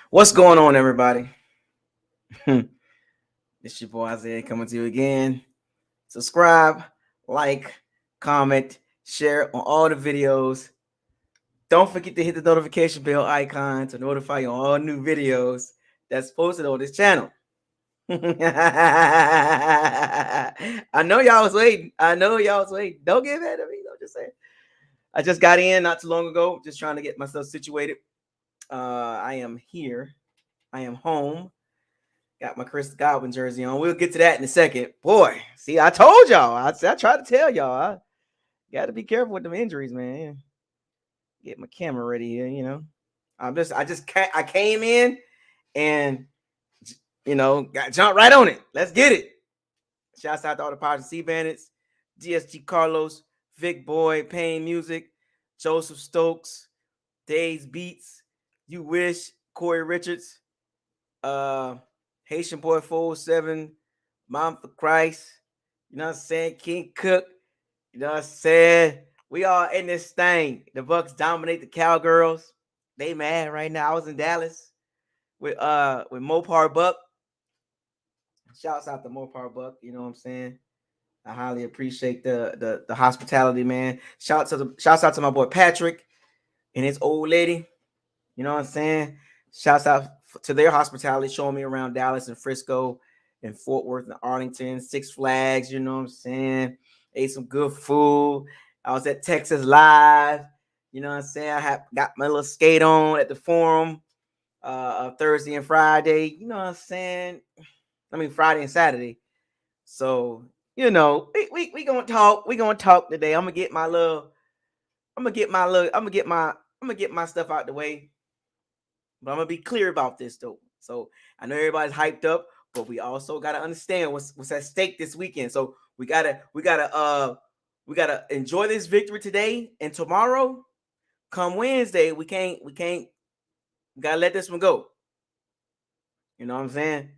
What's going on, everybody? It's your boy Isaiah coming to you again. Subscribe, like, comment, share on all the videos. Don't forget to hit the notification bell icon to notify you on all new videos that's posted on this channel. I know y'all was waiting. Don't get mad at me. I'm just saying. I just got in not too long ago, just trying to get myself situated. I am here. I am home. Got my Chris Godwin jersey on. We'll get to that in a second. Boy, see, I told y'all. I tried to tell y'all. I got to be careful with them injuries, man. Get my camera ready here, I came in and got jumped right on it. Let's get it. Shouts out to all the Pirates and Sea Bandits, DSG Carlos, Vic Boy, Payne Music, Joseph Stokes, Days Beats, You Wish, Corey Richards, Haitian Boy 407, Mom for Christ, you know what I'm saying? King Cook, you know what I'm saying? We all in this thing. The Bucs dominate the Cowgirls. They mad right now. I was in Dallas with Mopar Buck. Shouts out to Mopar Buck, you know what I'm saying? I highly appreciate the hospitality, man. Shouts out to my boy Patrick and his old lady. You know what I'm saying? Shouts out to their hospitality, showing me around Dallas and Frisco and Fort Worth and Arlington, Six Flags, you know what I'm saying? Ate some good food. I was at Texas Live. You know what I'm saying? I got my little skate on at the Forum Thursday and Friday. You know what I'm saying? I mean, Friday and Saturday. So, we gonna talk. We gonna talk today. I'm gonna get my stuff out the way. But I'm gonna be clear about this though. So I know everybody's hyped up, but we also gotta understand what's at stake this weekend. So we gotta enjoy this victory today and tomorrow. Come Wednesday, we gotta let this one go. You know what I'm saying?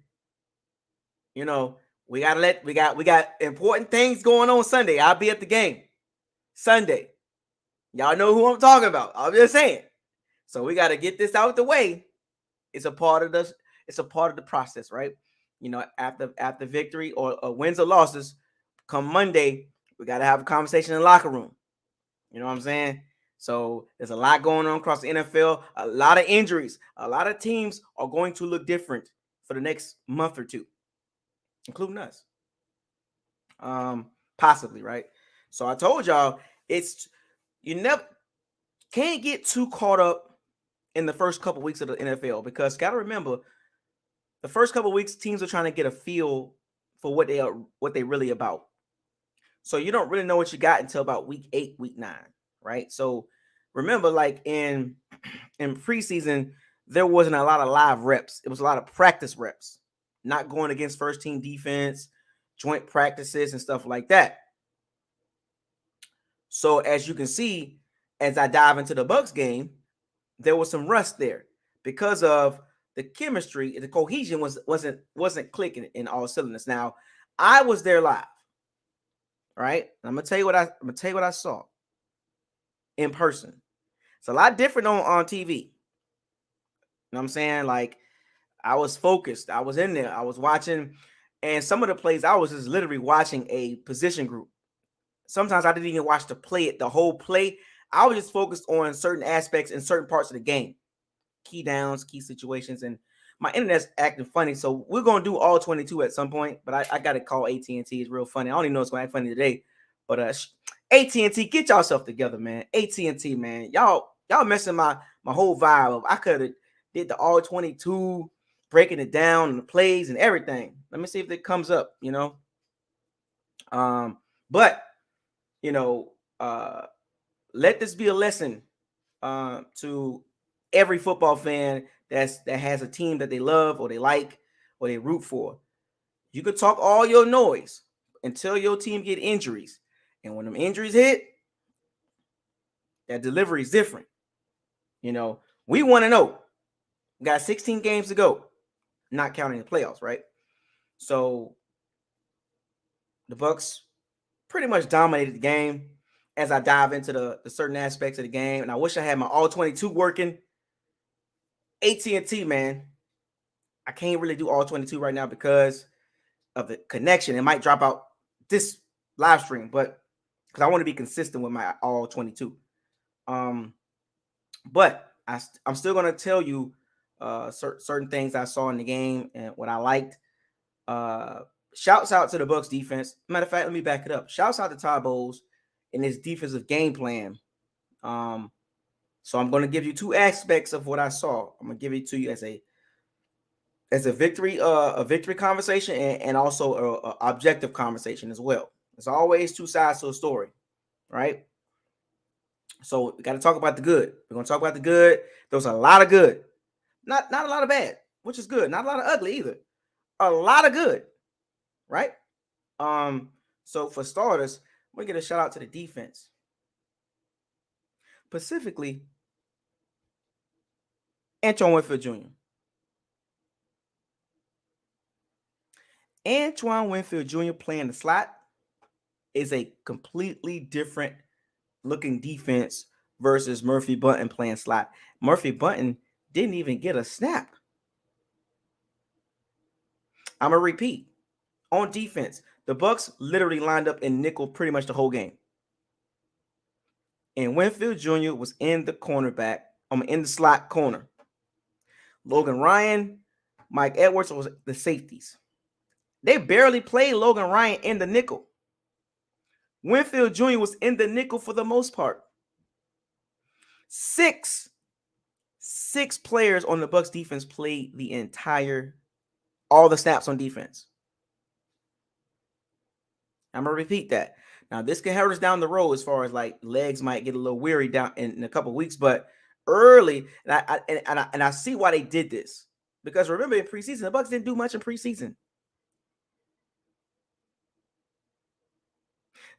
We got important things going on Sunday. I'll be at the game Sunday. Y'all know who I'm talking about. I'm just saying. So we got to get this out the way. It's a part of the process, right? After victory or wins or losses, come Monday, we got to have a conversation in the locker room. You know what I'm saying? So there's a lot going on across the NFL, a lot of injuries. A lot of teams are going to look different for the next month or two, including us. Possibly, right? So I told y'all, you never can't get too caught up in the first couple weeks of the NFL, because got to remember, the first couple weeks teams are trying to get a feel for what they really about. So you don't really know what you got until about week 8, week 9, right? So remember, like in preseason, there wasn't a lot of live reps. It was a lot of practice reps, not going against first team defense, joint practices and stuff like that. So as you can see, as I dive into the Bucs game, there was some rust there because of the chemistry. The cohesion wasn't clicking in all cylinders. Now, I was there live, right? I'm gonna tell you what I saw in person. It's a lot different on TV. You know what I'm saying? Like, I was focused. I was in there. I was watching, and some of the plays I was just literally watching a position group. Sometimes I didn't even watch the whole play. I was just focused on certain aspects in certain parts of the game, key downs, key situations, and my internet's acting funny. So we're gonna do all 22 at some point. But I gotta call AT&T. It's real funny. I don't even know it's gonna act funny today. But AT&T, get yourself together, man. AT&T, man, y'all messing my whole vibe up. I could have did the all 22, breaking it down and the plays and everything. Let me see if it comes up. But let this be a lesson to every football fan that has a team that they love or they like or they root for. You could talk all your noise until your team get injuries. And when them injuries hit, that delivery is different. We want to know. We got 16 games to go, not counting the playoffs, right? So the Bucs pretty much dominated the game. As I dive into the certain aspects of the game, and I wish I had my all 22 working. AT&T, man, I can't really do all 22 right now because of the connection. It might drop out this live stream, but because I want to be consistent with my all 22. But I'm still going to tell you certain things I saw in the game and what I liked. Shouts out to the Bucs defense. Matter of fact, let me back it up. Shouts out to Todd Bowles and his defensive game plan. So I'm going to give you two aspects of what I saw. I'm going to give it to you as a victory conversation and also a objective conversation as well. There's always two sides to a story, right? So we got to talk about the good. We're going to talk about the good. There was a lot of good, not a lot of bad, which is good. Not a lot of ugly either. A lot of good, right? So for starters, we're going to get a shout out to the defense, specifically Antoine Winfield Jr. Antoine Winfield Jr. playing the slot is a completely different looking defense versus Murphy Bunting playing slot. Murphy Bunting didn't even get a snap. I'm going to repeat. On defense, the Bucs literally lined up in nickel pretty much the whole game. And Winfield Jr. was in the cornerback. In the slot corner. Logan Ryan, Mike Edwards was the safeties. They barely played Logan Ryan in the nickel. Winfield Jr. was in the nickel for the most part. Six players on the Bucs defense played all the snaps on defense. I'm going to repeat that. Now, this can hurt us down the road as far as like legs might get a little weary down in a couple of weeks, but early, and I see why they did this. Because remember, in preseason, the Bucs didn't do much in preseason.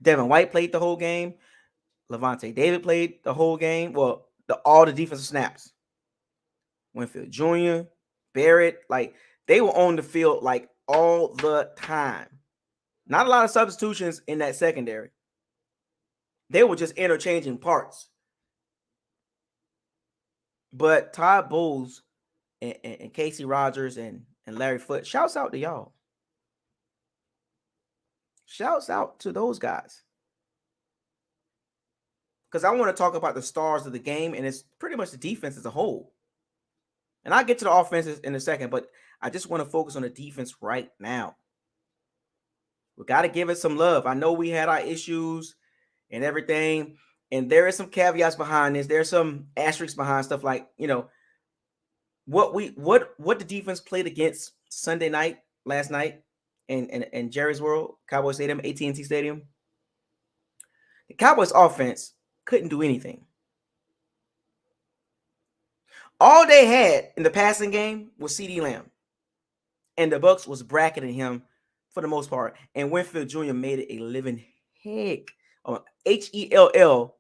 Devin White played the whole game. Levante David played the whole game. Well, all the defensive snaps. Winfield Jr., Barrett, like they were on the field like all the time. Not a lot of substitutions in that secondary. They were just interchanging parts. But Todd Bowles and Casey Rogers and Larry Foote, shouts out to y'all. Shouts out to those guys. Because I want to talk about the stars of the game, and it's pretty much the defense as a whole. And I'll get to the offenses in a second, but I just want to focus on the defense right now. We got to give it some love. I know we had our issues and everything, and there is some caveats behind this. There's some asterisks behind stuff like, what the defense played against Sunday night, last night, in Jerry's World, Cowboys Stadium, AT&T Stadium. The Cowboys offense couldn't do anything. All they had in the passing game was CeeDee Lamb. And the Bucs was bracketing him for the most part. And Winfield Jr. made it a living heck on HELL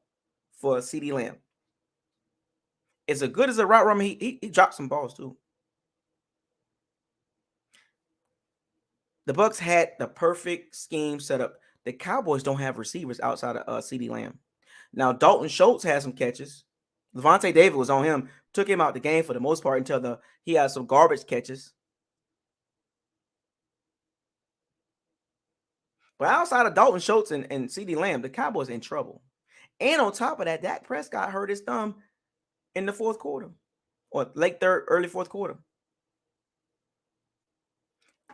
for CeeDee Lamb. As good as a route runner, he dropped some balls too. The Bucs had the perfect scheme set up. The Cowboys don't have receivers outside of CeeDee Lamb. Now, Dalton Schultz had some catches. Levante David was on him. Took him out the game for the most part until he had some garbage catches. But outside of Dalton Schultz and CeeDee Lamb, the Cowboys in trouble. And on top of that, Dak Prescott hurt his thumb in the fourth quarter. Or late third, early fourth quarter.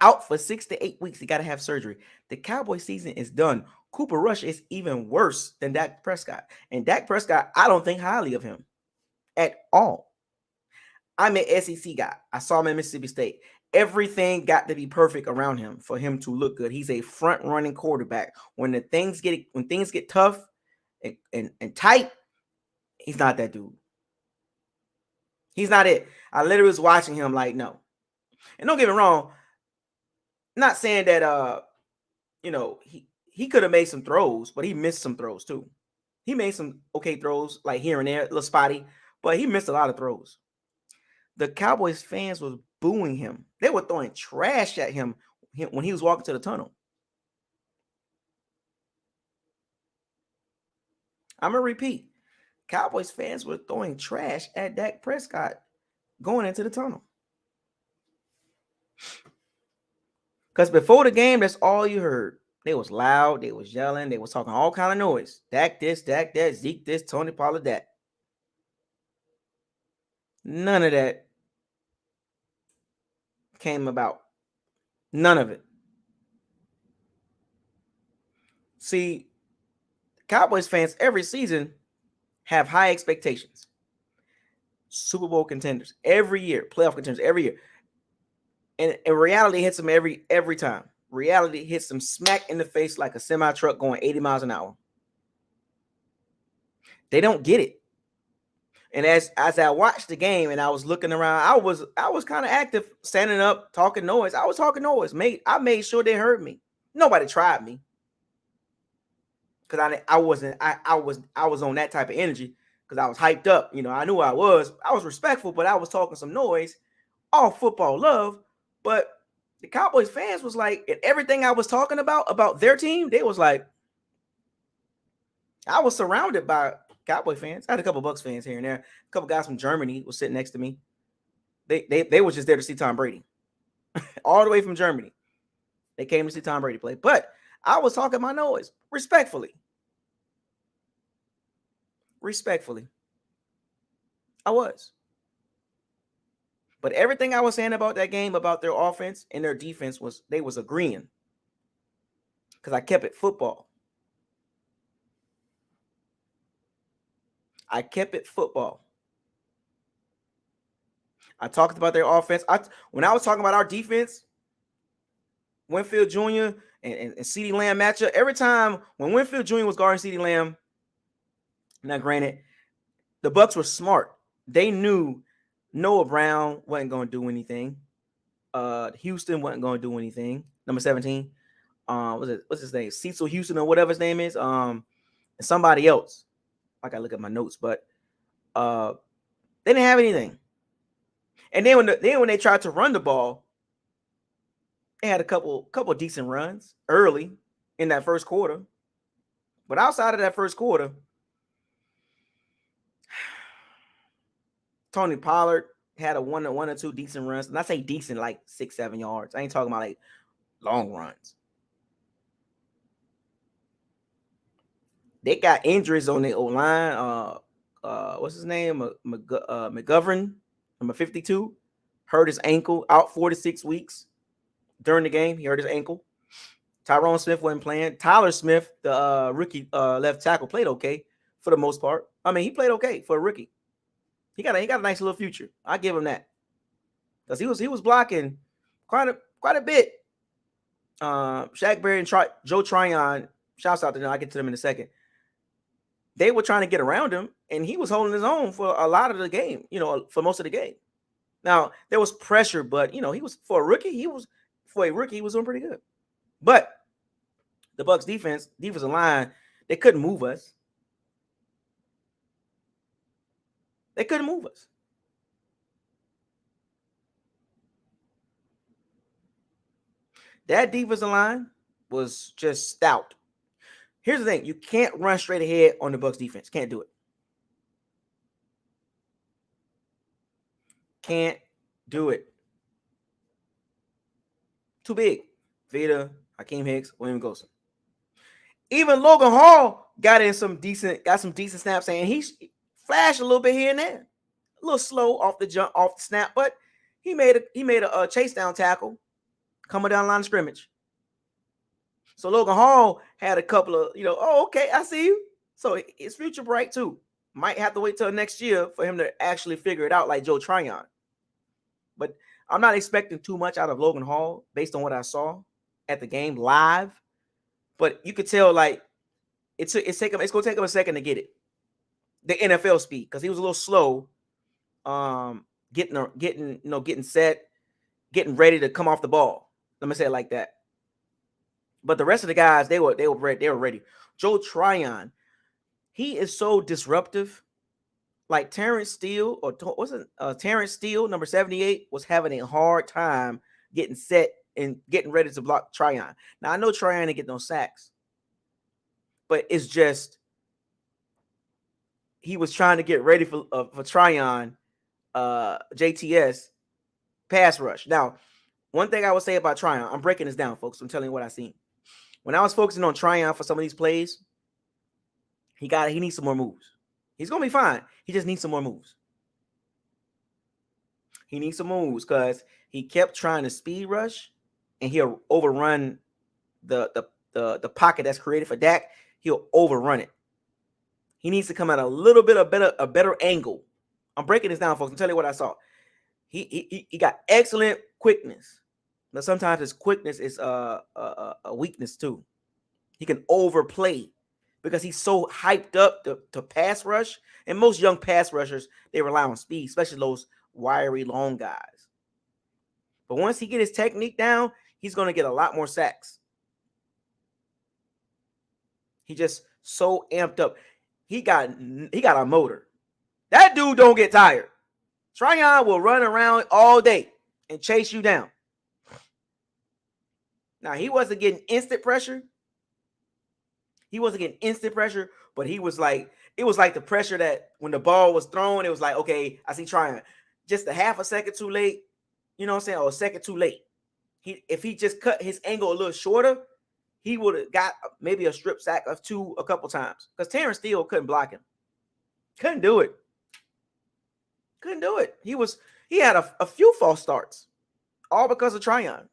Out for 6 to 8 weeks. He got to have surgery. The Cowboys season is done. Cooper Rush is even worse than Dak Prescott. And Dak Prescott, I don't think highly of him at all. I'm an SEC guy. I saw him in Mississippi State. Everything got to be perfect around him for him to look good. He's a front-running quarterback. When things get tough and tight, he's not that dude. He's not it. I literally was watching him like, no. And don't get me wrong, I'm not saying that he could have made some throws, but he missed some throws too. He made some okay throws like here and there, a little spotty, but he missed a lot of throws. The Cowboys fans was booing him. They were throwing trash at him when he was walking to the tunnel. I'm going to repeat. Cowboys fans were throwing trash at Dak Prescott going into the tunnel. Because before the game, that's all you heard. They was loud. They was yelling. They was talking all kind of noise. Dak this, Dak that, Zeke this, Tony Pollard that. None of that came about. None of it. See, Cowboys fans every season have high expectations. Super Bowl contenders every year, playoff contenders every year. And reality hits them every time. Reality hits them smack in the face like a semi truck going 80 miles an hour. They don't get it. And as I watched the game and I was looking around, I was kind of active, standing up, talking noise. I was talking noise. I made sure they heard me. Nobody tried me because I was on that type of energy because I was hyped up. You know, I knew I was respectful, but I was talking some noise, all football love. But the Cowboys fans was like, and everything I was talking about their team, they was like, I was surrounded by Cowboy fans. I had a couple Bucs fans here and there. A couple guys from Germany was sitting next to me. They were just there to see Tom Brady. All the way from Germany. They came to see Tom Brady play. But I was talking my noise respectfully. Respectfully. I was. But everything I was saying about that game, about their offense and their defense, they was agreeing. Because I kept it football. I kept it football. I talked about their offense. When I was talking about our defense, Winfield Jr. and CeeDee Lamb matchup, every time when Winfield Jr. was guarding CeeDee Lamb, now granted, the Bucs were smart. They knew Noah Brown wasn't going to do anything. Houston wasn't going to do anything. Number 17. What's his name? Cecil Houston or whatever his name is. And somebody else. I gotta look at my notes, but they didn't have anything. And then when they tried to run the ball, they had a couple decent runs early in that first quarter. But outside of that first quarter, Tony Pollard had a one or two decent runs. And I say decent, like 6-7 yards. I ain't talking about like long runs. They got injuries on the O-line. What's his name? McGovern, number 52, hurt his ankle, out 4 to 6 weeks. During the game, he hurt his ankle. Tyrone Smith wasn't playing. Tyler Smith, the rookie left tackle, played okay for the most part. I mean, he played okay for a rookie. He got a nice little future. I give him that because he was blocking quite a bit. Shaq Berry and Joe Tryon, shouts out to them. I'll get to them in a second. They were trying to get around him, and he was holding his own for a lot of the game. You know, for most of the game. Now there was pressure, but he was for a rookie. He was doing pretty good. But the Bucs defensive line, they couldn't move us. They couldn't move us. That defensive line was just stout. Here's the thing. You can't run straight ahead on the Bucs defense. Can't do it. Can't do it. Too big. Vita, Hakeem Hicks, William Golson. Even Logan Hall got some decent snaps, and he flashed a little bit here and there. A little slow off the snap, but he made a chase down tackle coming down the line of scrimmage. So Logan Hall had a couple of, oh, okay, I see you. So his future bright too. Might have to wait till next year for him to actually figure it out like Joe Tryon. But I'm not expecting too much out of Logan Hall based on what I saw at the game live. But you could tell like it's going to take him a second to get it. The NFL speed, because he was a little slow getting set, getting ready to come off the ball. Let me say it like that. But the rest of the guys, they were ready. Joe Tryon, he is so disruptive. like Terrence Steele or wasn't Terrence Steele, number 78, was having a hard time getting set and getting ready to block Tryon. Now I know Tryon didn't get no sacks, but it's just he was trying to get ready for Tryon, JTS pass rush. Now, one thing I would say about Tryon, I'm breaking this down, folks. I'm telling you what I seen. When I was focusing on Tryon for some of these plays, he needs some more moves. He's gonna be fine. He just needs some more moves. He needs some moves because he kept trying to speed rush, and he'll overrun the pocket that's created for Dak. He'll overrun it. He needs to come at a little bit a better angle. I'm breaking this down, folks. I'm telling you what I saw. He got excellent quickness, but sometimes his quickness is a weakness too. He can overplay because he's so hyped up to pass rush. And most young pass rushers, they rely on speed, especially those wiry, long guys. But once he get his technique down, he's going to get a lot more sacks. He just so amped up. He got a motor. That dude don't get tired. Tryon will run around all day and chase you down. Now, he wasn't getting instant pressure. But he was like, it was like the pressure that when the ball was thrown, it was like, okay, I see Tryon. Just a half a second too late, you know what I'm saying, or a second too late. If he just cut his angle a little shorter, he would have got maybe a strip sack of two a couple times. Because Terrence Steele couldn't block him. Couldn't do it. He had a few false starts, all because of Tryon.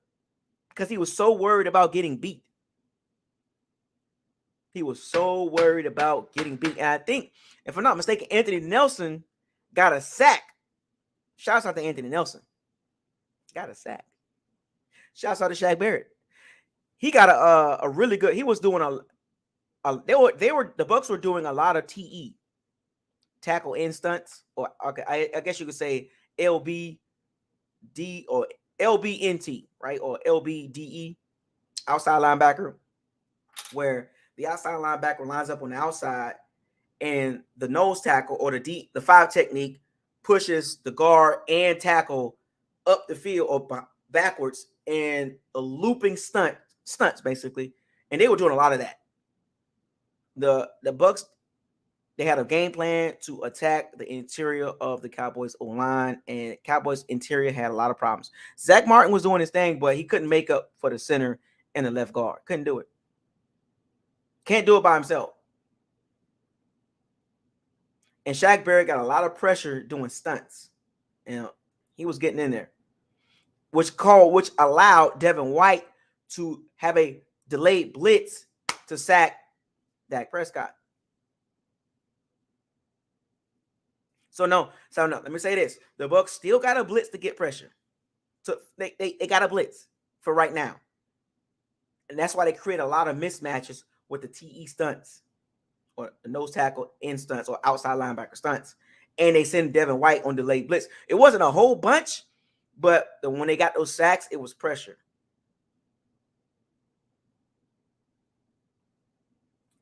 Because he was so worried about getting beat. And I think, if I'm not mistaken, Anthony Nelson got a sack. Shouts out to Anthony Nelson. Got a sack. Shouts out to Shaq Barrett. He got a really good. He was doing the Bucs were doing a lot of TE, tackle in stunts, or okay, I guess you could say LBD or LBNT, right, or LBDE, outside linebacker, where the outside linebacker lines up on the outside, and the nose tackle or the 5 technique pushes the guard and tackle up the field or backwards, and a looping stunts basically. And they were doing a lot of that. The Bucs, they had a game plan to attack the interior of the Cowboys O-line, and Cowboys interior had a lot of problems. Zach Martin was doing his thing, but he couldn't make up for the center and the left guard. Couldn't do it. Can't do it by himself. And Shaq Barrett got a lot of pressure doing stunts. And he was getting in there. Which allowed Devin White to have a delayed blitz to sack Dak Prescott. So no, let me say this. The Bucs still got a blitz to get pressure. So they got a blitz for right now. And that's why they create a lot of mismatches with the TE stunts, or the nose tackle in stunts, or outside linebacker stunts. And they send Devin White on delayed blitz. It wasn't a whole bunch, but when they got those sacks, it was pressure.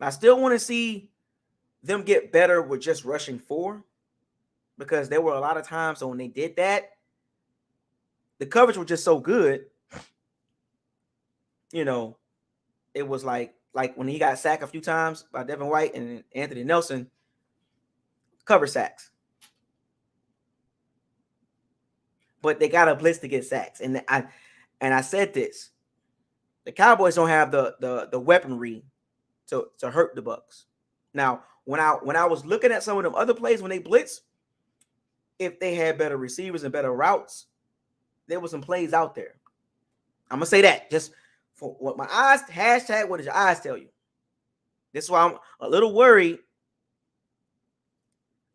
I still want to see them get better with just rushing 4, because there were a lot of times when they did that, the coverage was just so good. You know, it was like when he got sacked a few times by Devin White and Anthony Nelson, cover sacks. But they got a blitz to get sacks. And I said this. The Cowboys don't have the weaponry to hurt the Bucs. Now, when I was looking at some of them other plays when they blitz, if they had better receivers and better routes, there were some plays out there. I'm gonna say that just for what my eyes, hashtag what does your eyes tell you? This is why I'm a little worried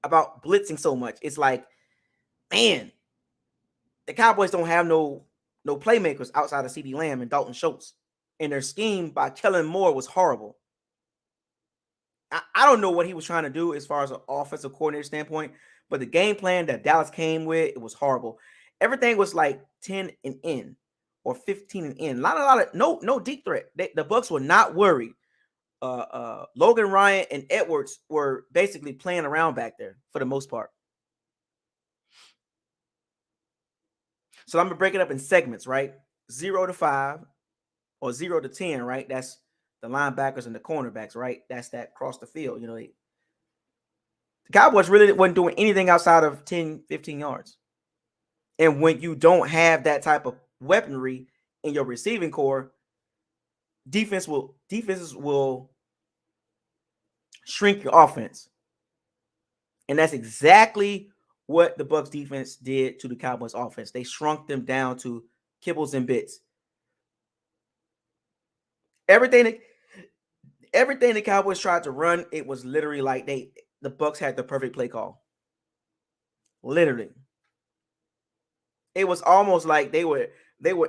about blitzing so much. It's like, man, the Cowboys don't have no playmakers outside of CeeDee Lamb and Dalton Schultz. And their scheme by Kellen Moore was horrible. I don't know what he was trying to do as far as an offensive coordinator standpoint, but the game plan that Dallas came with, it was horrible. Everything was like 10 and in or 15 and in. A lot of no deep threat. The Bucs were not worried Logan Ryan and Edwards were basically playing around back there for the most part. So I'm gonna break it up in segments, right? 0 to 5 or 0 to 10, right? That's the linebackers and the cornerbacks, right? That's that across the field. The Cowboys really wasn't doing anything outside of 10, 15 yards. And when you don't have that type of weaponry in your receiving core, defenses will shrink your offense. And that's exactly what the Bucs defense did to the Cowboys offense. They shrunk them down to kibbles and bits. Everything the Cowboys tried to run, it was literally like the Bucs had the perfect play call. Literally. It was almost like they were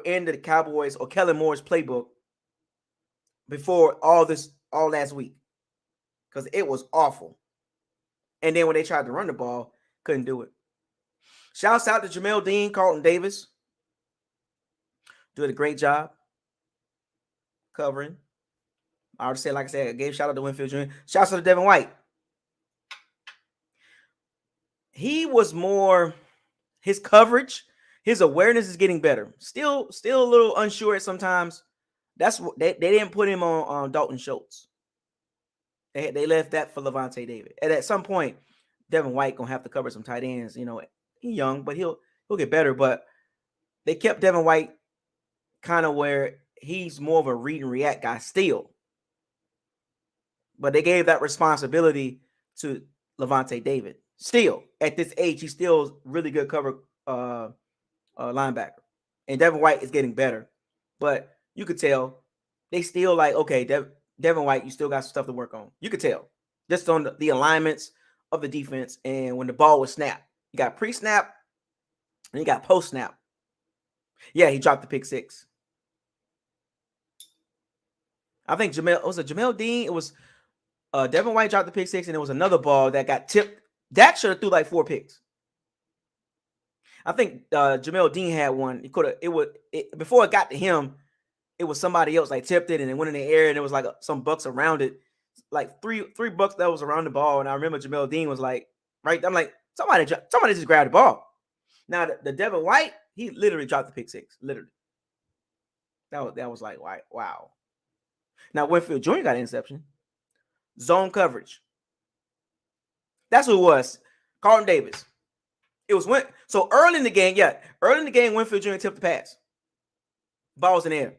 in the Cowboys or Kellen Moore's playbook before all last week. Because it was awful. And then when they tried to run the ball, couldn't do it. Shouts out to Jamel Dean, Carlton Davis. Doing a great job covering. I already said, like I said, I gave shout out to Winfield Jr. Shouts out to Devin White. He was more, his coverage, his awareness is getting better. Still a little unsure sometimes. That's what they didn't put him on Dalton Schultz. They left that for Levante David. And at some point, Devin White gonna have to cover some tight ends. He's young, but he'll get better. But they kept Devin White kind of where he's more of a read and react guy still. But they gave that responsibility to Levante David. Still, at this age, he's still really good cover linebacker. And Devin White is getting better. But you could tell they still like, okay, Devin White, you still got some stuff to work on. You could tell just on the alignments of the defense and when the ball was snapped. You got pre-snap and you got post-snap. Yeah, he dropped the pick six. I think Jamel Dean. It was Devin White dropped the pick six, and it was another ball that got tipped. Dak should have threw like 4 picks. I think Jamel Dean had one. He could have. Before it got to him, it was somebody else like tipped it, and it went in the air, and there was like some Bucs around it, like three Bucs that was around the ball. And I remember Jamel Dean was like, right. I'm like, somebody just grabbed the ball. Now the Devin White, he literally dropped the pick six. Literally, that was like, wow. Now Winfield Jr. got an interception. Zone coverage. That's who it was. Carlton Davis. It was so early in the game. Yeah, early in the game, Winfield Jr. tipped the pass. Ball was in the air.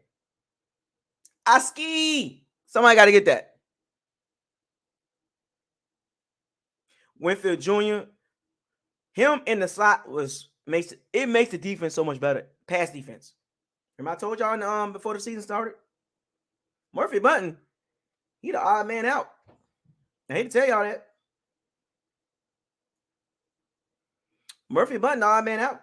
I ski. Somebody got to get that. Winfield Jr. Him in the slot makes the defense so much better. Pass defense. Remember I told y'all before the season started? Murphy Bunting, he the odd man out. I hate to tell y'all that. Murphy Bunting, the odd man out.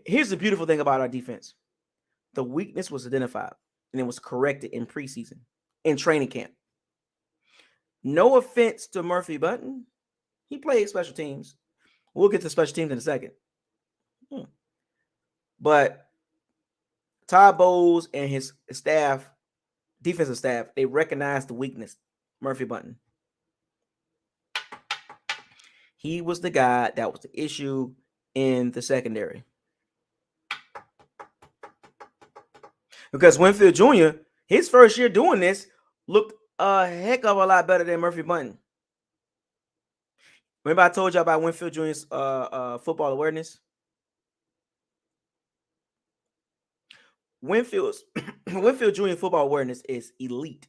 Here's the beautiful thing about our defense. The weakness was identified and it was corrected in preseason, in training camp. No offense to Murphy Bunting. He played special teams. We'll get to special teams in a second. But Todd Bowles and his staff, defensive staff, they recognized the weakness, Murphy Bunting. He was the guy that was the issue in the secondary. Because Winfield Jr., his first year doing this, looked a heck of a lot better than Murphy Bunting. Remember I told you about Winfield Jr.'s football awareness? Winfield Jr. football awareness is elite.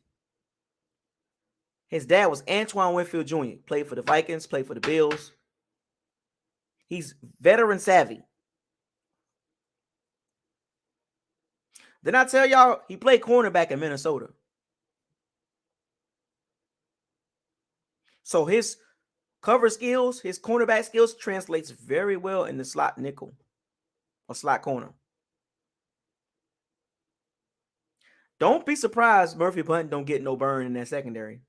His dad was Antoine Winfield Jr. Played for the Vikings, played for the Bills. He's veteran savvy. Did I tell y'all he played cornerback in Minnesota? So his cover skills, his cornerback skills translates very well in the slot nickel or slot corner. Don't be surprised Murphy Bunting don't get no burn in that secondary,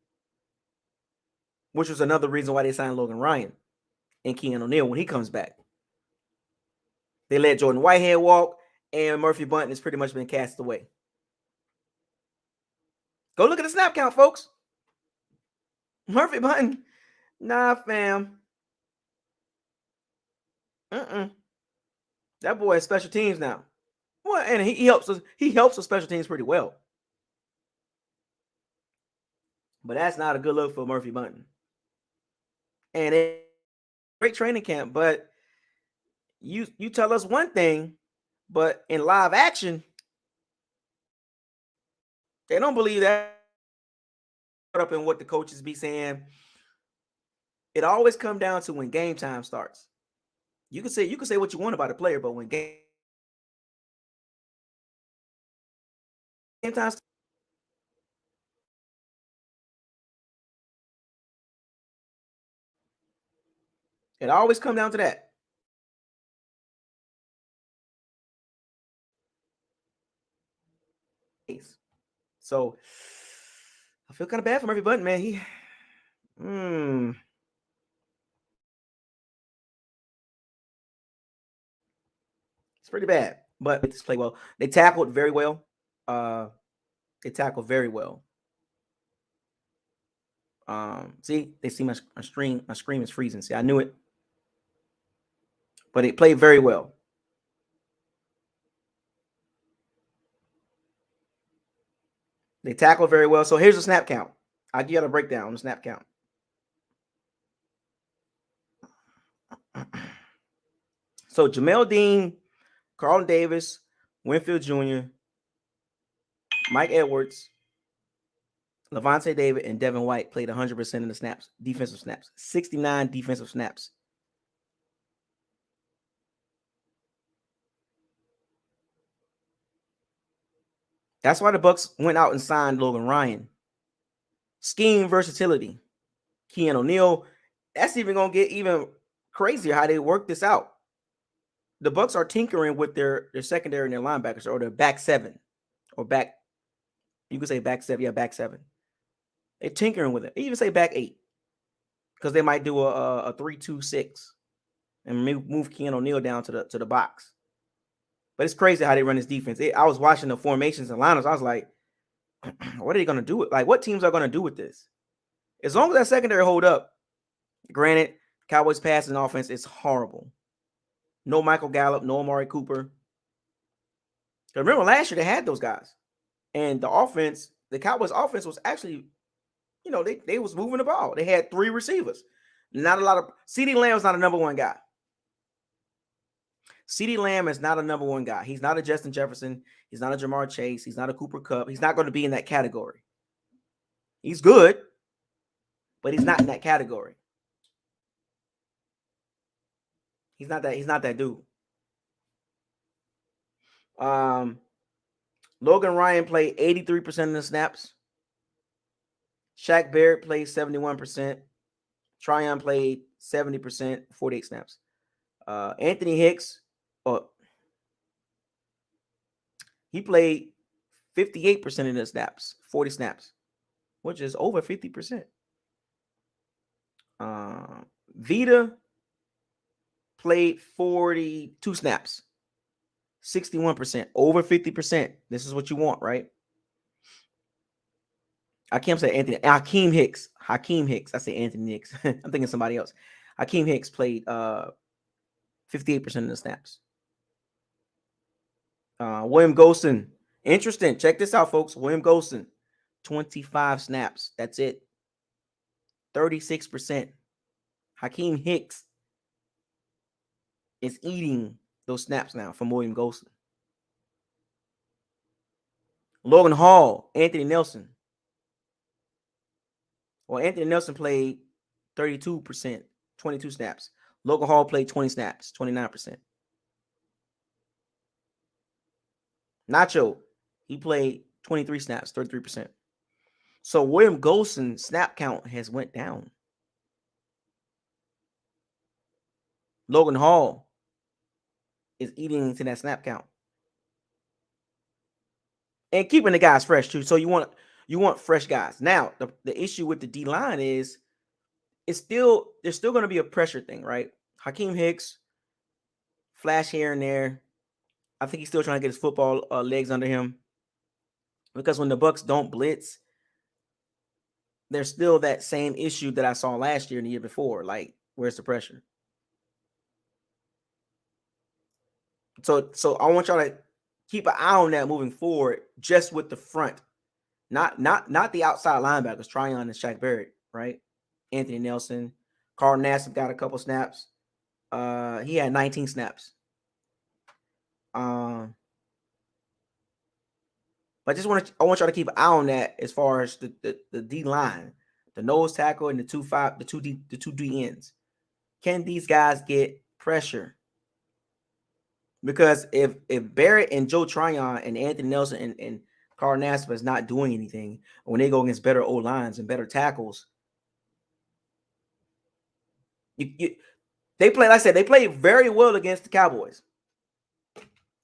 which was another reason why they signed Logan Ryan and Keanu O'Neal when he comes back. They let Jordan Whitehead walk, and Murphy Bunting has pretty much been cast away. Go look at the snap count, folks. Murphy Bunting, nah, fam. That boy is special teams now. Well, and he helps us. He helps with special teams pretty well. But that's not a good look for Murphy Bunting. And it's a great training camp, but you tell us one thing, but in live action, they don't believe that. Up in what the coaches be saying. It always comes down to when game time starts. You can say what you want about a player, but when game time starts, it always comes down to that. So I feel kind of bad for Murphy Bunting, man. It's pretty bad, but they play well. They tackled very well. They tackled very well. See, they see my screen is freezing. See, I knew it, but they played very well. They tackled very well. So here's the snap count. I'll give you a breakdown on the snap count. So Jamel Dean, Carlton Davis, Winfield Jr., Mike Edwards, Levante David, and Devin White played 100% of the snaps, defensive snaps, 69 defensive snaps. That's why the Bucs went out and signed Logan Ryan. Scheme versatility. Keanu O'Neal. That's even going to get even crazier how they work this out. The Bucs are tinkering with their secondary and their linebackers, or their back seven, or back. You could say back seven. Yeah, back seven. They're tinkering with it. They even say back eight, because they might do a 3-2-6 and move Keanu O'Neal down to the box. But it's crazy how they run this defense. I was watching the formations and lineups. I was like, what are they going to do with? Like, what teams are going to do with this? As long as that secondary hold up, granted, Cowboys passing offense is horrible. No Michael Gallup, no Amari Cooper. Remember last year they had those guys, and the Cowboys offense was actually, they was moving the ball. They had 3 receivers. Not a lot of CeeDee Lamb's not a number one guy. CeeDee Lamb is not a number one guy. He's not a Justin Jefferson. He's not a Jamar Chase. He's not a Cooper Kupp. He's not going to be in that category. He's good, but he's not in that category. He's not that dude. Logan Ryan played 83% of the snaps. Shaq Barrett played 71%. Tryon played 70%, 48 snaps. Anthony Hicks, he played 58% of the snaps, 40 snaps, which is over 50%. Vita played 42 snaps, 61%, over 50%. This is what you want, right? I can't say Anthony. Hakeem Hicks. I say Anthony Hicks. I'm thinking somebody else. Hakeem Hicks played 58% of the snaps. William Golston. Interesting. Check this out, folks. William Golston, 25 snaps. That's it. 36%. Hakeem Hicks is eating those snaps now from William Golston. Logan Hall, Anthony Nelson. Well, Anthony Nelson played 32%, 22 snaps. Logan Hall played 20 snaps, 29%. Nacho, he played 23 snaps, 33%. So William Golston's snap count has went down. Logan Hall is eating into that snap count. And keeping the guys fresh too. So you want fresh guys. Now, the issue with the D-line is there's still going to be a pressure thing, right? Hakeem Hicks, flash here and there. I think he's still trying to get his football legs under him, because when the Bucs don't blitz, there's still that same issue that I saw last year and the year before. Like, where's the pressure? So I want y'all to keep an eye on that moving forward, just with the front, not the outside linebackers, Tryon and Shaq Barrett, right? Anthony Nelson, Carl Nassib got a couple snaps. He had 19 snaps. But I want y'all to keep an eye on that as far as the D line, the nose tackle, and the two D ends. Can these guys get pressure? Because if Barrett and Joe Tryon and Anthony Nelson and Carl Nassib is not doing anything, when they go against better O lines and better tackles, they play. Like I said, they play very well against the Cowboys.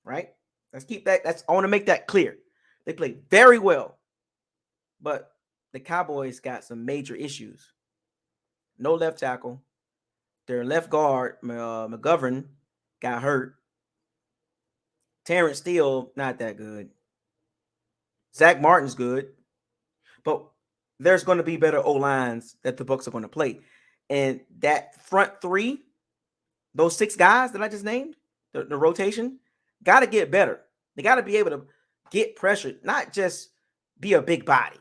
Right? Let's keep that. I want to make that clear. They play very well, but the Cowboys got some major issues. No left tackle. Their left guard, McGovern, got hurt. Terrence Steele, not that good. Zach Martin's good, but there's going to be better O-lines that the Bucs are going to play. And that front three, those 6 guys that I just named, the rotation, got to get better. They got to be able to get pressure, not just be a big body.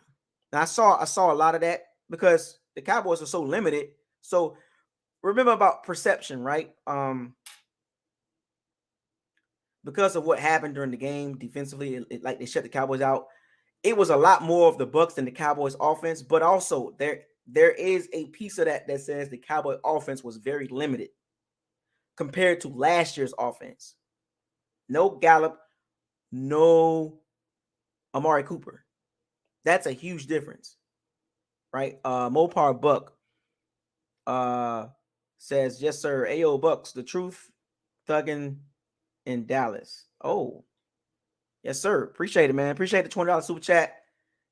And I saw a lot of that because the Cowboys are so limited. So remember about perception, right? Because of what happened during the game defensively, like they shut the Cowboys out, it was a lot more of the Bucs than the Cowboys offense. But also there is a piece of that says the Cowboy offense was very limited compared to last year's offense. No Gallup, no Amari Cooper. That's a huge difference, right? Mopar Buck says, yes, sir. Ayo Bucks, the truth, thuggin' in Dallas. Oh, yes, sir. Appreciate it, man. Appreciate the $20 super chat.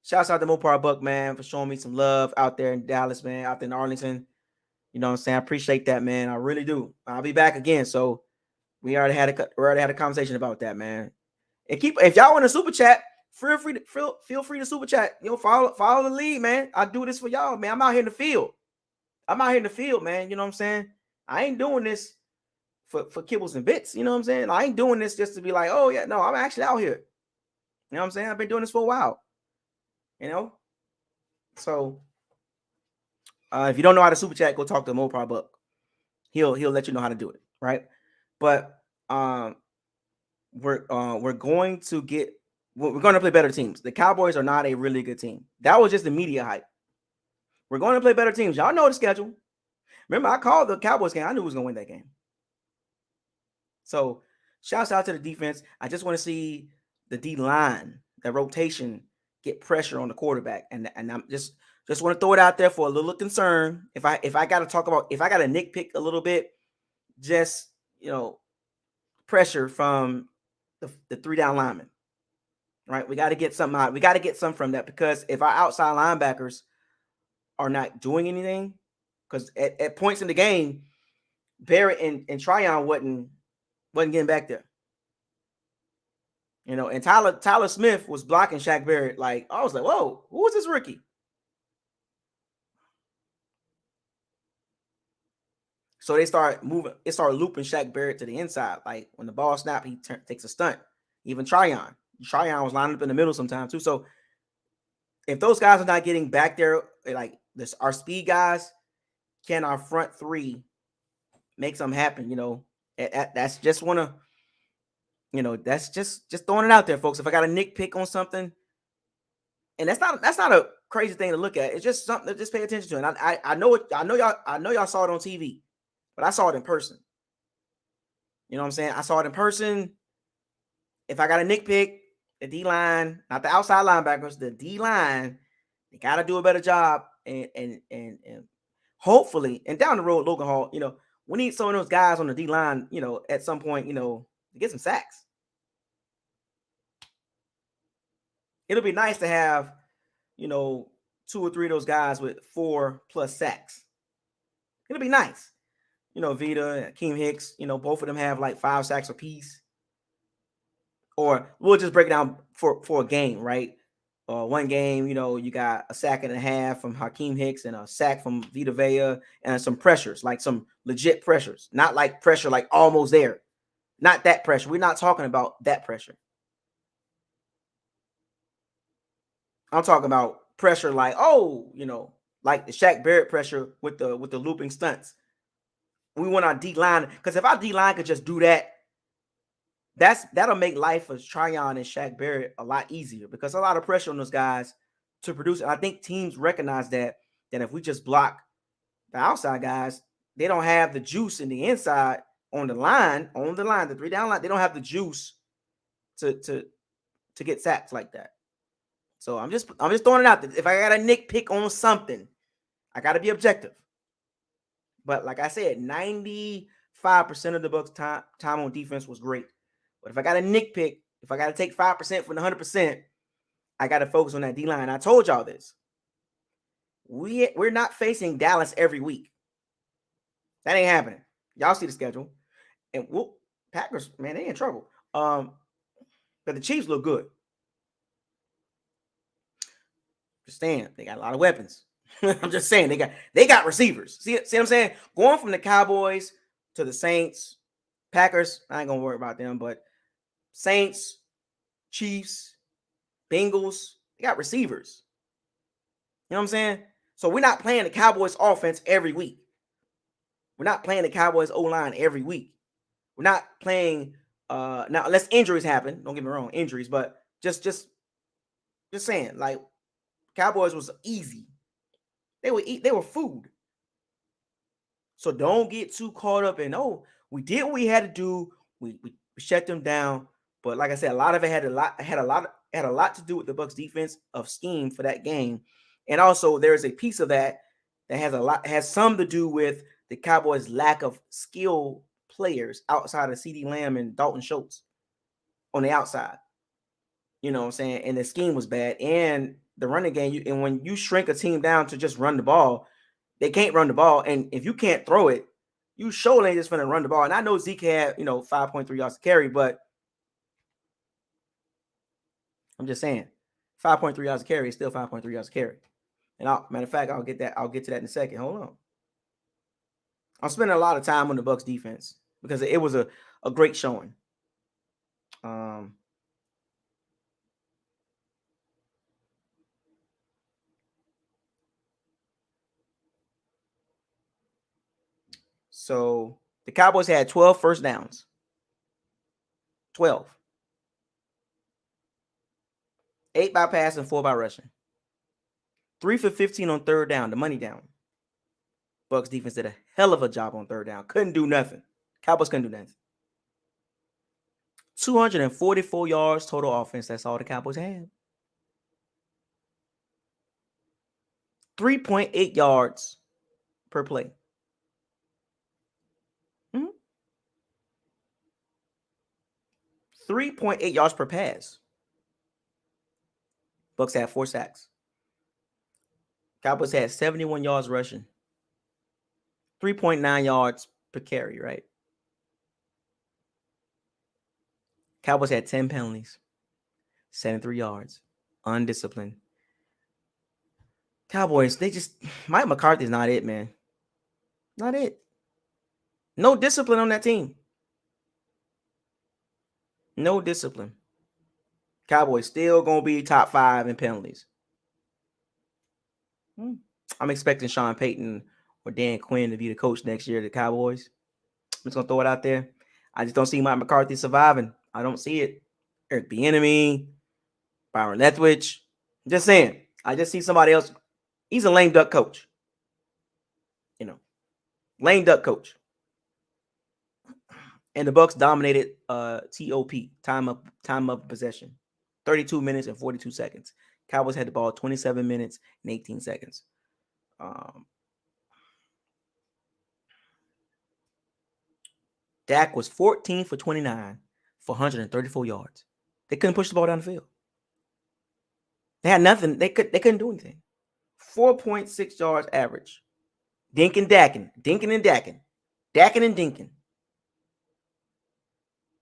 Shouts out to Mopar Buck, man, for showing me some love out there in Dallas, man, out there in Arlington. You know what I'm saying? I appreciate that, man. I really do. I'll be back again. So we already had a conversation about that, man. And if y'all want to super chat, feel free to super chat. You know, follow the lead, man. I do this for y'all, man. I'm out here in the field. Man. You know what I'm saying? I ain't doing this for kibbles and bits. You know what I'm saying? I ain't doing this just to be like, oh yeah, no, I'm actually out here. You know what I'm saying? I've been doing this for a while. You know? So if you don't know how to super chat, go talk to Mopar Buck. He'll let you know how to do it, right? But we're going to play better teams. The Cowboys are not a really good team. That was just the media hype. We're going to play better teams. Y'all know the schedule. Remember, I called the Cowboys game. I knew who was going to win that game. So, shouts out to the defense. I just want to see the D-line, the rotation, get pressure on the quarterback. And I'm just want to throw it out there for a little concern. If I got to nitpick a little bit, just, pressure from the 3 down linemen. Right? We got to get something out. We got to get something from that, because if our outside linebackers are not doing anything, because at points in the game, Barrett and Tryon wasn't getting back there. And Tyler Smith was blocking Shaq Barrett. Like, I was like, whoa, who is this rookie? So they start moving. It started looping Shaq Barrett to the inside. Like, when the ball snapped, he takes a stunt. Even Tryon was lining up in the middle sometimes too. So if those guys are not getting back there, like our speed guys, can our front 3 make something happen? That's just that's just throwing it out there, folks. If I got a nitpick on something, and that's not a crazy thing to look at. It's just something to just pay attention to. And I know y'all saw it on TV, but I saw it in person. You know what I'm saying? I saw it in person. If I got a nitpick, the D-line, not the outside linebackers, the D-line, they got to do a better job. And hopefully, and down the road, Logan Hall, we need some of those guys on the D-line, at some point, to get some sacks. It'll be nice to have, 2 or 3 of those guys with 4+ sacks. It'll be nice. Vita, Akeem Hicks, both of them have like 5 sacks apiece. Or we'll just break it down for a game, right? One game, you got a sack and a half from Hakeem Hicks and a sack from Vita Vea and some pressures, like some legit pressures, not like pressure like almost there. Not that pressure. We're not talking about that pressure. I'm talking about pressure like, like the Shaq Barrett pressure with the looping stunts. We want our D line, because if our D line could just do that, that'll make life for Tryon and Shaq Barrett a lot easier, because a lot of pressure on those guys to produce. And I think teams recognize that if we just block the outside guys, they don't have the juice in the inside on the line, the 3 down line. They don't have the juice to get sacks like that. So I'm just throwing it out there. If I got a nitpick on something, I got to be objective. But like I said, 95% of the Bucs' time on defense was great. But if I got a nitpick, if I got to take 5% from the 100%, I got to focus on that D-line. I told y'all this. We're not facing Dallas every week. That ain't happening. Y'all see the schedule. And Packers, man, they in trouble. But the Chiefs look good. Just saying, they got a lot of weapons. I'm just saying, they got receivers. See what I'm saying? Going from the Cowboys to the Saints, Packers, I ain't gonna worry about them, but Saints, Chiefs, Bengals, they got receivers. You know what I'm saying? So we're not playing the Cowboys offense every week. We're not playing the Cowboys O-line every week. We're not playing now, unless injuries happen. Don't get me wrong, injuries, but just saying, like, Cowboys was easy. They were food. So don't get too caught up in, we did what we had to do. We shut them down. But like I said, a lot of it had a lot to do with the Bucs defense of scheme for that game. And also there's a piece of that has some to do with the Cowboys' lack of skill players outside of CeeDee Lamb and Dalton Schultz on the outside. You know what I'm saying? And the scheme was bad. And the running game, and when you shrink a team down to just run the ball, they can't run the ball. And if you can't throw it, you surely ain't just going to run the ball. And I know Zeke had, 5.3 yards to carry, but I'm just saying 5.3 yards to carry is still 5.3 yards to carry. And matter of fact, I'll get to that in a second. Hold on. I'm spending a lot of time on the Bucs defense because it was a great showing. So the Cowboys had 12 first downs. 12. 8 by passing, 4 by rushing. 3 for 15 on third down, the money down. Bucs defense did a hell of a job on third down. Couldn't do nothing. Cowboys couldn't do nothing. 244 yards total offense. That's all the Cowboys had. 3.8 yards per play. 3.8 yards per pass. Bucs had 4 sacks. Cowboys had 71 yards rushing. 3.9 yards per carry, right? Cowboys had 10 penalties. 73 yards. Undisciplined. Cowboys, Mike McCarthy's not it, man. Not it. No discipline on that team. No discipline. Cowboys still going to be top 5 in penalties. I'm expecting Sean Payton or Dan Quinn to be the coach next year of the Cowboys. I'm just going to throw it out there. I just don't see Mike McCarthy surviving. I don't see it. Eric Bieniemy, Byron Leftwich. Just saying. I just see somebody else. He's a lame duck coach. Lame duck coach. And the Bucs dominated TOP, time of possession. 32 minutes and 42 seconds. Cowboys had the ball 27 minutes and 18 seconds. Dak was 14 for 29 for 134 yards. They couldn't push the ball down the field. They had nothing. They couldn't do anything. 4.6 yards average. Dinking and dacking. Dacking and dinking.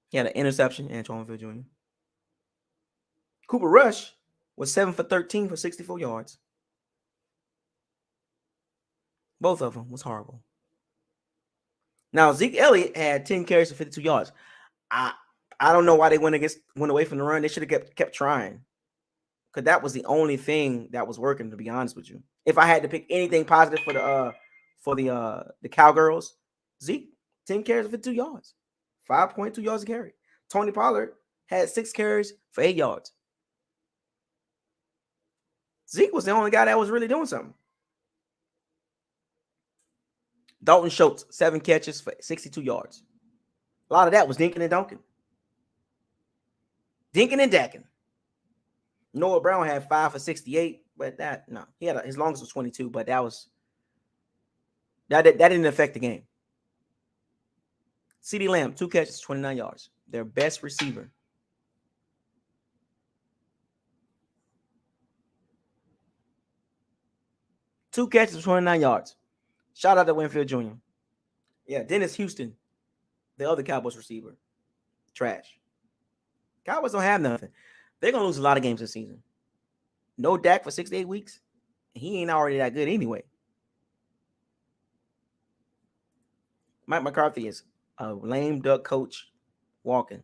He had an interception, Antoine Winfield Jr. Cooper Rush was 7 for 13 for 64 yards. Both of them was horrible. Now, Zeke Elliott had 10 carries for 52 yards. I don't know why they went away from the run. They should have kept trying. Because that was the only thing that was working, to be honest with you. If I had to pick anything positive for the Cowgirls, Zeke, 10 carries for 2 yards. 5.2 yards a carry. Tony Pollard had 6 carries for 8 yards. Zeke was the only guy that was really doing something. Dalton Schultz, 7 catches for 62 yards. A lot of that was dinking and dunking. Dinking and dacking. Noah Brown had 5 for 68, but he had his longest was 22, but that didn't affect the game. CeeDee Lamb, 2 catches, 29 yards. Their best receiver. Two catches, 29 yards. Shout out to Winfield Jr. Yeah, Dennis Houston, the other Cowboys receiver. Trash. Cowboys don't have nothing. They're going to lose a lot of games this season. No Dak for 6 to 8 weeks. He ain't already that good anyway. Mike McCarthy is a lame duck coach walking.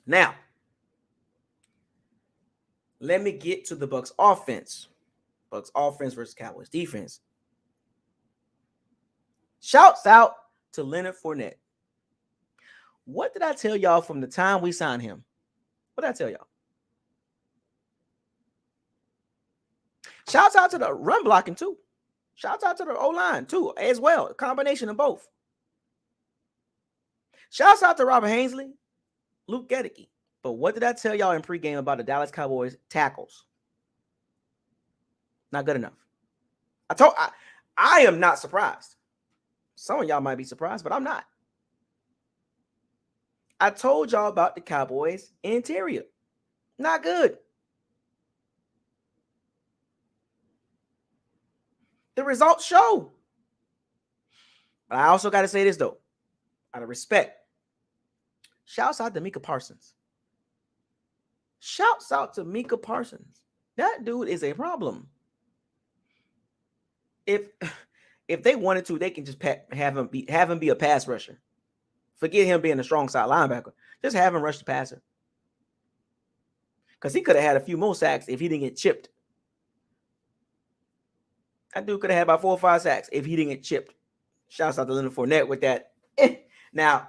Now, let me get to the Bucs offense. Bucs offense versus Cowboys defense. Shouts out to Leonard Fournette. What did I tell y'all from the time we signed him? What did I tell y'all? Shouts out to the run blocking too. Shouts out to the O-line too, as well. A combination of both. Shouts out to Robert Hainsley, Luke Gedeke. But what did I tell y'all in pregame about the Dallas Cowboys tackles? Not good enough. I am not surprised. Some of y'all might be surprised, but I'm not. I told y'all about the Cowboys interior. Not good. The results show. But I also got to say this, though. Out of respect. Shouts out to Micah Parsons. Shouts out to Micah Parsons. That dude is a problem. If they wanted to, they can just have him be a pass rusher. Forget him being a strong side linebacker. Just have him rush the passer. Because he could have had a few more sacks if he didn't get chipped. That dude could have had about 4 or 5 sacks if he didn't get chipped. Shouts out to Leonard Fournette with that. Now,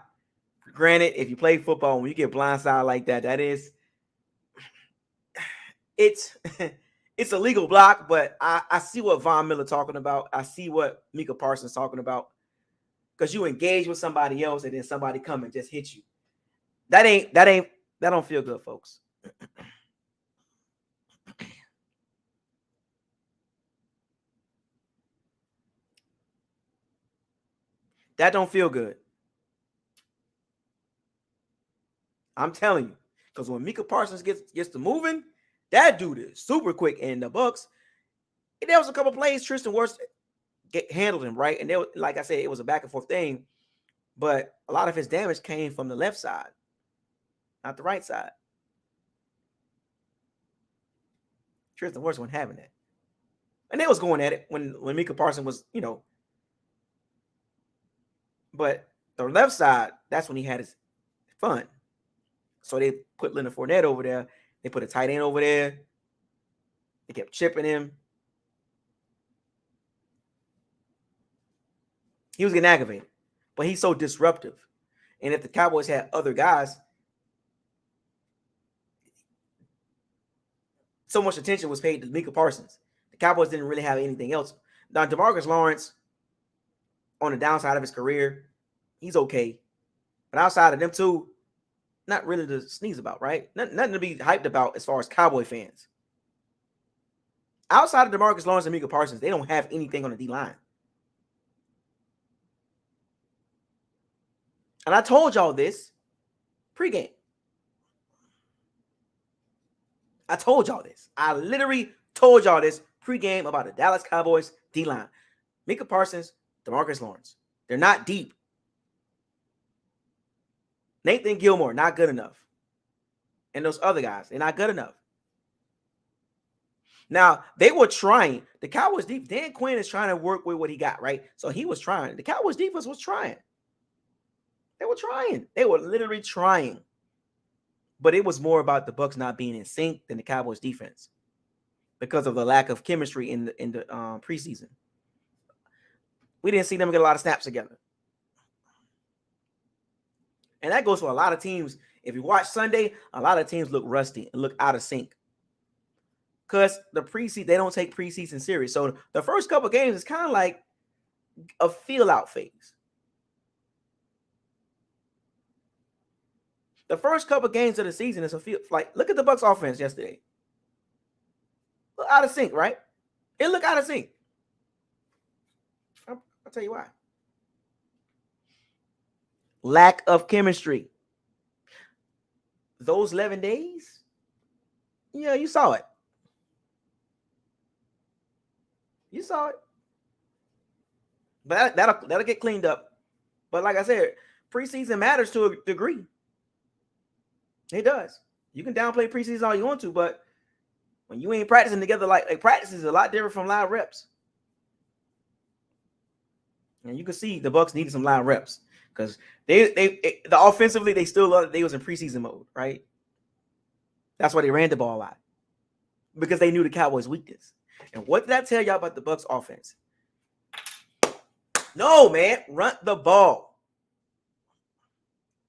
granted, if you play football, when you get blindsided like that, it's a legal block, but I see what Von Miller talking about. I see what Micah Parsons talking about. Because you engage with somebody else and then somebody come and just hit you. That don't feel good, folks. That don't feel good. I'm telling you. Because when Micah Parsons gets to moving, that dude is super quick. And the Bucs, there was a couple plays Tristan Wirfs handled him, right? And like I said, it was a back and forth thing. But a lot of his damage came from the left side, not the right side. Tristan Wirfs wasn't having that. And they was going at it when Micah Parsons was, But the left side, that's when he had his fun. So they put Leonard Fournette over there. They put a tight end over there. They kept chipping him. He was getting aggravated. But he's so disruptive. And if the Cowboys had other guys, so much attention was paid to Micah Parsons. The Cowboys didn't really have anything else. Now, DeMarcus Lawrence, on the downside of his career, he's okay. But outside of them two, not really to sneeze about, right? Nothing to be hyped about as far as Cowboy fans. Outside of DeMarcus Lawrence and Micah Parsons, they don't have anything on the D-line. And I told y'all this pregame. I told y'all this. I literally told y'all this pregame about the Dallas Cowboys D-line. Micah Parsons, DeMarcus Lawrence. They're not deep. Nathan Gilmore, not good enough. And those other guys, they're not good enough. Now, they were trying. The Cowboys defense, Dan Quinn is trying to work with what he got, right? So he was trying. The Cowboys defense was trying. They were trying. They were literally trying. But it was more about the Bucs not being in sync than the Cowboys defense because of the lack of chemistry in the preseason. We didn't see them get a lot of snaps together. And that goes for a lot of teams. If you watch Sunday, a lot of teams look rusty and look out of sync. Because the preseason, they don't take preseason serious. So the first couple of games is kind of like a feel-out phase. The first couple of games of the season is a feel. Like, look at the Bucs offense yesterday. Look out of sync, right? It looked out of sync. I'll tell you why. Lack of chemistry. Those 11 days, yeah, you saw it. You saw it. But that'll get cleaned up. But like I said, preseason matters to a degree. It does. You can downplay preseason all you want to, but when you ain't practicing together, like practice is a lot different from live reps. And you can see the Bucs needed some live reps because the offensively they was in preseason mode, right? That's why they ran the ball a lot because they knew the Cowboys' weakness. And what did I tell y'all about the Bucs offense? No, man, run the ball.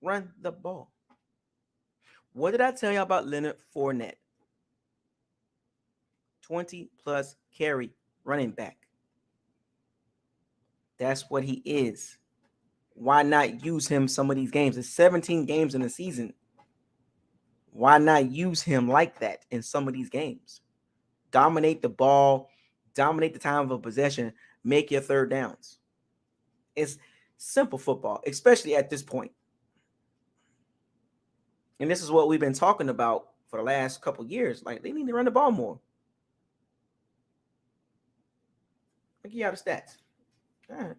Run the ball. What did I tell y'all about Leonard Fournette? 20-plus carry running back. That's what he is. Why not use him some of these games? It's 17 games in a season. Why not use him like that in some of these games? Dominate the ball, dominate the time of possession, make your third downs. It's simple football, especially at this point. And this is what we've been talking about for the last couple of years. Like, they need to run the ball more. Look at the stats.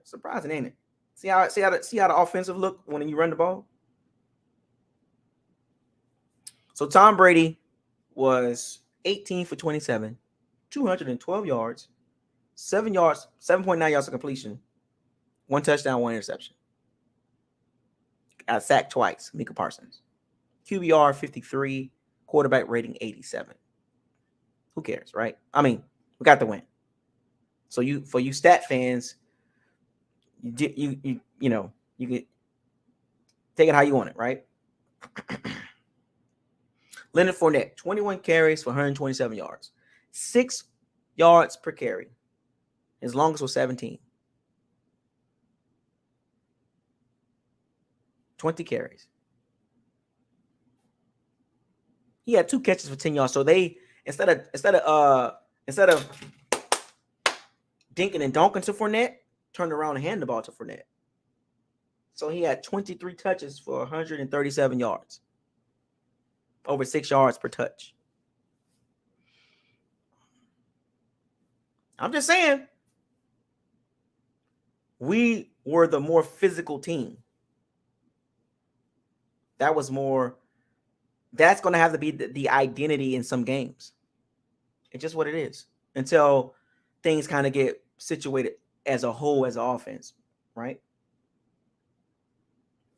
Surprising, ain't it? See how the offensive look when you run the ball? So Tom Brady was 18 for 27, 212 yards, 7.9 yards of completion, 1 touchdown, 1 interception. Got sacked twice, Micah Parsons. QBR 53, quarterback rating 87. Who cares, right? I mean, we got the win. So for you stat fans, you can take it how you want it, right? Leonard Fournette, 21 carries for 127 yards. 6 yards per carry. His longest was 17. 20 carries. He had 2 catches for 10 yards. So they instead of dinking and donking to Fournette, turned around and handed the ball to Fournette. So he had 23 touches for 137 yards. Over 6 yards per touch. I'm just saying, we were the more physical team. That's going to have to be the identity in some games. It's just what it is until things kind of get situated as a whole, as an offense, right?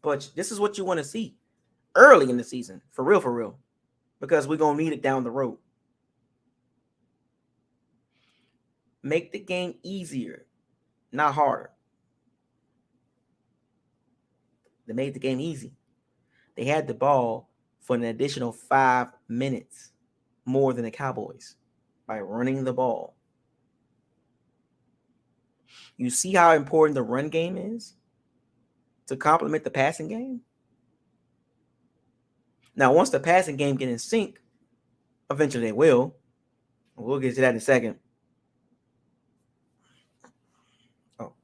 But this is what you want to see early in the season, for real, because we're going to need it down the road. Make the game easier, not harder. They made the game easy. They had the ball for an additional 5 minutes more than the Cowboys by running the ball. You see how important the run game is to complement the passing game? Now, once the passing game get in sync, eventually they will. We'll get to that in a second. Oh,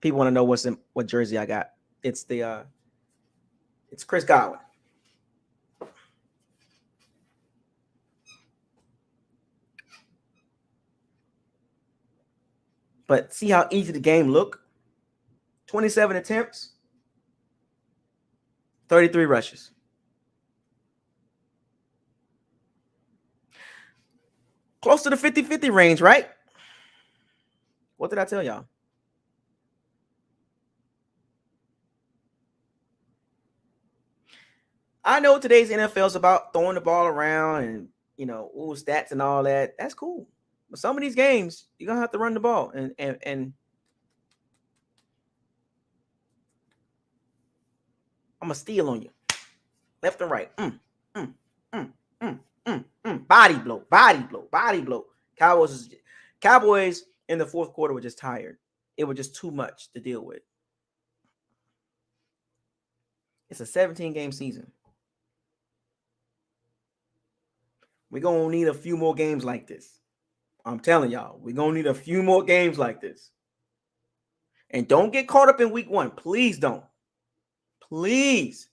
people want to know what jersey I got. It's Chris Godwin. But see how easy the game looked? 27 attempts, 33 rushes. Close to the 50-50 range, right? What did I tell y'all? I know today's NFL is about throwing the ball around and, stats and all that. That's cool. But some of these games, you're going to have to run the ball. And I'm going to steal on you. Left and right. Body blow. Cowboys in the fourth quarter were just tired. It was just too much to deal with. It's a 17-game season. We're going to need a few more games like this. I'm telling y'all, we're going to need a few more games like this. And don't get caught up in week one. Please don't. Please.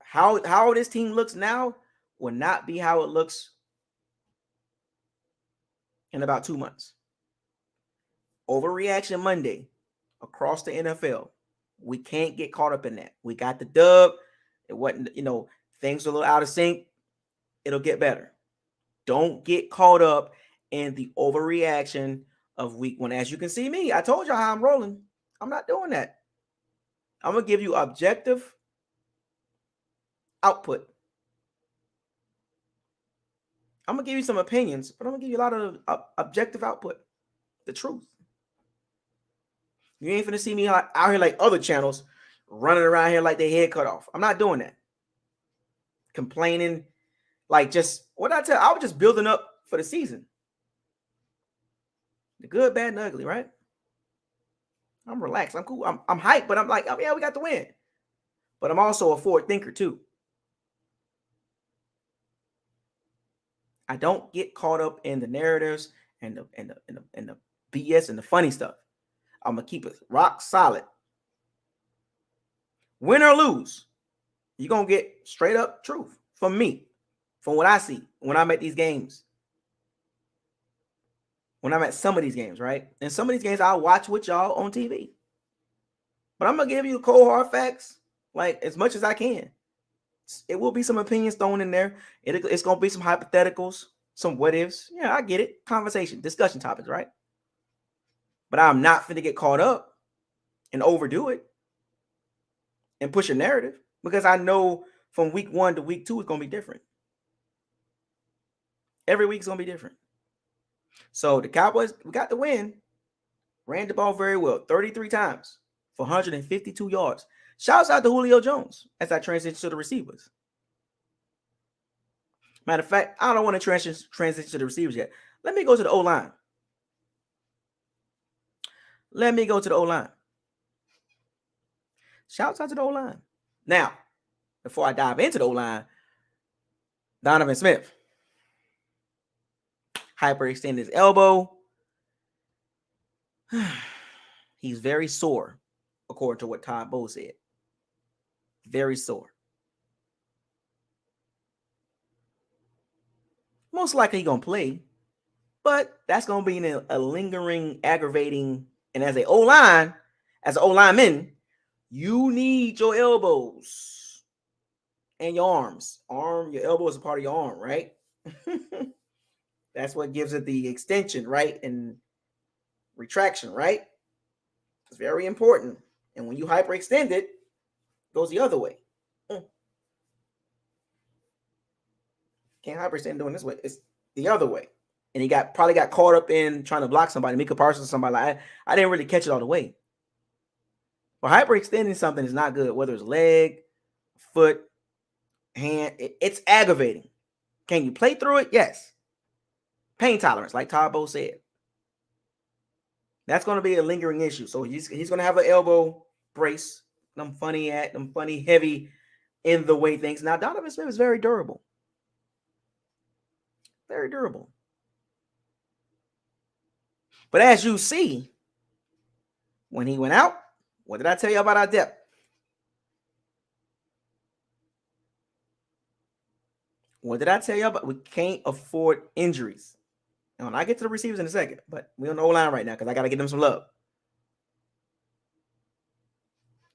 How this team looks now will not be how it looks in about 2 months. Overreaction Monday across the NFL. We can't get caught up in that. We got the dub. It wasn't, things are a little out of sync. It'll get better. Don't get caught up in the overreaction of week one. As you can see me, I told y'all how I'm rolling. I'm not doing that. I'm going to give you objective output. I'm going to give you some opinions, but I'm going to give you a lot of objective output. The truth. You ain't finna see me out here like other channels running around here like they head cut off. I'm not doing that. Complaining. Like just, what did I tell you? I was just building up for the season. The good, bad, and ugly, right? I'm relaxed. I'm cool. I'm hyped, but I'm like, oh yeah, we got the win. But I'm also a forward thinker too. I don't get caught up in the narratives and the BS and the funny stuff. I'm gonna keep it rock solid. Win or lose, you're gonna get straight up truth from me, from what I see when I'm at these games. When I'm at some of these games, right? And some of these games I'll watch with y'all on TV. But I'm gonna give you cold hard facts, like as much as I can. It will be some opinions thrown in there. It's gonna be some hypotheticals, some what ifs. Yeah, I get it. Conversation, discussion topics, right? But I'm not finna get caught up and overdo it and push a narrative, because I know from week one to week two it's gonna be different. Every week's gonna be different. So the Cowboys, we got the win. Ran the ball very well, 33 times for 152 yards. Shouts out to Julio Jones as I transition to the receivers. Matter of fact, I don't want to transition to the receivers yet. Let me go to the O-line. Shouts out to the O-line. Now, before I dive into the O-line, Donovan Smith hyperextended his elbow. He's very sore, according to what Todd Bowles said. Very sore. Most likely he's going to play, but that's going to be a lingering, aggravating, and as an O-lineman, you need your elbows and your arms. Your elbow is a part of your arm, right? That's what gives it the extension, right? And retraction, right? It's very important. And when you hyperextend it, goes the other way. Can't hyperextend doing this way. It's the other way. And he probably got caught up in trying to block somebody, Micah Parsons, somebody like that. I didn't really catch it all the way. But hyperextending something is not good, whether it's leg, foot, hand. It's aggravating. Can you play through it? Yes. Pain tolerance, like Todd Bowles said. That's going to be a lingering issue. So he's going to have an elbow brace. Them funny heavy in the way things. Now, Donovan Smith is very durable. Very durable. But as you see, when he went out, what did I tell you about our depth? What did I tell you about? We can't afford injuries. And I get to the receivers in a second, but we on the O-line right now because I got to give them some love.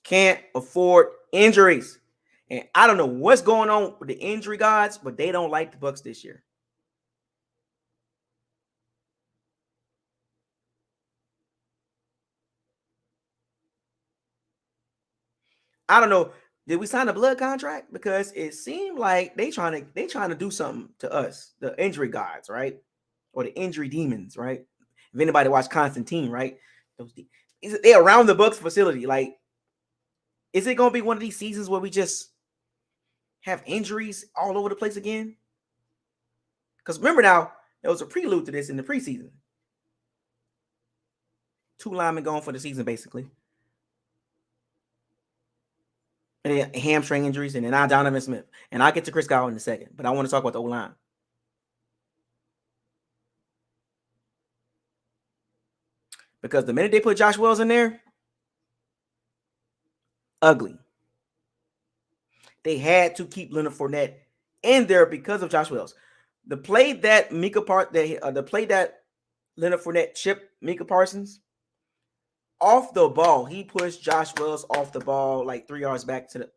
Can't afford injuries. And I don't know what's going on with the injury gods, but they don't like the Bucs this year. I don't know. Did we sign a blood contract? Because it seemed like they trying to do something to us, the injury gods, right? Or the injury demons, right? If anybody watched Constantine, right? They around the Bucs facility. Like, is it gonna be one of these seasons where we just have injuries all over the place again? Because remember now, there was a prelude to this in the preseason. 2 linemen gone for the season, basically. And then hamstring injuries, and then now Donovan Smith. And I'll get to Chris Godwin in a second, but I want to talk about the O-line. Because the minute they put Josh Wells in there, ugly. They had to keep Leonard Fournette in there because of Josh Wells. The play that Leonard Fournette chipped Micah Parsons off the ball, he pushed Josh Wells off the ball like 3 yards back to the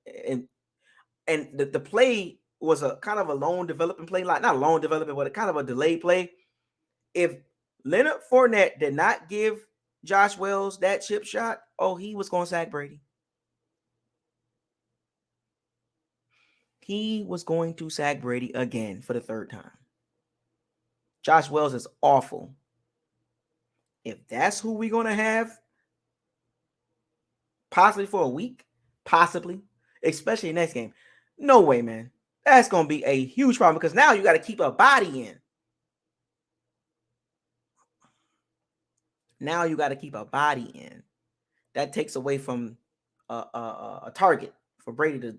and the play was a kind of a lone developing play, like not a lone developing, but a kind of a delayed play. If Leonard Fournette did not give Josh Wells that chip shot, oh, he was going to sack Brady. He was going to sack Brady again for the 3rd time. Josh Wells is awful. If that's who we're going to have, possibly for a week, possibly, especially next game, no way, man. That's going to be a huge problem because now you got to keep a body in. Now you got to keep a body in. That takes away from a target for Brady to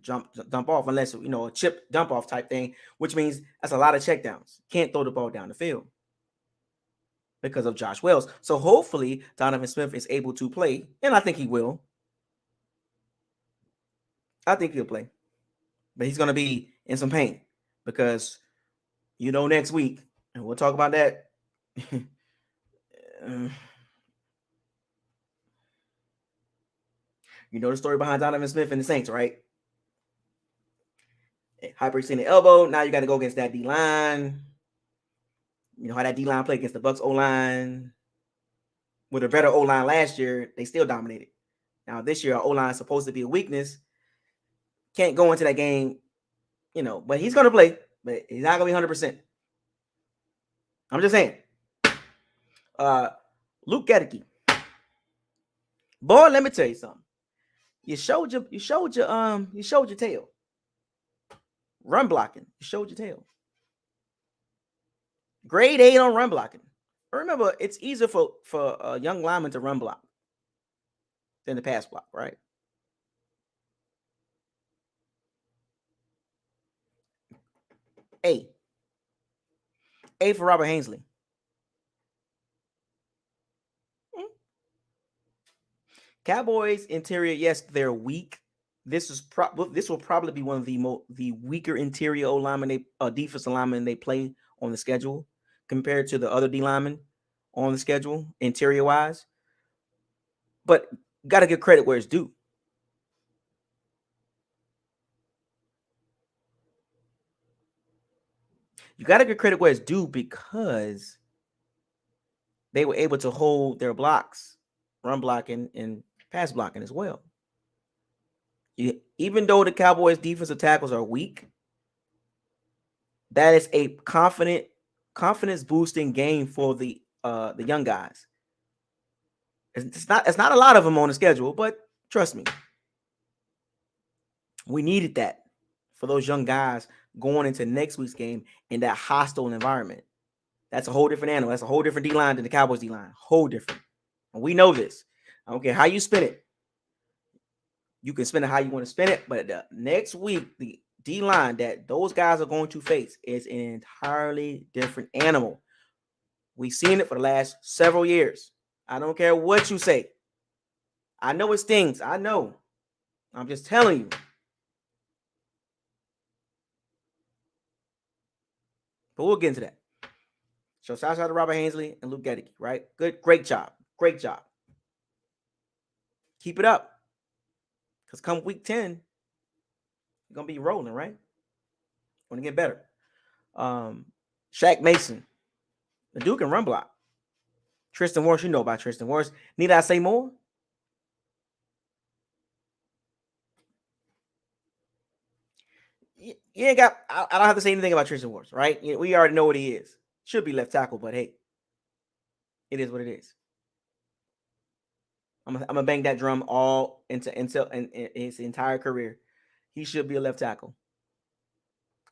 dump off, unless a chip dump off type thing, which means that's a lot of checkdowns. Can't throw the ball down the field because of Josh Wells. So hopefully Donovan Smith is able to play, and I think he will. I think he'll play, but he's going to be in some pain because next week, and we'll talk about that. You know the story behind Donovan Smith and the Saints, right? Hyperextended elbow. Now you got to go against that D-line. You know how that D-line played against the Bucs O-line. With a better O-line last year, they still dominated. Now this year, our O-line is supposed to be a weakness. Can't go into that game, but he's going to play, but he's not going to be 100%. I'm just saying. Luke Gedeke. Boy, let me tell you something. You showed your tail. Run blocking. You showed your tail. Grade 8 on run blocking. Remember, it's easier for a young lineman to run block than the pass block, right? A for Robert Hainsley. Cowboys interior, yes, they're weak. This will probably be one of the weaker interior O linemen, defensive linemen they play on the schedule compared to the other D linemen on the schedule interior wise. But got to give credit where it's due. You got to give credit where it's due because they were able to hold their blocks, run blocking and pass blocking as well. Even though the Cowboys defensive tackles are weak, that is a confidence boosting game for the young guys. It's not a lot of them on the schedule, but trust me, we needed that for those young guys going into next week's game in that hostile environment. That's a whole different animal. That's a whole different D-line than the Cowboys D-line. Whole different. And we know this. I don't care how you spin it. You can spin it how you want to spin it, but the next week, the D-line that those guys are going to face is an entirely different animal. We've seen it for the last several years. I don't care what you say. I know it stings. I know. I'm just telling you. But we'll get into that. So shout out to Robert Hainsley and Luke Gedeke, right? Great job. Great job. Keep it up. Because come week 10, you're going to be rolling, right? Going to get better. Shaq Mason. The Duke can run block. Tristan Wirfs, you know about Tristan Wirfs. Need I say more? You ain't got. I don't have to say anything about Tristan Wirfs, right? We already know what he is. Should be left tackle, but hey, it is what it is. I'm gonna bang that drum all into his entire career. He should be a left tackle.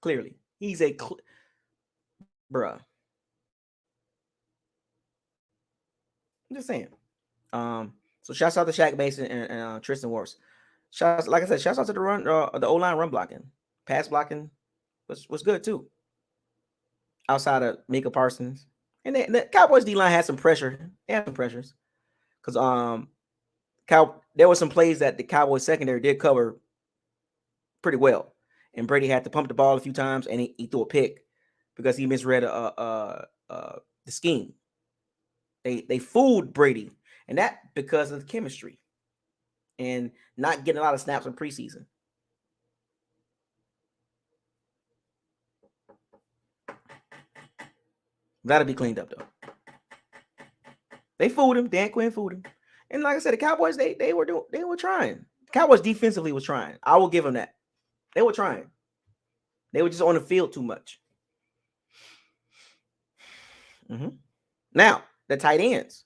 Clearly, he's a bruh. I'm just saying. So shouts out to Shaq Mason and Tristan Wirfs. Like I said, shouts out to the O-line run blocking, pass blocking was good too. Outside of Micah Parsons, and the Cowboys D-line had some pressure. They had some pressures because there were some plays that the Cowboys secondary did cover pretty well, and Brady had to pump the ball a few times, and he threw a pick because he misread the scheme. They fooled Brady, and that because of the chemistry and not getting a lot of snaps in preseason. That'll be cleaned up though. They fooled him. Dan Quinn fooled him, and like I said, the Cowboys they were trying. The Cowboys defensively was trying. I will give them that. They were trying. They were just on the field too much. Now the tight ends.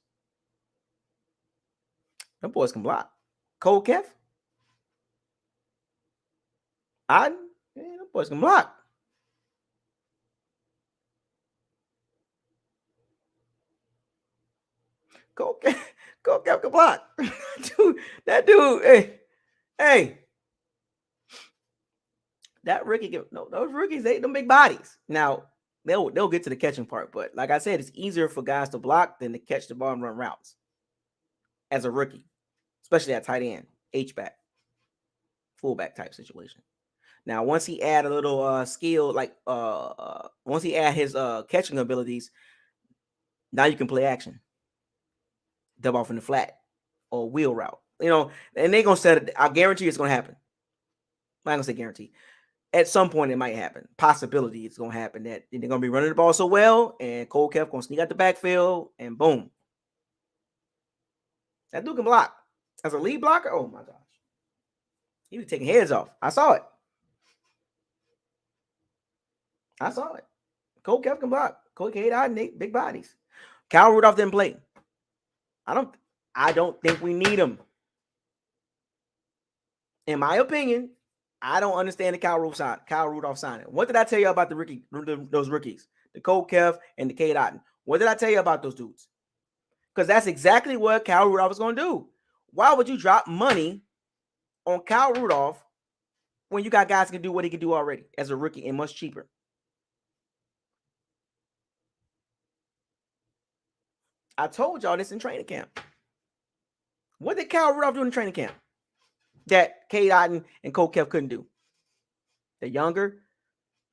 Them boys can block. Cole Keff. Them boys can block. Cole Keff can block. that dude, hey. That rookie, those rookies, them big bodies. Now, they'll get to the catching part, but like I said, it's easier for guys to block than to catch the ball and run routes as a rookie, especially at tight end, H-back, fullback type situation. Now, once he add a little skill, like once he add his catching abilities, now you can play action, dub off in the flat or wheel route, and they're gonna set it. I guarantee it's gonna happen. I'm not gonna say guarantee. At some point, it might happen. Possibility it's gonna happen that they're gonna be running the ball so well, and Cole Keff gonna sneak out the backfield, and boom, that dude can block as a lead blocker. Oh my gosh, he was taking heads off. I saw it. Cole Keff can block. Cole Keff, big bodies. Kyle Rudolph didn't play. I don't think we need him. In my opinion, I don't understand the Kyle Rudolph signing. What did I tell you about those rookies? The Cole Keff and the Cade Otton. What did I tell you about those dudes? Because that's exactly what Kyle Rudolph was going to do. Why would you drop money on Kyle Rudolph when you got guys who can do what he can do already as a rookie and much cheaper? I told y'all this in training camp. What did Kyle Rudolph do in training camp that Cade Otton and Cole Keff couldn't do? They're younger.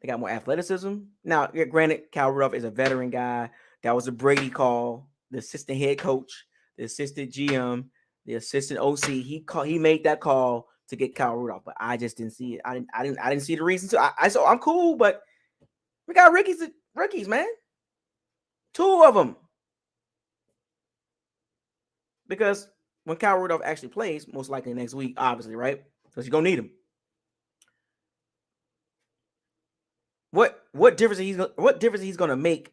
They got more athleticism. Now, granted, Kyle Rudolph is a veteran guy. That was a Brady call. The assistant head coach, the assistant GM, the assistant OC. He made that call to get Kyle Rudolph, but I just didn't see it. I didn't see the reason to. So I'm cool, but we got rookies, man. 2 of them. Because when Kyle Rudolph actually plays, most likely next week, obviously, right? Because you're gonna need him. What difference he's gonna make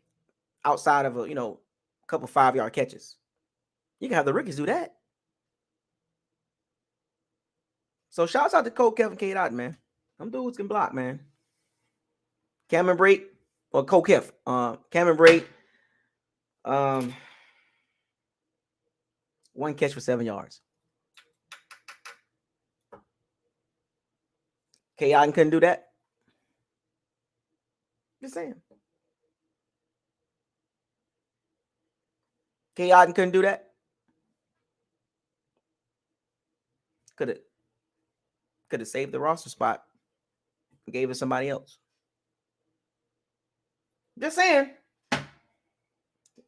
outside of a couple 5-yard catches? You can have the rookies do that. So shouts out to Cole Keff and Cade Otton, man. Them dudes can block, man. Cameron Brate or Cole Keff. Cameron Brate. 1 catch for 7 yards. Cade Otton couldn't do that. Just saying. Cade Otton couldn't do that. Could have saved the roster spot and gave it somebody else. Just saying.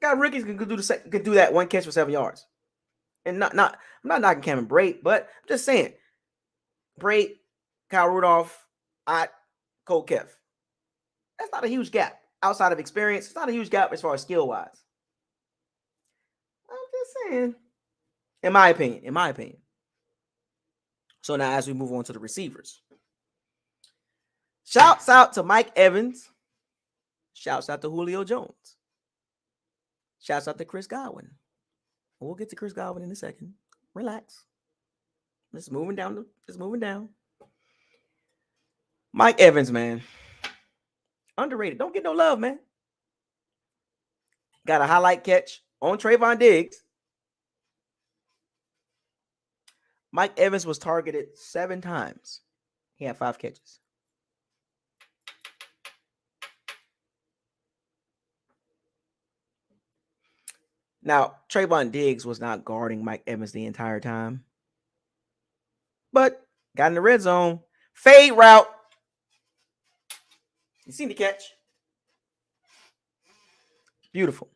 Got rookies can do that one catch for 7 yards. And I'm not knocking Cameron Brate, but I'm just saying, Brate, Kyle Rudolph, Cole Keff. That's not a huge gap outside of experience. It's not a huge gap as far as skill wise. I'm just saying, in my opinion. So now, as we move on to the receivers, shouts out to Mike Evans. Shouts out to Julio Jones. Shouts out to Chris Godwin. We'll get to Chris Godwin in a second. Relax. Just moving down. Mike Evans, man. Underrated. Don't get no love, man. Got a highlight catch on Trayvon Diggs. Mike Evans was targeted 7 times. He had 5 catches. Now, Trayvon Diggs was not guarding Mike Evans the entire time. But got in the red zone. Fade route. You seen the catch? Beautiful.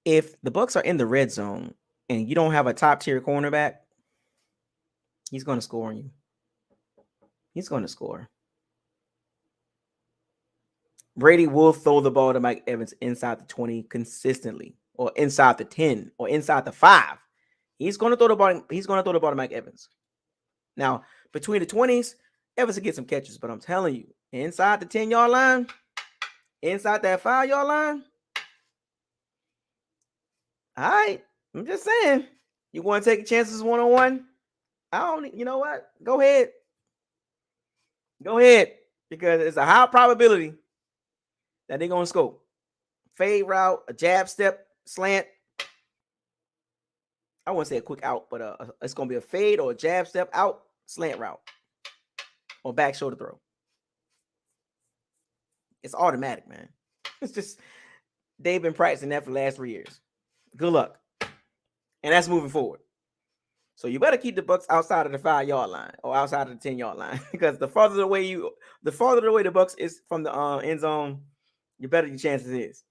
If the Bucs are in the red zone and you don't have a top tier cornerback, he's going to score on you. He's going to score. Brady will throw the ball to Mike Evans inside the 20 consistently, or inside the 10, or inside the 5. He's going to throw the ball. He's going to throw the ball to Mike Evans. Now, between the 20s, Evans will get some catches, but I'm telling you, inside the 10-yard line, inside that 5-yard line, all right, I'm just saying, you want to take chances one-on-one? You know what? Go ahead. Because it's a high probability that they're going to score. Fade route, a jab step, slant. I wouldn't say a quick out, but it's going to be a fade or a jab step out, slant route, or back shoulder throw. It's automatic, man. It's just, they've been practicing that for the last 3 years. Good luck. And that's moving forward. So you better keep the Bucs outside of the 5-yard line or outside of the 10-yard line, because the farther away the Bucs is from the end zone, the better your chances is.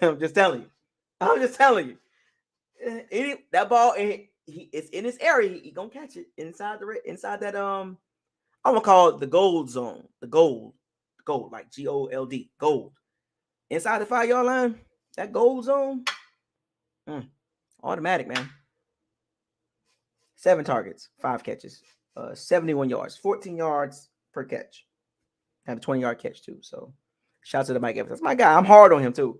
I'm just telling you. That ball, it's in his area. He gonna catch it inside that I'm gonna call it the gold zone. The gold like GOLD, gold. Inside the 5-yard line, that gold zone, automatic, man. 7 targets, 5 catches, 71 yards, 14 yards per catch. Had a 20-yard catch too. So, shout out to the Mike Evans. That's my guy. I'm hard on him too.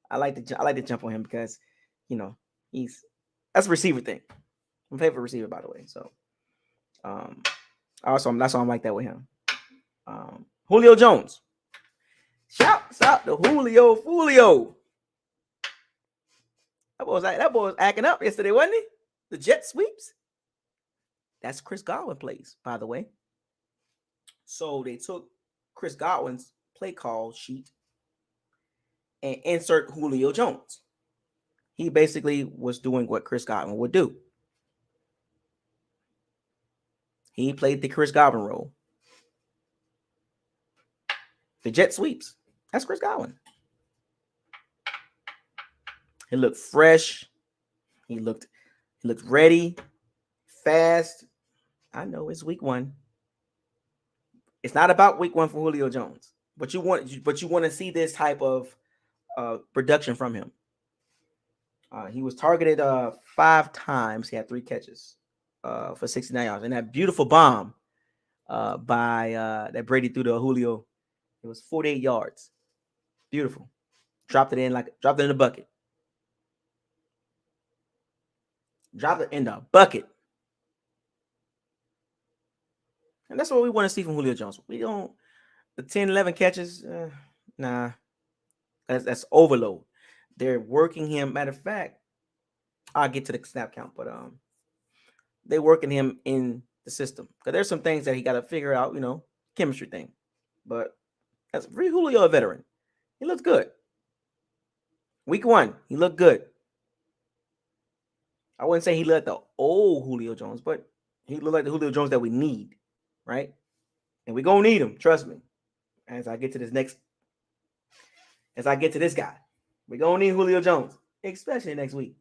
I like to jump on him because, that's a receiver thing. My favorite receiver, by the way. So, that's why I'm like that with him. Julio Jones. Shouts out to Julio. That boy was acting up yesterday, wasn't he? The jet sweeps. That's Chris Godwin plays, by the way. So they took Chris Godwin's play call sheet and insert Julio Jones. He basically was doing what Chris Godwin would do. He played the Chris Godwin role. The jet sweeps. That's Chris Godwin. He looked fresh. He looked ready, fast. I know it's week 1. It's not about week 1 for Julio Jones, but you want to see this type of production from him. He was targeted 5 times. He had 3 catches for 69 yards, and that beautiful bomb by that Brady threw to Julio. It was 48 yards. Beautiful. Dropped it in the bucket. Drop it in the bucket. And that's what we want to see from Julio Jones. We don't, the 10, 11 catches, nah. That's overload. They're working him. Matter of fact, I'll get to the snap count, but they're working him in the system. Because there's some things that he got to figure out, chemistry thing. But that's Julio, a veteran. He looks good. Week 1, he looked good. I wouldn't say he looked the old Julio Jones, but He looked like the Julio Jones that we need, right? And we're gonna need him, trust me. As I get to this guy, we're gonna need Julio Jones, especially next week.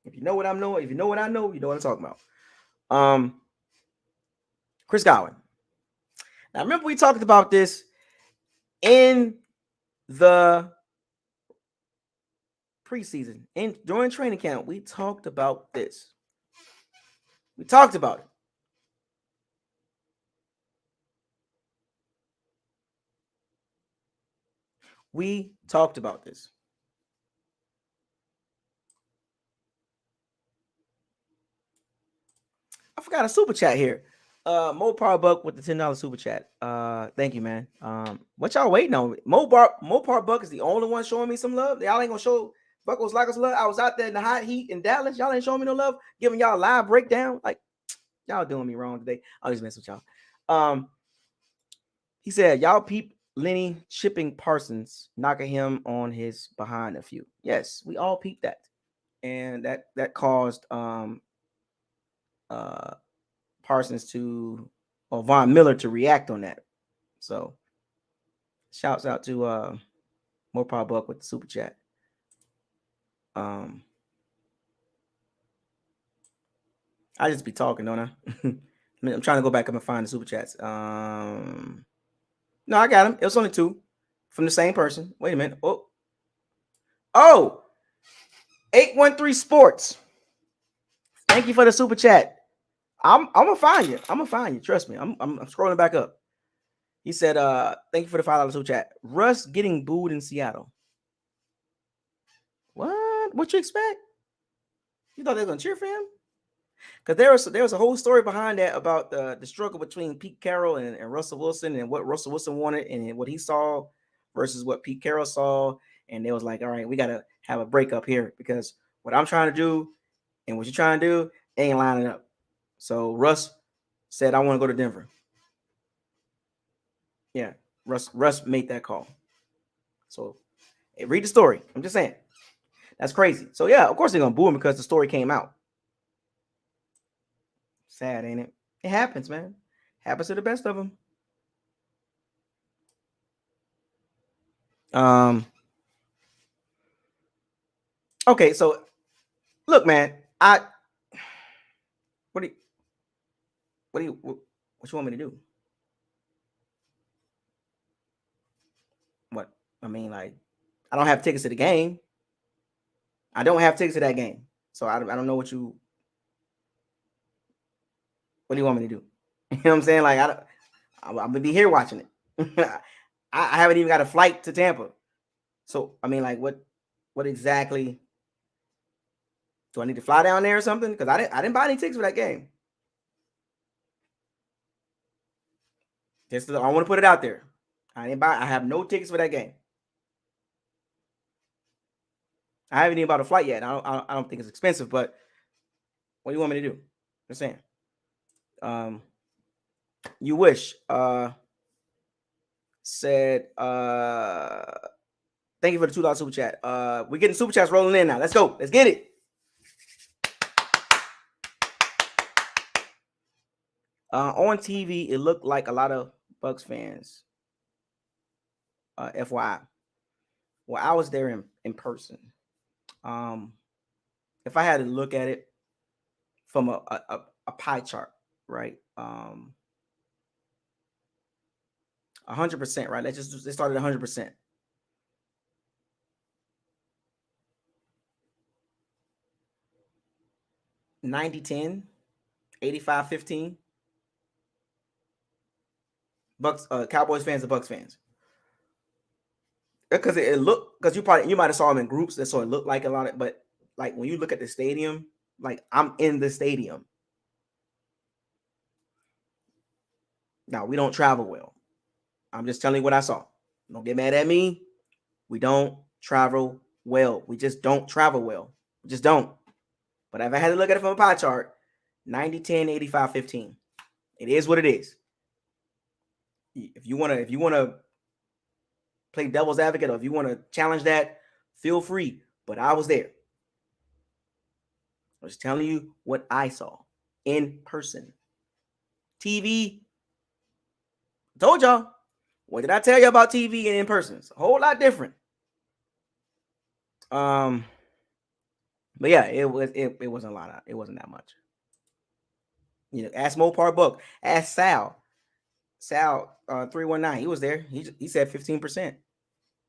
If you know what I know, you know what I'm talking about. Chris Godwin. Now remember we talked about this in the preseason and during training camp. We talked about this. We talked about it. We talked about this. I forgot a super chat here. Mo Par Buck with the $10 super chat. Thank you, man. What y'all waiting on? Mo Par Buck is the only one showing me some love. Y'all ain't gonna show Buckles like us love. I was out there in the hot heat in Dallas. Y'all ain't showing me no love. Giving y'all a live breakdown. Like y'all doing me wrong today. I'll just mess with y'all. He said y'all peep Lenny shipping Parsons, knocking him on his behind a few. Yes, we all peeped that, and that caused Parsons or Von Miller to react on that. So shouts out to More Power Buck with the super chat. I just be talking, don't I? I'm trying to go back up and find the super chats. No, I got them. It was only 2 from the same person. Wait a minute. Oh, 813 Sports. Thank you for the super chat. I'm gonna find you. Trust me. I'm scrolling back up. He said, thank you for the $5 super chat. Russ getting booed in Seattle. What you expect? You thought they were gonna cheer for him? Because there was a whole story behind that about the struggle between Pete Carroll and Russell Wilson, and what Russell Wilson wanted and what he saw versus what Pete Carroll saw. And they was like, all right, we gotta have a breakup here because what I'm trying to do and what you're trying to do ain't lining up. So Russ said, I want to go to Denver. Yeah, Russ made that call. So read the story. I'm just saying. That's crazy. So yeah, of course they're gonna boo him because the story came out. Sad, ain't it? It happens, man. Happens to the best of them. Okay, so look, man. What you want me to do? What I mean, like, I don't have tickets to the game. I don't have tickets to that game, so I don't know what do you want me to do? You know what I'm saying? Like, I'm gonna be here watching it. I haven't even got a flight to Tampa, so I mean, like, what exactly do I need to fly down there or something? Because I didn't buy any tickets for that game. I want to put it out there. I have no tickets for that game. I haven't even bought a flight yet. I don't think it's expensive, but what do you want me to do? I'm saying. You wish. Said. Thank you for the $2 super chat. We're getting super chats rolling in now. Let's go. Let's get it. On TV, it looked like a lot of Bucs fans. FYI. Well, I was there in person. If I had to look at it from a pie chart, right? 100%, right? Let's start at 100%. 90-10, 85-15. Bucs, Cowboys fans and Bucs fans. Because because you might have saw them in groups, that's so it looked like a lot of, but like when you look at the stadium, like I'm in the stadium. Now we don't travel well. I'm just telling you what I saw. Don't get mad at me. We don't travel well. We just don't travel well. We just don't. But if I had to look at it from a pie chart, 90-10, 85-15. It is what it is. If you wanna play devil's advocate, or if you want to challenge that, feel free. But I was there. I'm just telling you what I saw in person. TV, told y'all. What did I tell you about TV and in person? It's a whole lot different. But yeah, it wasn't a lot. It wasn't that much. Ask Mopar Buck. Ask Sal. Sal 319. He was there. He said 15%.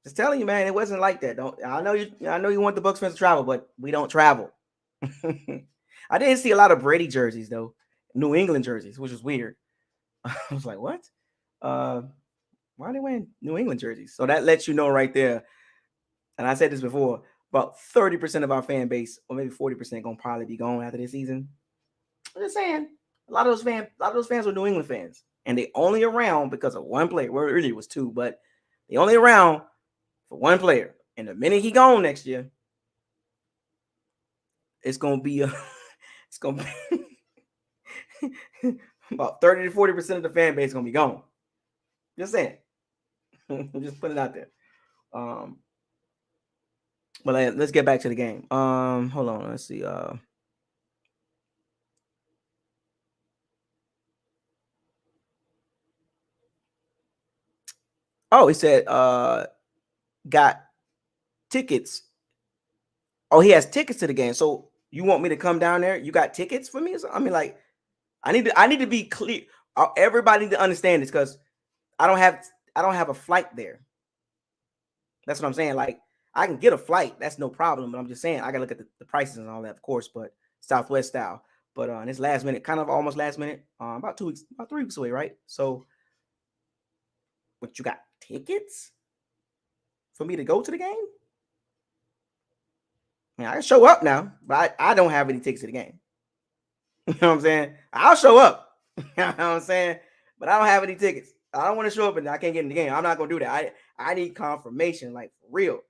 Just telling you, man, it wasn't like that. I know you want the Bucs fans to travel, but we don't travel. I didn't see a lot of Brady jerseys though. New England jerseys, which was weird. I was like, what? Why are they wearing New England jerseys? So that lets you know right there. And I said this before, about 30% of our fan base, or maybe 40%, gonna probably be gone after this season. I'm just saying, a lot of those fans were New England fans, and they only around because of one player. Well, really it was two, but they only around for one player. And the minute he gone next year, it's gonna be about 30 to 40% of the fan base is gonna be gone. Just saying. Just put it out there. But let's get back to the game. Hold on, let's see. Oh, he said got tickets. Oh, he has tickets to the game. So you want me to come down there? You got tickets for me? I mean, like, I need to be clear. Everybody need to understand this because I don't have a flight there. That's what I'm saying. Like, I can get a flight. That's no problem. But I'm just saying I gotta look at the prices and all that, of course, but Southwest style. But this last minute, kind of almost last minute, about 2 weeks, about 3 weeks away, right? So, but you got tickets for me to go to the game? I mean, I can show up now, but I don't have any tickets to the game. You know what I'm saying? I'll show up. You know what I'm saying? But I don't have any tickets. I don't want to show up and I can't get in the game. I'm not gonna do that. I need confirmation, like for real.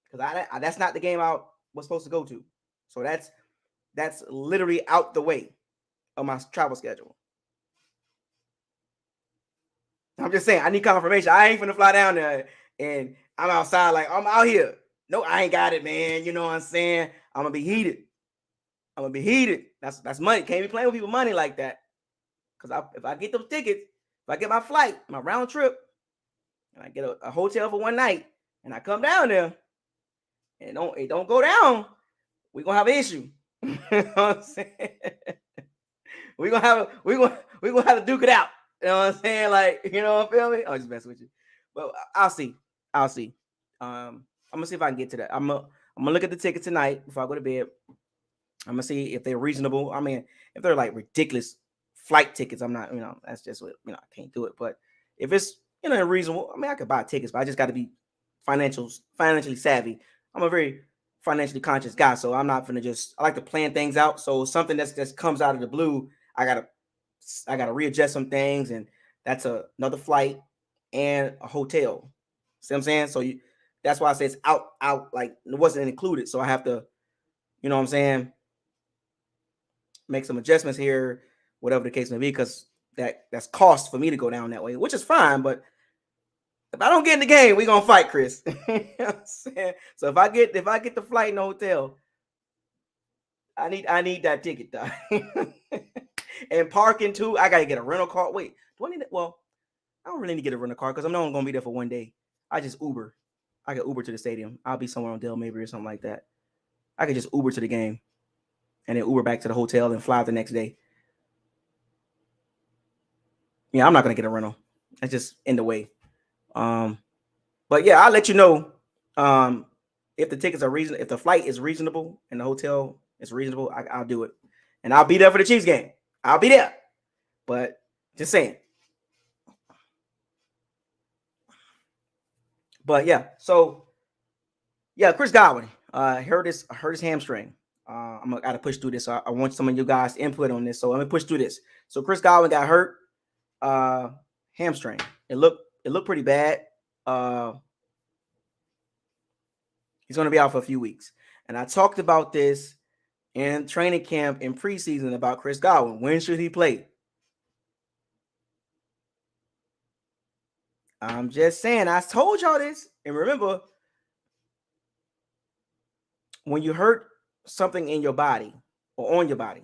Because that's not the game I was supposed to go to. So that's literally out the way of my travel schedule. I'm just saying I need confirmation. I ain't finna fly down there and I'm outside like I'm out here. No, I ain't got it, man. You know what I'm saying? I'm gonna be heated. That's money. Can't be playing with people money like that. Because if I get those tickets, if I get my flight, my round trip, and I get a hotel for one night, and I come down there, and it don't go down, we're gonna have an issue. You know what I'm saying? we're gonna have to duke it out. You know what I'm saying? Like, you know what I feel me? I'm just messing with you. But I'll see. I'm gonna see if I can get to that. I'm gonna look at the tickets tonight before I go to bed. I'm gonna see if they're reasonable. I mean, if they're like ridiculous flight tickets, I'm not, that's just what, I can't do it. But if it's, reasonable, I mean, I could buy tickets, but I just got to be financially savvy. I'm a very financially conscious guy, so I'm not gonna I like to plan things out. So something that comes out of the blue, I gotta readjust some things, and that's another flight and a hotel. See what I'm saying? So that's why I say it's out, like it wasn't included. So I have to, you know what I'm saying, make some adjustments here, whatever the case may be, because that's cost for me to go down that way, which is fine. But if I don't get in the game, we're gonna fight, Chris. You know what I'm saying? So if I get the flight and the hotel, I need that ticket, though. And parking too. I gotta get a rental car. Wait, do I need it? Well, I don't really need to get a rental car because I'm only gonna be there for one day. I just Uber. I can Uber to the stadium. I'll be somewhere on Dale Mabry or something like that. I could just Uber to the game and then Uber back to the hotel and fly the next day. Yeah, I'm not gonna get a rental. That's just in the way. But yeah, I'll let you know if the tickets are reasonable, if the flight is reasonable and the hotel is reasonable. I'll do it, and I'll be there for the Chiefs game. I'll be there. But just saying. But yeah, so yeah, Chris Godwin hurt his hamstring. I'm gonna gotta push through this. So I want some of you guys' input on this. So I'm gonna push through this. So Chris Godwin got hurt, hamstring. It looked pretty bad. He's gonna be out for a few weeks. And I talked about this in training camp in preseason about Chris Godwin. When should he play? I'm just saying, I told y'all this. And remember, when you hurt something in your body or on your body,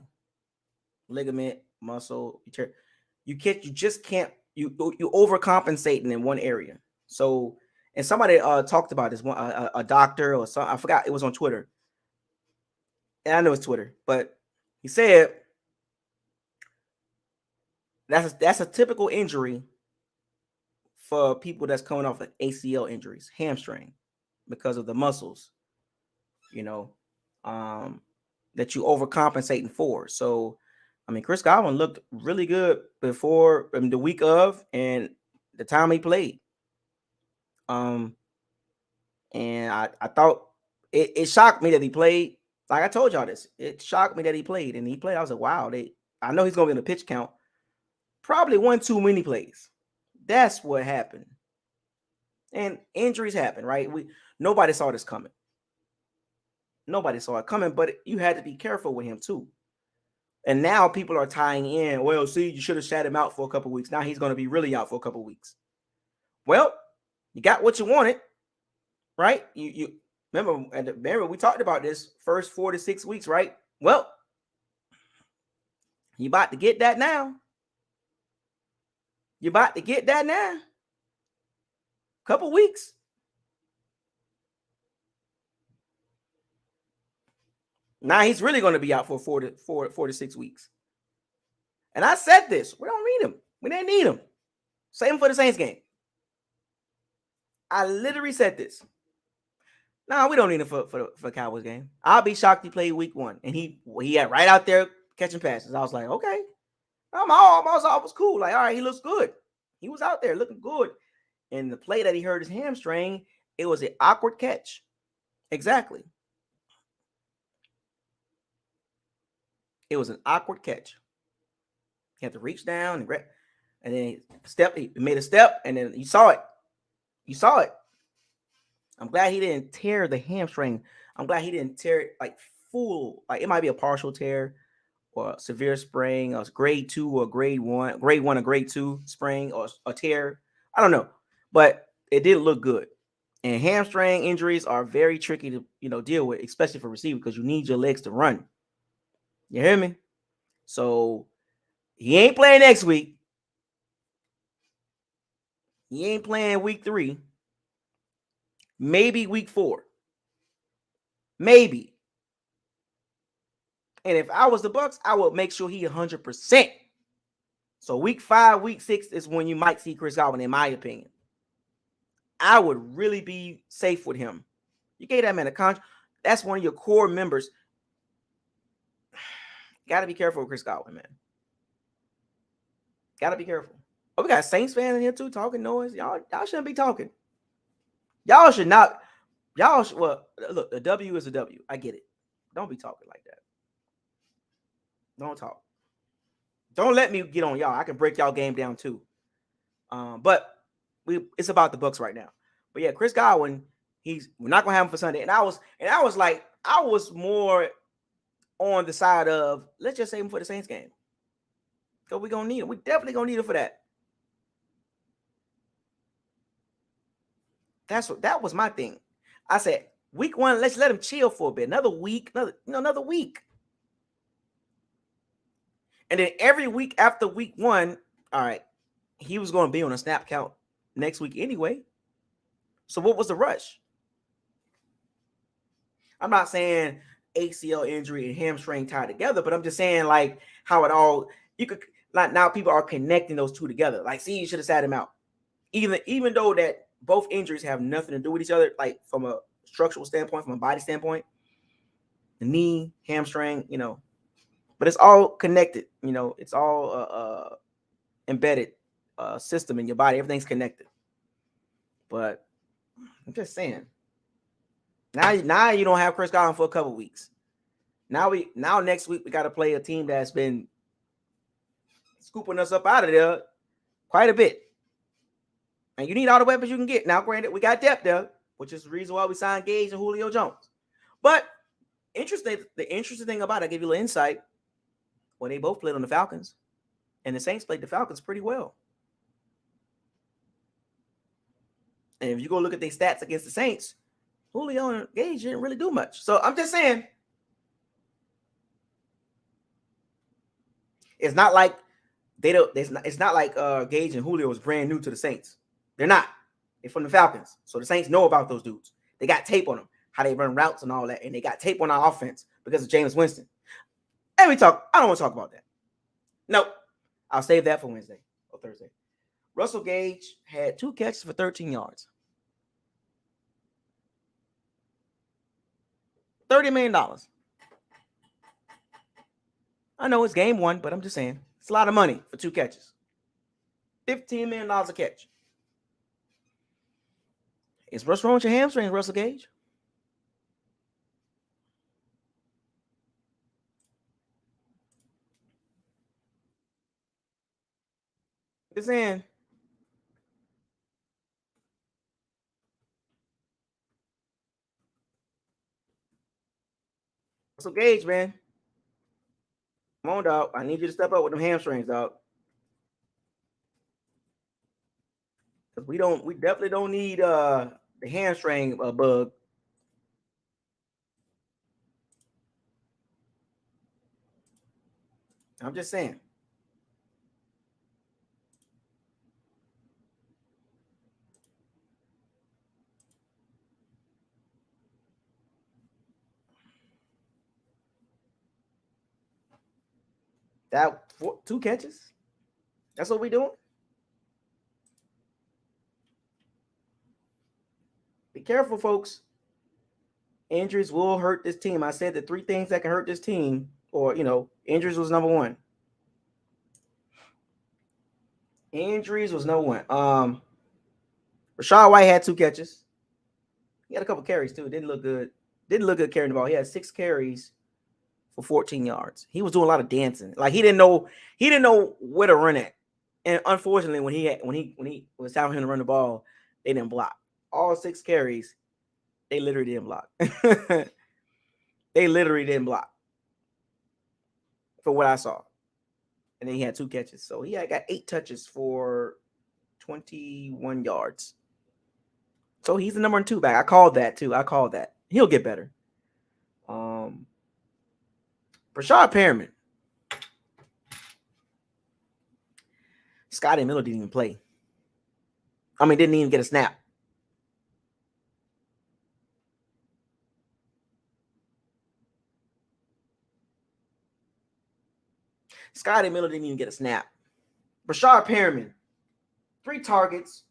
ligament, muscle, you just can't you overcompensating in one area. So, and somebody talked about this one, a doctor or something. I forgot, it was on Twitter, and I know it's Twitter, but he said that's a typical injury for people that's coming off like ACL injuries, hamstring, because of the muscles, you know, that you overcompensating for. So, I mean, Chris Godwin looked really good before the week of and the time he played. And I thought it shocked me that he played. Like I told y'all this, it shocked me that he played, and he played. I was like, wow, I know he's gonna be in the pitch count. Probably one too many plays. That's what happened. And injuries happen, right? Nobody saw this coming. Nobody saw it coming, but you had to be careful with him too. And now people are tying in, well, see, you should have sat him out for a couple weeks. Now he's going to be really out for a couple weeks. Well, you got what you wanted, right? You remember we talked about this first 4 to 6 weeks, right? Well, you about to get that now. You're about to get that now. Couple weeks. Now he's really going to be out for 4 to 6 weeks. And I said this. We don't need him. We didn't need him. Same for the Saints game. I literally said this. No, we don't need him for the Cowboys game. I'll be shocked he played week 1. And he had right out there catching passes. I was like, okay. I was cool. Like, all right, he looks good. He was out there looking good. And the play that he hurt his hamstring, it was an awkward catch. Exactly. It was an awkward catch. He had to reach down and grab, and then he made a step, and then you saw it. You saw it. I'm glad he didn't tear the hamstring. I'm glad he didn't tear it like full. Like, it might be a partial tear or a severe sprain, or grade 2 or grade 1 or grade 2 sprain or a tear. I don't know, but it did look good. And hamstring injuries are very tricky to deal with, especially for receiver, because you need your legs to run. You hear me? So he ain't playing next week. He ain't playing week 3. Maybe week 4. Maybe. And if I was the Bucs, I would make sure he 100%. So week 5, week 6 is when you might see Chris Godwin, in my opinion. I would really be safe with him. You gave that man a contract. That's one of your core members. Got to be careful with Chris Godwin, man. Got to be careful. Oh, we got Saints fans in here too talking noise. Y'all shouldn't be talking. Y'all should not. Well, look, a W is a W. I get it. Don't be talking like that. Don't talk. Don't let me get on y'all. I can break y'all game down too. But it's about the Bucs right now. But yeah, Chris Godwin, we're not gonna have him for Sunday. And I was more on the side of, let's just save him for the Saints game. Because we're gonna need him. We definitely gonna need him for that. That was my thing. I said, week 1, let's let him chill for a bit. Another week, another week. And then every week after week 1, all right, he was going to be on a snap count next week anyway. So what was the rush? I'm not saying ACL injury and hamstring tied together, but I'm just saying like how it all, you could, like, now people are connecting those two together. Like, see, you should have sat him out. Even though that both injuries have nothing to do with each other, like from a structural standpoint, from a body standpoint, the knee, hamstring, but it's all connected. It's all embedded system in your body. Everything's connected. But I'm just saying. Now you don't have Chris Godwin for a couple weeks. Now next week we got to play a team that's been scooping us up out of there quite a bit. And you need all the weapons you can get. Now, granted, we got depth there, which is the reason why we signed Gage and Julio Jones. But the interesting thing about it, I give you a little insight. When they both played on the Falcons, and the Saints played the Falcons pretty well. And if you go look at their stats against the Saints, Julio and Gage didn't really do much. So I'm just saying, It's not like they don't. It's not like Gage and Julio was brand new to the Saints. They're not. They're from the Falcons, so the Saints know about those dudes. They got tape on them, how they run routes and all that, and they got tape on our offense because of Jameis Winston. And I don't want to talk about that. Nope. I'll save that for Wednesday or Thursday. Russell Gage had 2 catches for 13 yards. $30 million. I know it's game 1, but I'm just saying it's a lot of money for 2 catches. $15 million a catch. Is what's wrong with your hamstrings, Russell Gage? Just saying. Russell Gage, man. Come on, dog. I need you to step up with them hamstrings, dog. We definitely don't need the hamstring bug. I'm just saying. That 2 catches? That's what we doing? Be careful, folks. Injuries will hurt this team. I said the 3 things that can hurt this team, or injuries was number 1. Injuries was number 1. Rachaad White had 2 catches. He had a couple carries too. Didn't look good carrying the ball. He had 6 carries for 14 yards. He was doing a lot of dancing. Like he didn't know where to run at. And unfortunately, when he was time for him to run the ball, they didn't block. All 6 carries, they literally didn't block. They literally didn't block. For what I saw. And then he had 2 catches. So he got 8 touches for 21 yards. So he's the number 2 back. I called that too. He'll get better. Brashad Perriman. Scotty Miller didn't even play. Didn't even get a snap. Scotty Miller didn't even get a snap. Brashad Perriman, 3 targets,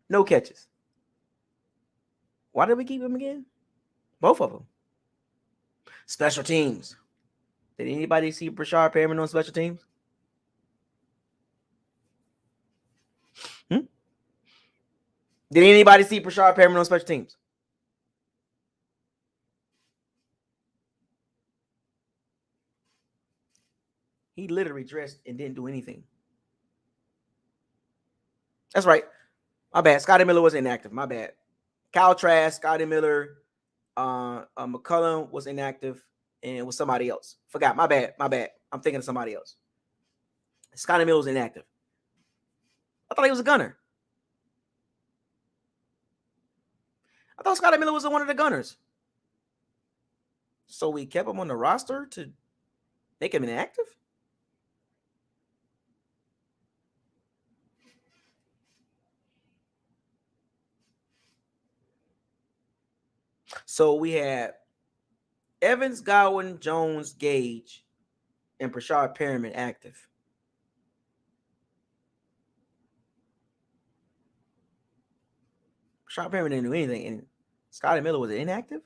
no catches. Why did we keep him again? Both of them. Special teams. Did anybody see Brashad Perriman on special teams? Did anybody see Brashad Perriman on special teams? He literally dressed and didn't do anything. That's right. My bad. Scotty Miller was inactive. My bad. Kyle Trask, Scotty Miller, McCullum was inactive, and it was somebody else. Forgot. My bad. I'm thinking of somebody else. Scotty Miller was inactive. I thought he was a gunner. I thought Scotty Miller was one of the gunners. So we kept him on the roster to make him inactive? So we had Evans, Godwin, Jones, Gage, and Brashad Perriman active. Brashad Perriman didn't do anything, and Scotty Miller was inactive?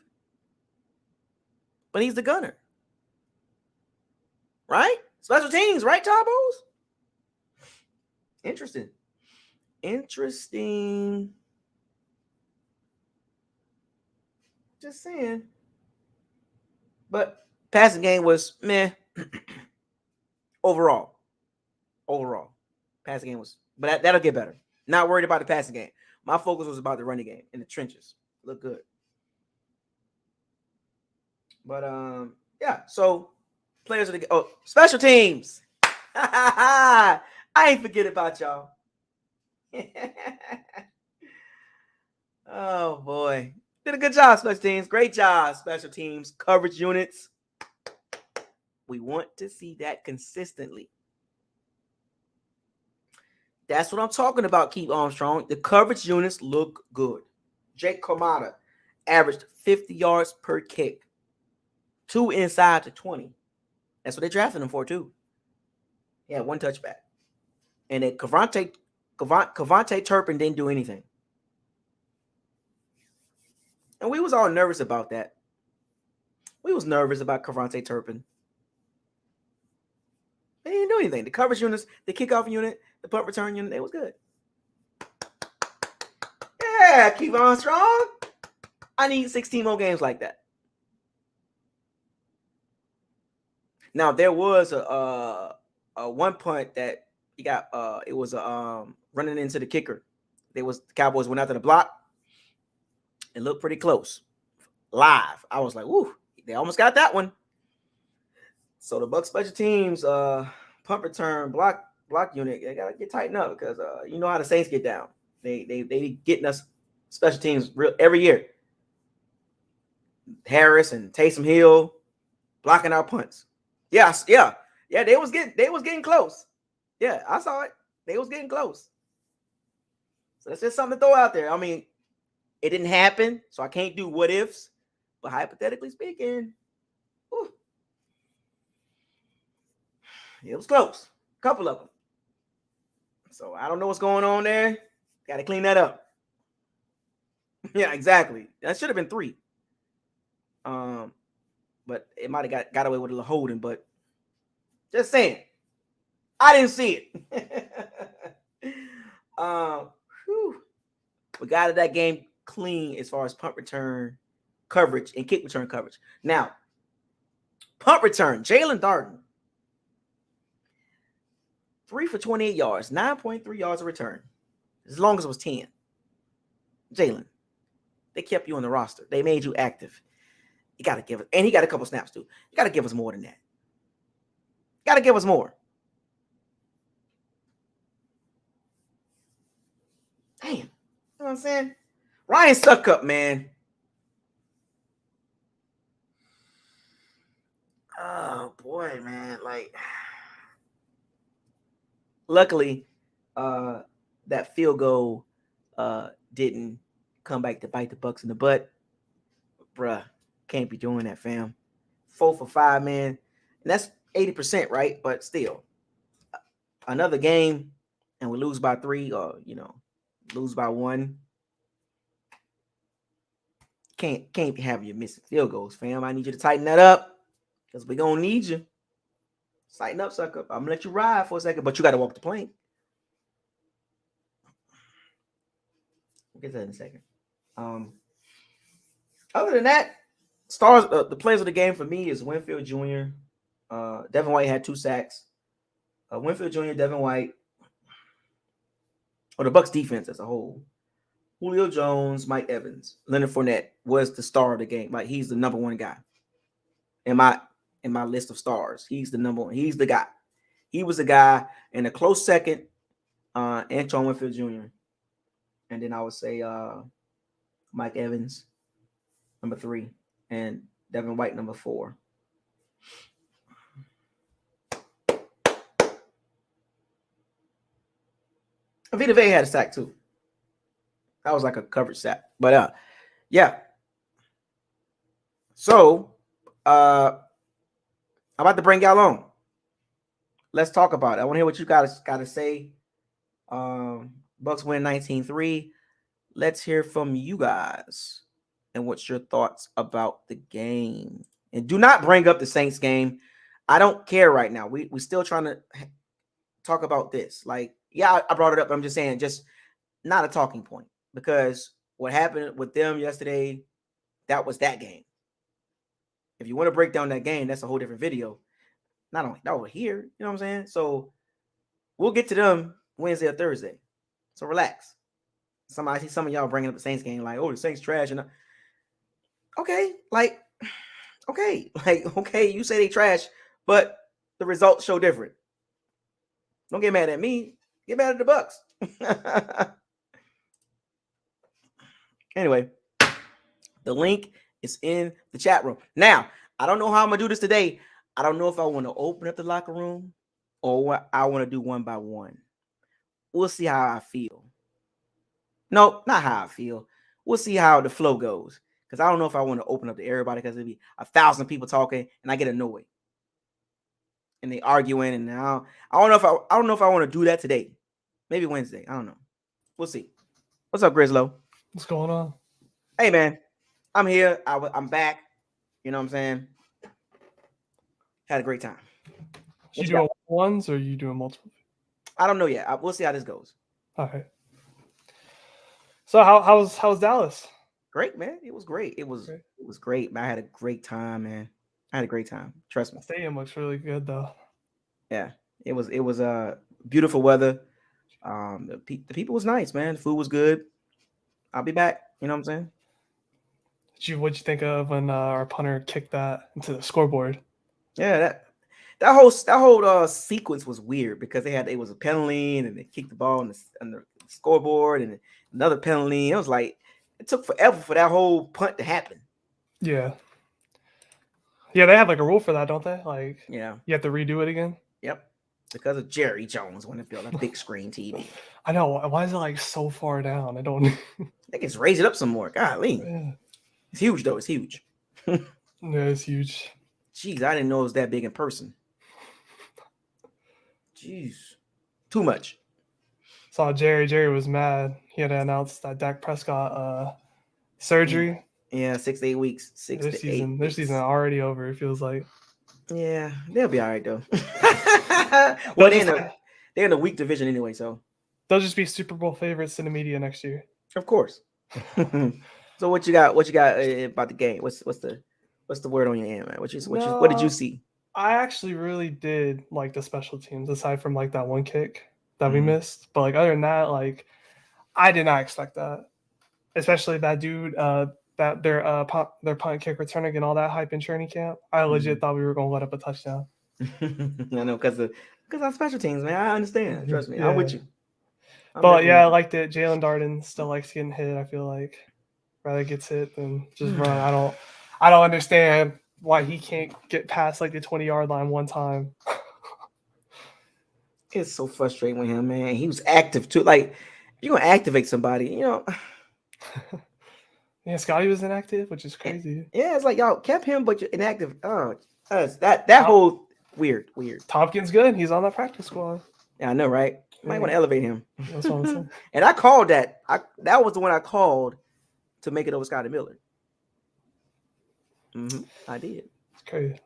But he's the gunner. Right? Special teams, right, Tabos? Interesting. Just saying. But passing game was meh. Overall. Passing game was, but that'll get better. Not worried about the passing game. My focus was about the running game in the trenches. Look good. But yeah, so players of the special teams. I ain't forget about y'all. Oh boy. Did a good job, special teams. Great job, special teams. Coverage units. We want to see that consistently. That's what I'm talking about, Keith Armstrong. The coverage units look good. Jake Kamada averaged 50 yards per kick. 2 inside to 20. That's what they drafted him for, too. He had 1 touchback. And then Cavante Turpin didn't do anything. And we was all nervous about that. We was nervous about Cavante Turpin. They didn't do anything. The coverage units, the kickoff unit, the punt return unit, it was good. Yeah, keep on strong. I need 16 more games like that. Now there was a one punt that he got. It was running into the kicker. The Cowboys went after the block. It looked pretty close. Live, I was like, "Woo!" They almost got that one. So the Bucs special teams, punt return block unit, they gotta get tightened up because you know how the Saints get down. They getting us special teams every year. Harris and Taysom Hill blocking our punts. Yeah. They was getting close. Yeah, I saw it. They was getting close. So that's just something to throw out there. I mean, it didn't happen, so I can't do what ifs. But hypothetically speaking, whew, it was close. A couple of them. So I don't know what's going on there. Got to clean that up. Yeah, exactly. That should have been 3. But it might have got away with a little holding. But just saying, I didn't see it. We got out of that game clean as far as punt return coverage and kick return coverage. Now, punt return, Jalen Darden, 3 for 28 yards, 9.3 yards of return, as long as it was 10. Jalen, they kept you on the roster. They made you active. You got to give it, and he got a couple snaps too. You got to give us more than that. Got to give us more. Damn, you know what I'm saying? Ryan Suckup, man. Oh boy, man. Like, luckily, that field goal didn't come back to bite the Bucs in the butt. Bruh, can't be doing that, fam. 4 for 5, man. And that's 80%, right? But still, another game and we lose by 3 or, lose by 1. Can't have you missing field goals, fam. I need you to tighten that up because we're going to need you. Tighten up, sucker. I'm going to let you ride for a second, but you got to walk the plane. We'll get to that in a second. Other than that, stars, the players of the game for me is Winfield Jr. Devin White had 2 sacks. Winfield Jr., Devin White, or the Bucs defense as a whole. Julio Jones, Mike Evans, Leonard Fournette was the star of the game. Like, he's the number 1 guy in my list of stars. He's the number 1. He's the guy. He was the guy. In a close second, Antoine Winfield Jr. And then I would say Mike Evans, number 3, and Devin White, number 4. Vita Vea had a sack too. That was like a coverage sack. But yeah. So I'm about to bring y'all on. Let's talk about it. I want to hear what you guys got to say. Bucs win 19-3. Let's hear from you guys and what's your thoughts about the game. And do not bring up the Saints game. I don't care right now. We're still trying to talk about this. Like, yeah, I brought it up. I'm just saying, just not a talking point. Because what happened with them yesterday, that was that game. If you want to break down that game, that's a whole different video. Not over here, you know what I'm saying? So we'll get to them Wednesday or Thursday. So relax. I see some of y'all bringing up the Saints game like, oh, the Saints trash. And okay, you say they trash, but the results show different. Don't get mad at me. Get mad at the Bucs. Anyway, the link is in the chat room. Now, I don't know how I'm going to do this today. I don't know if I want to open up the locker room or I want to do one by one. we'll see how I feel. No, not how I feel. We'll see how the flow goes. Because I don't know if I want to open up to everybody because it'd be 1,000 people talking and I get annoyed. And they arguing and I don't know if I want to do that today. Maybe Wednesday. I don't know. We'll see. What's up, Grislow? What's going on? Hey man, I'm here. I'm back. You know what I'm saying? Had a great time. You doing ones or you doing multiple? I don't know yet. We'll see how this goes. Okay. So how's Dallas? Great, man. It was great. It was great, man. I had a great time, man. I had a great time. Trust me. The stadium looks really good though. Yeah, it was beautiful weather. The people was nice, man. The food was good. I'll be back. You know what I'm saying? What'd you think of when our punter kicked that into the scoreboard? Yeah, that whole sequence was weird because it was a penalty and they kicked the ball on the scoreboard and another penalty. It was like it took forever for that whole punt to happen. Yeah. Yeah, they have like a rule for that, don't they? Like, yeah, you have to redo it again. Yep, because of Jerry Jones when it built a big screen TV. I know. Why is it like so far down? I don't. They can just raise it up some more. Golly, yeah. It's huge though. It's huge. Yeah, it's huge. Jeez, I didn't know it was that big in person. Jeez, too much. Saw Jerry. Jerry was mad. He had to announce that Dak Prescott surgery. Yeah, 6 to 8 weeks. Their season already over. It feels like. Yeah, they'll be all right though. Well, they're in the weak division anyway, so they'll just be Super Bowl favorites in the media next year. Of course. So what you got? What you got about the game? What's the word on your end, man? What did you see? I actually really did like the special teams, aside from like that one kick that we missed. But like other than that, like I did not expect that, especially that dude. That their punt kick returning and all that hype in training camp. I legit thought we were gonna let up a touchdown. I know because our special teams, man. I understand. Trust me, I'm with you. But yeah, I liked it. Jalen Darden still likes getting hit. I feel like rather gets hit than just run. I don't understand why he can't get past like the 20-yard line one time. It's so frustrating with him, man. He was active too. Like you're gonna activate somebody, you know. Yeah, Scotty was inactive, which is crazy. Yeah, it's like y'all kept him, but you're inactive. Oh, that whole weird. Tompkins good. He's on that practice squad. Yeah, I know, right? Might want to elevate him. That's what I'm saying. And I called that. That was the one I called to make it over Scotty Miller. I did. It's crazy.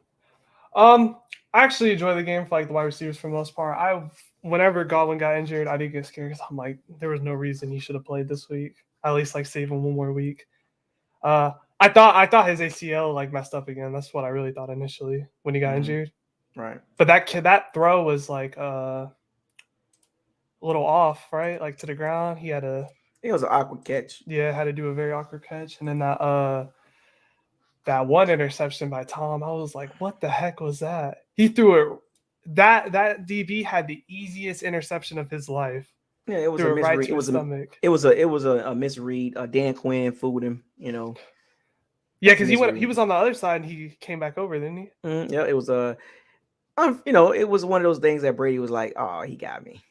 I actually enjoy the game for like the wide receivers for the most part. Whenever Godwin got injured, I did get scared because I'm like, there was no reason he should have played this week. At least like save him one more week. I thought his ACL like messed up again. That's what I really thought initially when he got injured. Right. But that throw was like a little off, right? Like to the ground. It was an awkward catch. Yeah, had to do a very awkward catch. And then that one interception by Tom, I was like, what the heck was that? He threw it. That DB had the easiest interception of his life. Yeah, it was a misread. Right it was a misread. Dan Quinn fooled him, you know. Yeah, because he was on the other side and he came back over, didn't he? Yeah, it was it was one of those things that Brady was like, "Oh, he got me."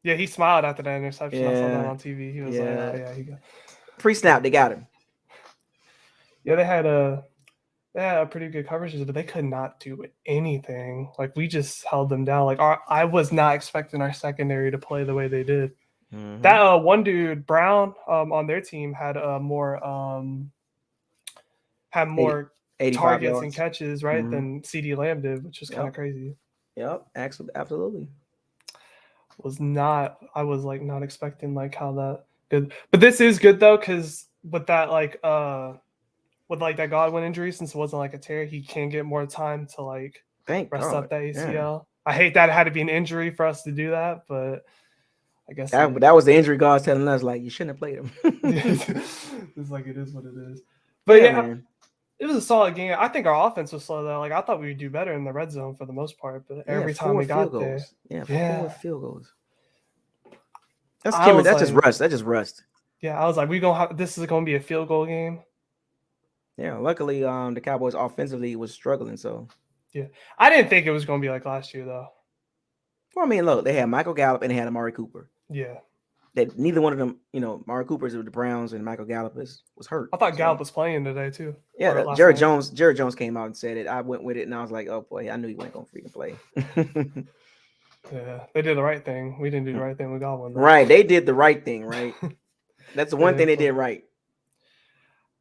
Yeah, he smiled after that interception. I saw that on TV. He was like, "Oh yeah, he got." Pre-snap, they got him. Yeah, they had a pretty good coverage, but they could not do anything. Like we just held them down. Like I was not expecting our secondary to play the way they did. That one dude Brown on their team had more targets yards and catches than CD Lamb did, which was kind of crazy. Yep, absolutely. I was like not expecting like how that good, but this is good though because with that with like that Godwin injury, since it wasn't like a tear, he can get more time to like rest up that ACL. Yeah. I hate that it had to be an injury for us to do that, but I guess that was the injury guards telling us like you shouldn't have played him. It's like it is what it is. But yeah, man. It was a solid game. I think our offense was slow though. Like I thought we would do better in the red zone for the most part, but every time we got there, 4 field goals. That's just rust. That's just rust. Yeah, I was like, this is going to be a field goal game. Yeah, luckily, the Cowboys offensively was struggling. So yeah, I didn't think it was going to be like last year though. Well, I mean, look, they had Michael Gallup and they had Amari Cooper. Yeah. That neither one of them, Amari Cooper's with the Browns and Michael Gallup was hurt. I thought So, Gallup was playing today too. yeah, Or last Jared night. Jones came out and said it. I went with it and I was like, oh boy, I knew he wasn't gonna freaking play. Yeah, they did the right thing. We didn't do the right thing. We got one. Though. Right, they did the right thing, right? That's the one Yeah, thing they so- did right.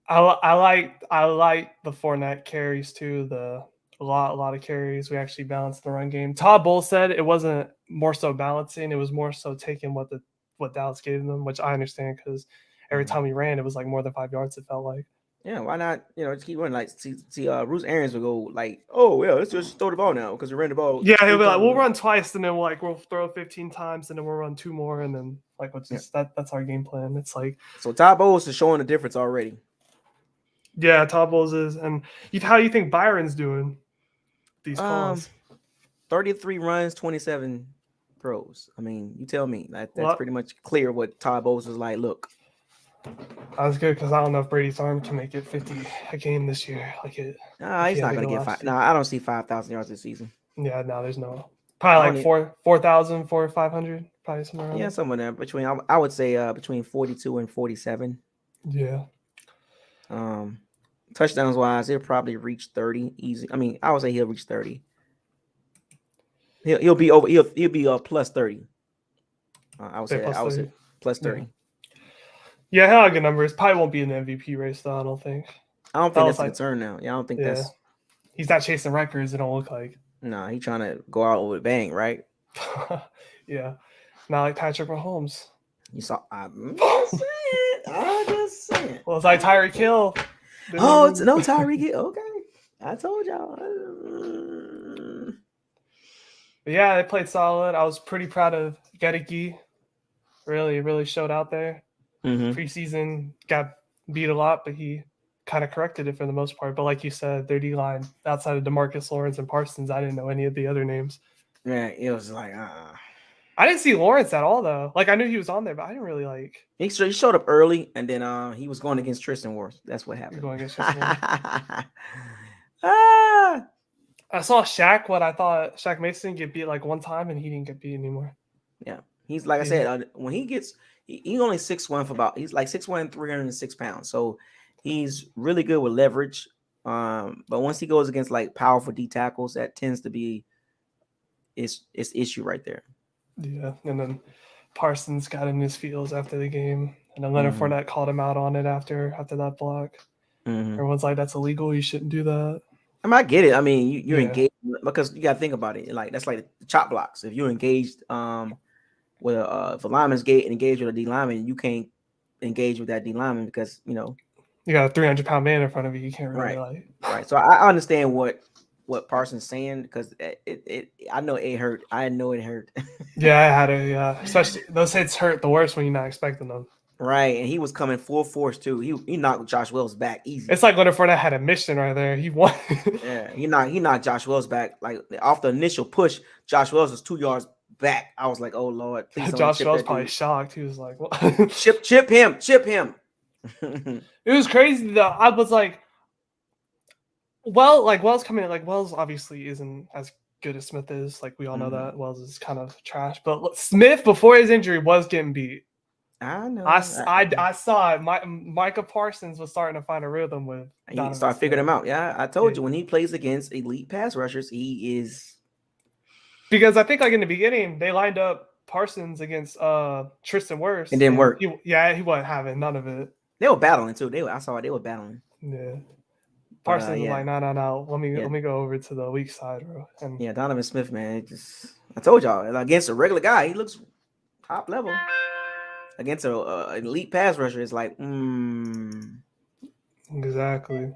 I like the Fournette carries too. A lot of carries. We actually balanced the run game. Todd Bowles said it wasn't more so balancing; it was more so taking what Dallas gave them, which I understand because every time we ran, it was like more than 5 yards. It felt like. Yeah, why not? Just keep running. Like, see, Bruce Arians would go like, "Oh yeah, let's just throw the ball now because we ran the ball." Yeah, he'll be like, "We'll run twice, and then we'll throw 15 times, and then we'll run 2 more, and then that's our game plan." It's like so. Todd Bowles is showing the difference already. Yeah, Todd Bowles is, and how you think Byron's doing these calls? 33 runs, 27 throws. I mean, you tell me. That's pretty much clear what Todd Bowles was like. Look, that was good because I don't know if Brady's arm can make it 50 a game this year. He's not going to get 5. No, I don't see 5,000 yards this season. Yeah, no, there's no. Probably like 4,000, 4,500, probably somewhere around. Yeah, somewhere there between. I would say between 42 and 47. Yeah. Touchdowns wise, he'll probably reach 30 easy. I mean, I would say he'll reach 30. He'll be over. He'll be plus 30. I would say that. I would say plus 30. Yeah, he'll have good numbers. Probably won't be in the MVP race though. I don't think. I don't think that's a concern now. Yeah, I don't think that's. He's not chasing records. It don't look like. No, he's trying to go out with a bang, right? Yeah, not like Patrick Mahomes. You saw. I'm just saying. Well, it's like Tyreek Hill. Oh, it's no Tyreek Hill. Okay, I told y'all. But yeah, they played solid. I was pretty proud of Gedeke. Really showed out there. Preseason got beat a lot, but he kind of corrected it for the most part. But like you said, their D-line, outside of DeMarcus Lawrence and Parsons, I didn't know any of the other names. Yeah, it was like, I didn't see Lawrence at all, though. Like, I knew he was on there, but I didn't really like... He showed up early, and then he was going against Tristan Wirfs. That's what happened. Going against Tristan Wirfs. I saw Shaq Mason get beat like one time, and he didn't get beat anymore. Yeah. He's, like I said, when he gets... He's only 6'1" for he's like 6'1", 306 pounds. So he's really good with leverage. But once he goes against like powerful D tackles, that tends to be it's issue right there. Yeah, and then Parsons got in his feels after the game, and then Leonard Fournette called him out on it after that block. Everyone's like, "That's illegal. You shouldn't do that." I mean, I get it. I mean, you're engaged because you got to think about it. Like that's like the chop blocks. If you're engaged, with if a lineman's engaged with a D lineman, you can't engage with that D lineman because you got a 300-pound man in front of you. You can't really right. So I understand what Parsons saying because I know it hurt. I know it hurt. Yeah, I had it. Yeah, especially those hits hurt the worst when you're not expecting them. Right, and he was coming full force too. He knocked Josh Wells back easy. It's like Leonard Fournette had a mission right there. He won. Yeah, he knocked Josh Wells back like off the initial push. Josh Wells was 2 yards back. I was like, oh Lord, please don't Josh chip Wells that probably dude. shocked. He was like, what? chip him. It was crazy though. I was like, Wells coming in, like Wells obviously isn't as good as Smith is. Like we all know that Wells is kind of trash. But Smith before his injury was getting beat. I know. I saw it. Micah Parsons was starting to find a rhythm with. You start figuring him out. Yeah, I told you when he plays against elite pass rushers, he is. Because I think like in the beginning they lined up Parsons against Tristan Wirfs. It didn't work. He wasn't having none of it. They were battling too. I saw it. They were battling. Yeah. Parsons was like, no. Let me go over to the weak side, bro. And Donovan Smith, man. I told y'all against a regular guy, he looks top level. Against an elite pass rusher, it's like, Exactly.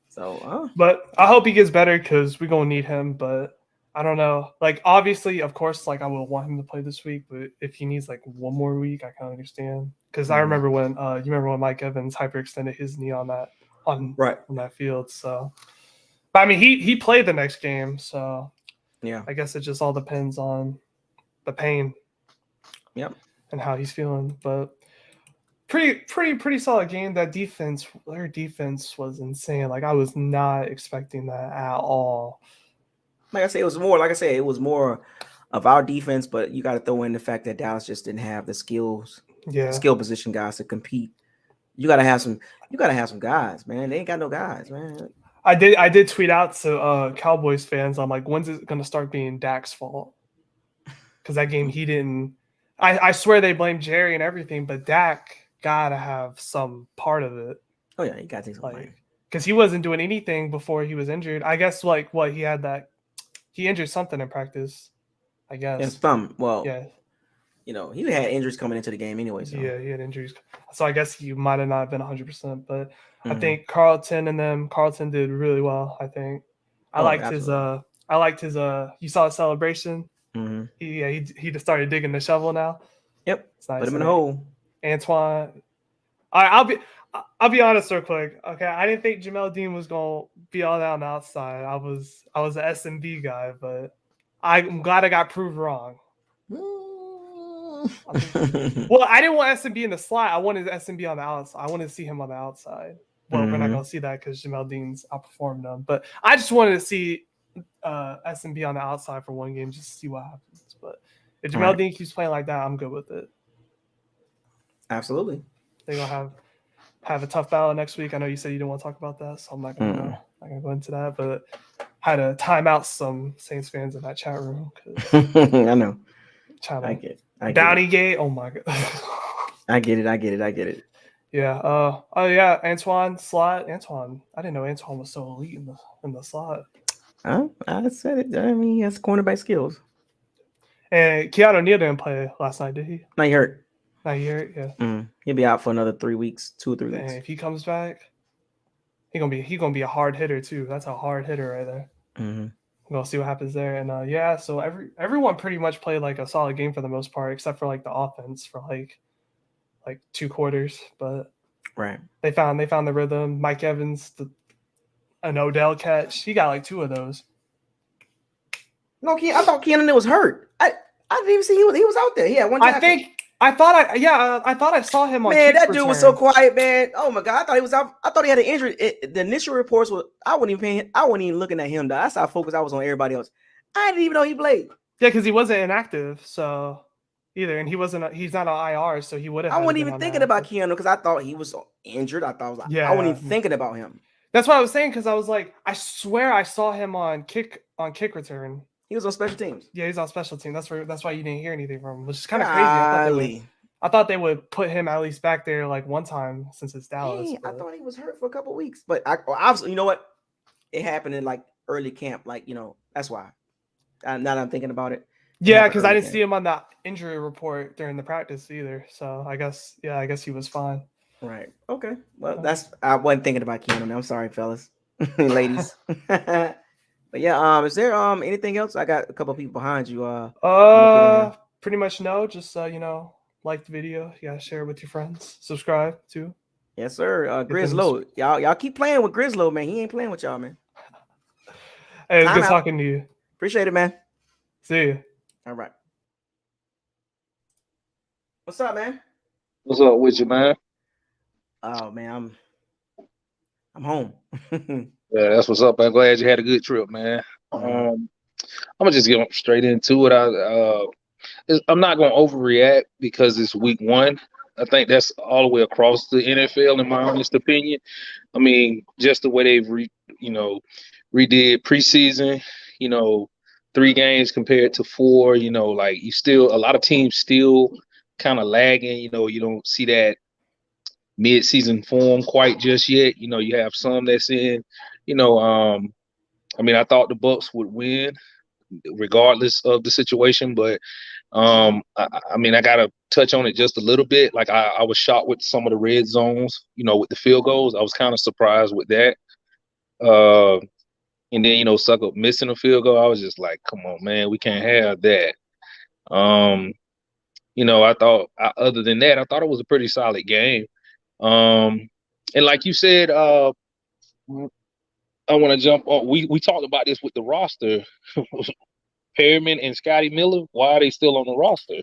So, but I hope he gets better because we're gonna need him. But I don't know. Like, obviously, of course, like I would want him to play this week. But if he needs like one more week, I can understand. Because I remember when you remember when Mike Evans hyperextended his knee on that field. So, but I mean, he played the next game. So, yeah, I guess it just all depends on the pain. Yep. And how he's feeling, but pretty solid game. Their defense was insane. Like I was not expecting that at all. Like I said, it was more of our defense, but you got to throw in the fact that Dallas just didn't have the skill position guys to compete. You got to have some guys, man. They ain't got no guys, man. I did tweet out to Cowboys fans. I'm like, when's it gonna start being Dak's fault? Because that game he didn't. I swear they blame Jerry and everything, but Dak gotta have some part of it. Oh yeah, you gotta take some blame. Because he wasn't doing anything before he was injured. I guess he injured something in practice. I guess his thumb. Well, yeah. He had injuries coming into the game anyway. So. Yeah, he had injuries. So I guess he might have not been 100%, but I think Carlton did really well. I think I liked his you saw the celebration. Mm-hmm. He just started digging the shovel now. Yep. It's nice. Put him in the hole. Antoine. I'll be honest real quick. Okay. I didn't think Jamel Dean was gonna be all down the outside. I was an SMB guy, but I'm glad I got proved wrong. Well, I didn't want SMB in the slot. I wanted SMB on the outside. I wanted to see him on the outside. Well, we're not going to see that because Jamel Dean's outperformed them. But I just wanted to see SMB on the outside for one game just to see what happens. But if Jamel Dean keeps playing like that, I'm good with it. Absolutely. They're going to have a tough battle next week. I know you said you didn't want to talk about that, so I'm not going to go into that. But I had to time out some Saints fans in that chat room. I know. I get it. Downeygate. Oh my god. I get it. Yeah. Yeah. Antoine slot. Antoine. I didn't know Antoine was so elite in the slot. I said it. I mean, he has cornerback skills. And Keanu Neal didn't play last night, did he? No, he hurt. Yeah. He'll be out for another 3 weeks, 2 or 3 weeks. If he comes back, he gonna be a hard hitter too. That's a hard hitter right there. Mm-hmm. We'll see what happens there. And so everyone pretty much played like a solid game for the most part, except for like the offense for like 2 quarters. But they found the rhythm. Mike Evans, an Odell catch. He got like 2 of those. No, I thought Keanu was hurt. I didn't even see he was out there. He had one tackle. I thought I saw him on. Man, that dude was so quiet, man. Oh my god, I thought he was out. I thought he had an injury. The initial reports were I wasn't even looking at him. That's how focused I was on everybody else. I didn't even know he played. Yeah, because he wasn't inactive, so either, and he's not on IR, so he would have. I wasn't even thinking about Keanu because I thought he was injured. I wasn't even thinking about him. That's what I was saying because I was like, I swear I saw him on kick return. He was on special teams. Yeah, he's on special teams. That's why you didn't hear anything from him, which is kind of crazy. I thought they would put him at least back there like one time since it's Dallas. I thought he was hurt for a couple of weeks, but obviously, you know what? It happened in like early camp, that's why. Now that I'm thinking about it. Yeah, because I didn't see him on that injury report during the practice either. So I guess he was fine. Right. Okay. Well, I wasn't thinking about Keanu. I'm sorry, fellas, ladies. But yeah, is there anything else? I got a couple of people behind you. Pretty much no. Just like the video. You gotta share it with your friends. Subscribe too. Yes, sir. Grizzlo, y'all keep playing with Grizzlo, man. He ain't playing with y'all, man. Hey, it's good talking to you. Appreciate it, man. See you. All right. What's up, man? What's up with you, man? Oh man, I'm home. Yeah, that's what's up. I'm glad you had a good trip, man. I'm gonna just get straight into it. I'm not gonna overreact because it's week 1. I think that's all the way across the NFL, in my honest opinion. I mean, just the way they've redid preseason. 3 games compared to 4. A lot of teams still kind of lagging. You don't see that mid-season form quite just yet. You have some that's in. I thought the Bucs would win regardless of the situation, but I gotta touch on it just a little bit. Like I was shocked with some of the red zones, with the field goals. I was kind of surprised with that. And then, Succop missing a field goal. I was just like, come on, man, we can't have that. I thought other than that, I thought it was a pretty solid game. And like you said, I want to jump on. We talked about this with the roster. Perriman and Scotty Miller, why are they still on the roster?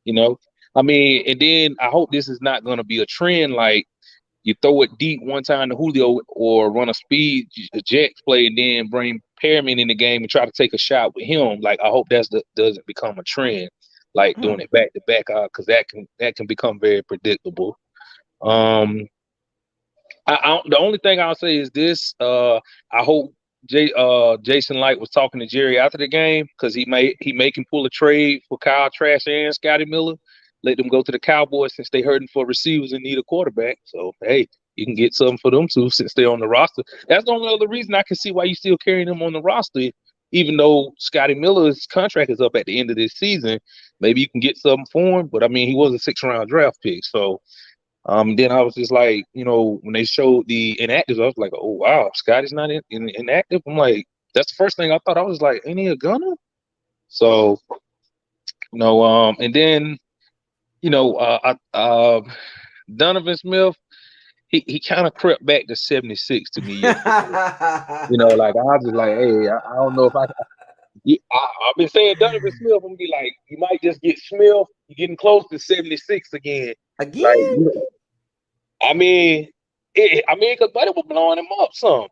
And then I hope this is not going to be a trend like you throw it deep one time to Julio or run a speed jet play and then bring Perriman in the game and try to take a shot with him. Like I hope doesn't become a trend, like doing it back to back, because that can become very predictable. The only thing I'll say is this: I hope Jason Light was talking to Jerry after the game, because he may can pull a trade for Kyle Trask and Scotty Miller. Let them go to the Cowboys since they hurting for receivers and need a quarterback. So hey, you can get something for them too since they're on the roster. That's the only other reason I can see why you still carrying them on the roster, even though Scotty Miller's contract is up at the end of this season. Maybe you can get something for him, but I mean he was a 6th-round draft pick. So then I was just like, when they showed the inactives, I was like, oh wow, Scotty's not inactive. I'm like, that's the first thing I thought. I was like, ain't he a gunner? So and then Donovan Smith, he kind of crept back to 76 to me yesterday. Like I was just like, hey, I don't know if I've been saying Donovan Smith. I'm gonna be like, you might just get Smith. You're getting close to 76 again. Again? Like, because Buddy was blowing him up some,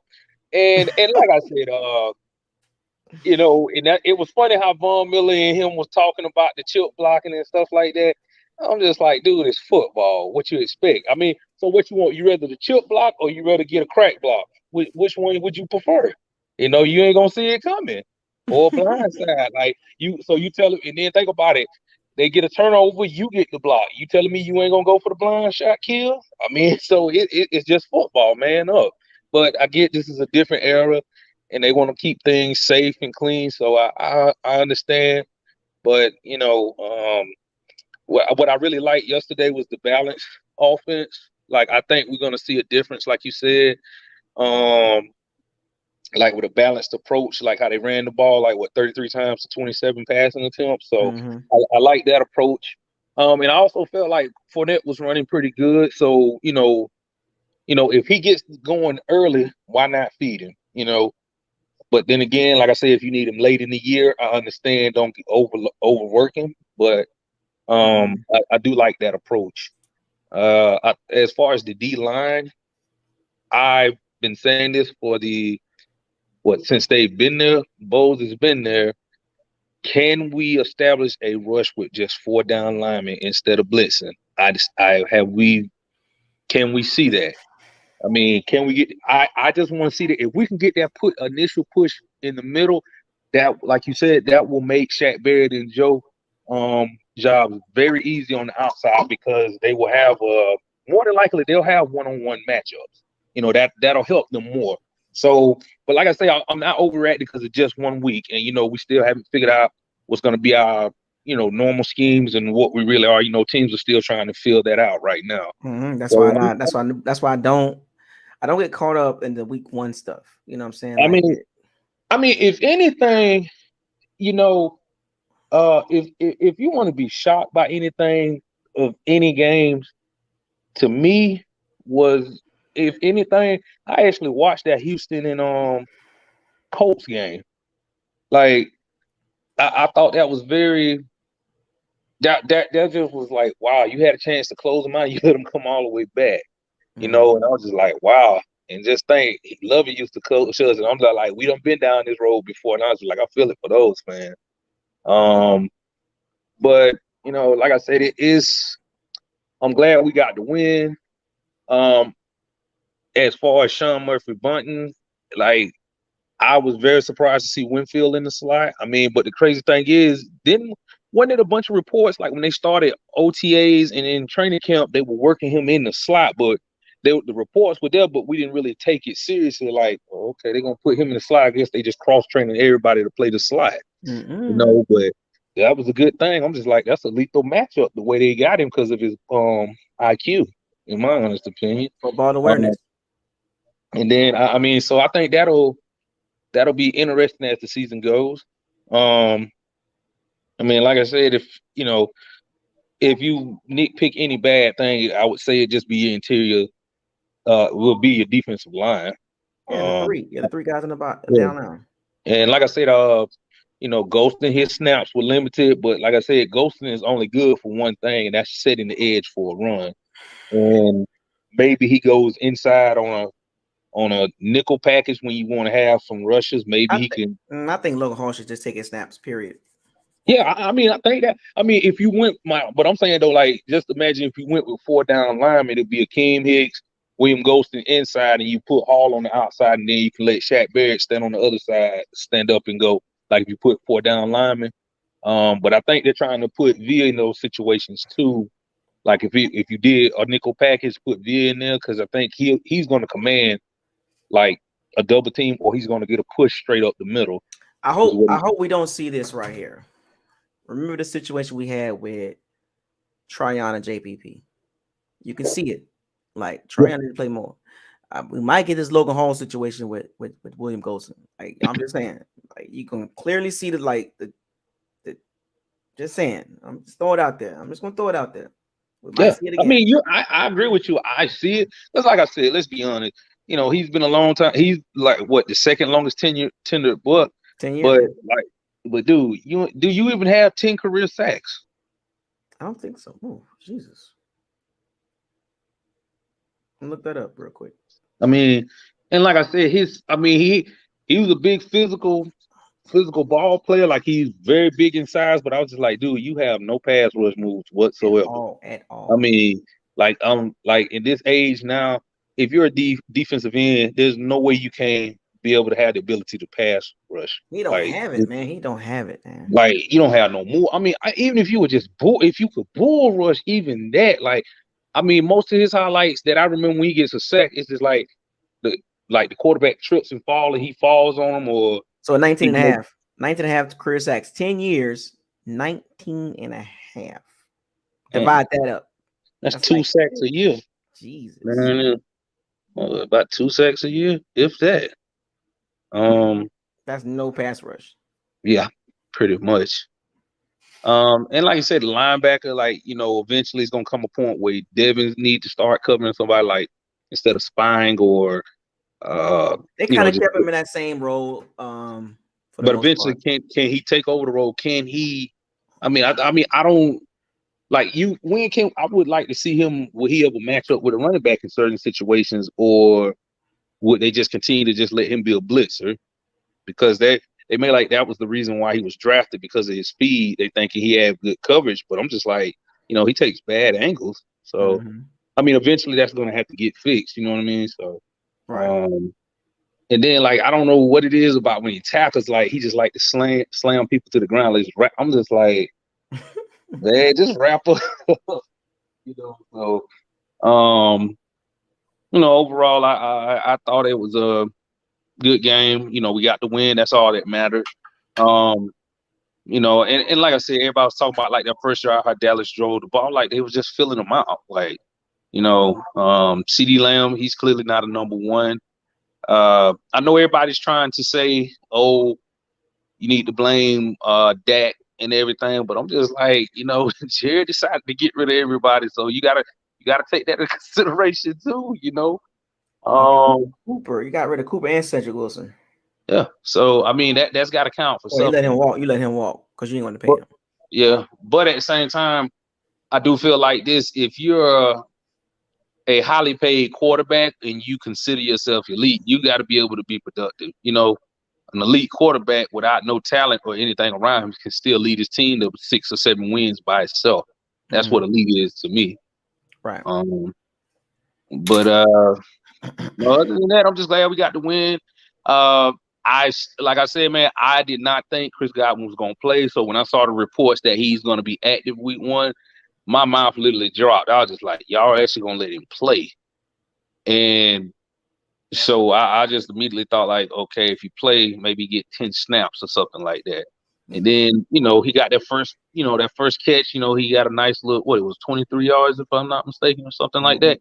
and like I said, and that it was funny how Von Miller and him was talking about the chip blocking and stuff like that. I'm just like, dude, it's football. What you expect? I mean, so what you want? You rather the chip block or you rather get a crack block? Which one would you prefer? You ain't gonna see it coming, or blind side. Like so you tell them, and then think about it. They get a turnover, you get the block. You telling me you ain't gonna go for the blind shot kill? I mean, so it's just football, man up. But I get this is a different era, and they want to keep things safe and clean. So I understand, but what I really liked yesterday was the balanced offense. Like I think we're gonna see a difference, like you said, like with a balanced approach, like how they ran the ball, like 33 times to 27 passing attempts. So I like that approach. And I also felt like Fournette was running pretty good. So if he gets going early, why not feed him? But then again, like I said, if you need him late in the year, I understand. Don't overwork him, but I do like that approach. As far as the D line, I've been saying this for since they've been there. Bowles has been there. Can we establish a rush with just 4 down linemen instead of blitzing? Can we see that? I mean, can we get? I just want to see that if we can get that initial push in the middle, that, like you said, that will make Shaq Barrett and Joe jobs very easy on the outside, because they will have more than likely they'll have one-on-one matchups. That'll help them more. So, but like I say, I'm not overreacting because it's just 1 week, and we still haven't figured out what's going to be our normal schemes and what we really are. Teams are still trying to fill that out right now. That's why I don't get caught up in the week 1 stuff. You know what I'm saying? I mean, if anything, if you want to be shocked by anything of any games, to me was, if anything, I actually watched that Houston and Colts game. Like I thought that was very that just was like, wow, you had a chance to close them out, you let them come all the way back, and I was just like, wow. And just think, Lovey used to coach us, and I'm like, we done been down this road before, and I was just like, I feel it for those fans. But like I said, I'm glad we got the win. As far as Sean Murphy Bunting, like, I was very surprised to see Winfield in the slot. I mean, but the crazy thing is, wasn't it a bunch of reports, like when they started OTAs and in training camp, they were working him in the slot, but the reports were there, but we didn't really take it seriously. Like, okay, they're gonna put him in the slot. I guess they just cross-training everybody to play the slot. But that was a good thing. I'm just like, that's a lethal matchup the way they got him because of his IQ, in my honest opinion. Football awareness. And then I mean, so I think that'll be interesting as the season goes. I mean, like I said, if you nitpick any bad thing, I would say it just be your interior. Will be your defensive line. The 3 guys in the bottom down now. And like I said, ghosting his snaps were limited, but like I said, ghosting is only good for one thing, and that's setting the edge for a run. And maybe he goes inside on on a nickel package when you want to have some rushes. Maybe he can. I think Logan Hall should just take his snaps. Period. Yeah, I mean, I think that. I mean, if you went but I'm saying though, like, just imagine if you went with 4 down linemen, it'd be Akeem Hicks, William Golston inside, and you put Hall on the outside, and then you can let Shaq Barrett stand on the other side, stand up and go. Like if you put 4 down linemen. But I think they're trying to put Villa in those situations too. Like if you did a nickel package, put Villa in there, because I think he's going to command like a double team, or he's going to get a push straight up the middle. I hope we don't see this right here. Remember the situation we had with Tryon and JPP. You can see it. Like Tryon need to play more. We might get this Logan Hall situation with William Golson. Like I'm just saying, like you can clearly see the just saying. I'm just throwing it out there. I'm just gonna throw it out there. We might see it again. I mean, I agree with you. I see it. That's like I said. Let's be honest. You know, he's been a long time. He's like the second longest tenured Buck. 10 years. But dude, do you even have 10 career sacks? I don't think so. Oh, Jesus. I'll look that up real quick. I mean, and like I said, he was a big physical ball player. Like he's very big in size, but I was just like, dude, you have no pass rush moves whatsoever. At all. I mean, like in this age now, if you're a defensive end, there's no way you can be able to have the ability to pass rush. He don't have it, man. He don't have it, man. Like you don't have no move. I mean, even if you were just if you could bull rush, even that, like, I mean, most of his highlights that I remember when he gets a sack, it's just like the quarterback trips and falls and he falls on him, or so 19 and a half career sacks, 10 years, 19 and a half. Divide that up. That's 2 sacks a year. Jesus. About 2 sacks a year, if that. That's no pass rush. Yeah, pretty much. And like I said, the linebacker, like, you know, eventually it's gonna come a point where Devins need to start covering somebody, like, instead of spying, or they kind of kept him in that same role. But eventually, can he take over the role? Can he? I mean, I don't like you. I would like to see him. Will he ever match up with a running back in certain situations, or would they just continue to just let him be a blitzer? Because they may like that was the reason why he was drafted, because of his speed. They think he had good coverage, but I'm just like, you know, he takes bad angles. So, I mean, eventually that's going to have to get fixed. You know what I mean? So, right. And then, like, I don't know what it is about when he tackles, like, he just like to slam people to the ground. Like, I'm just like, man, just wrap up. You know, so, you know, overall, I thought it was a good game. You know, we got the win. That's all that mattered. You know, and like I said, everybody was talking about, like, that first drive, how Dallas drove the ball. Like, they was just filling them out. Like, you know, CeeDee Lamb, he's clearly not a number one. I know everybody's trying to say, oh, you need to blame Dak and everything, but I'm just like, you know, Jerry decided to get rid of everybody, so you gotta take that into consideration too, you know. Cooper, you got rid of Cooper and Cedric Wilson. Yeah, so I mean that's got to count for something. You let him walk because you ain't going to pay him. Yeah, but at the same time, I do feel like this: if you're a highly paid quarterback and you consider yourself elite, you got to be able to be productive. You know, an elite quarterback without no talent or anything around him can still lead his team to 6 or 7 wins by itself. That's what elite is to me. Right. But other than that, I'm just glad we got the win. Like I said, man, I did not think Chris Godwin was going to play. So when I saw the reports that he's going to be active week 1, my mouth literally dropped. I was just like, y'all actually going to let him play? And so I just immediately thought, like, okay, if you play, maybe get 10 snaps or something like that. And then, you know, he got that first catch, you know, he got a nice little, it was 23 yards, if I'm not mistaken, or something like that.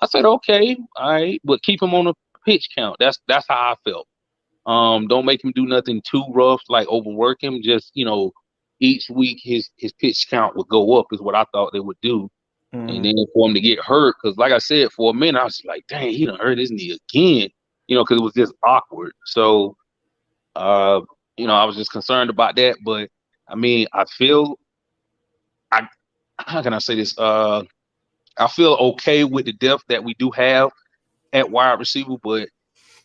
I said, okay, all right, but keep him on a pitch count. That's how I felt. Don't make him do nothing too rough, like overwork him. Just, you know, each week his pitch count would go up is what I thought they would do. And then for him to get hurt, because like I said, for a minute, I was like, dang, he done hurt his knee again, you know, because it was just awkward. So, you know, I was just concerned about that. But, I mean, how can I say this? I feel okay with the depth that we do have at wide receiver, but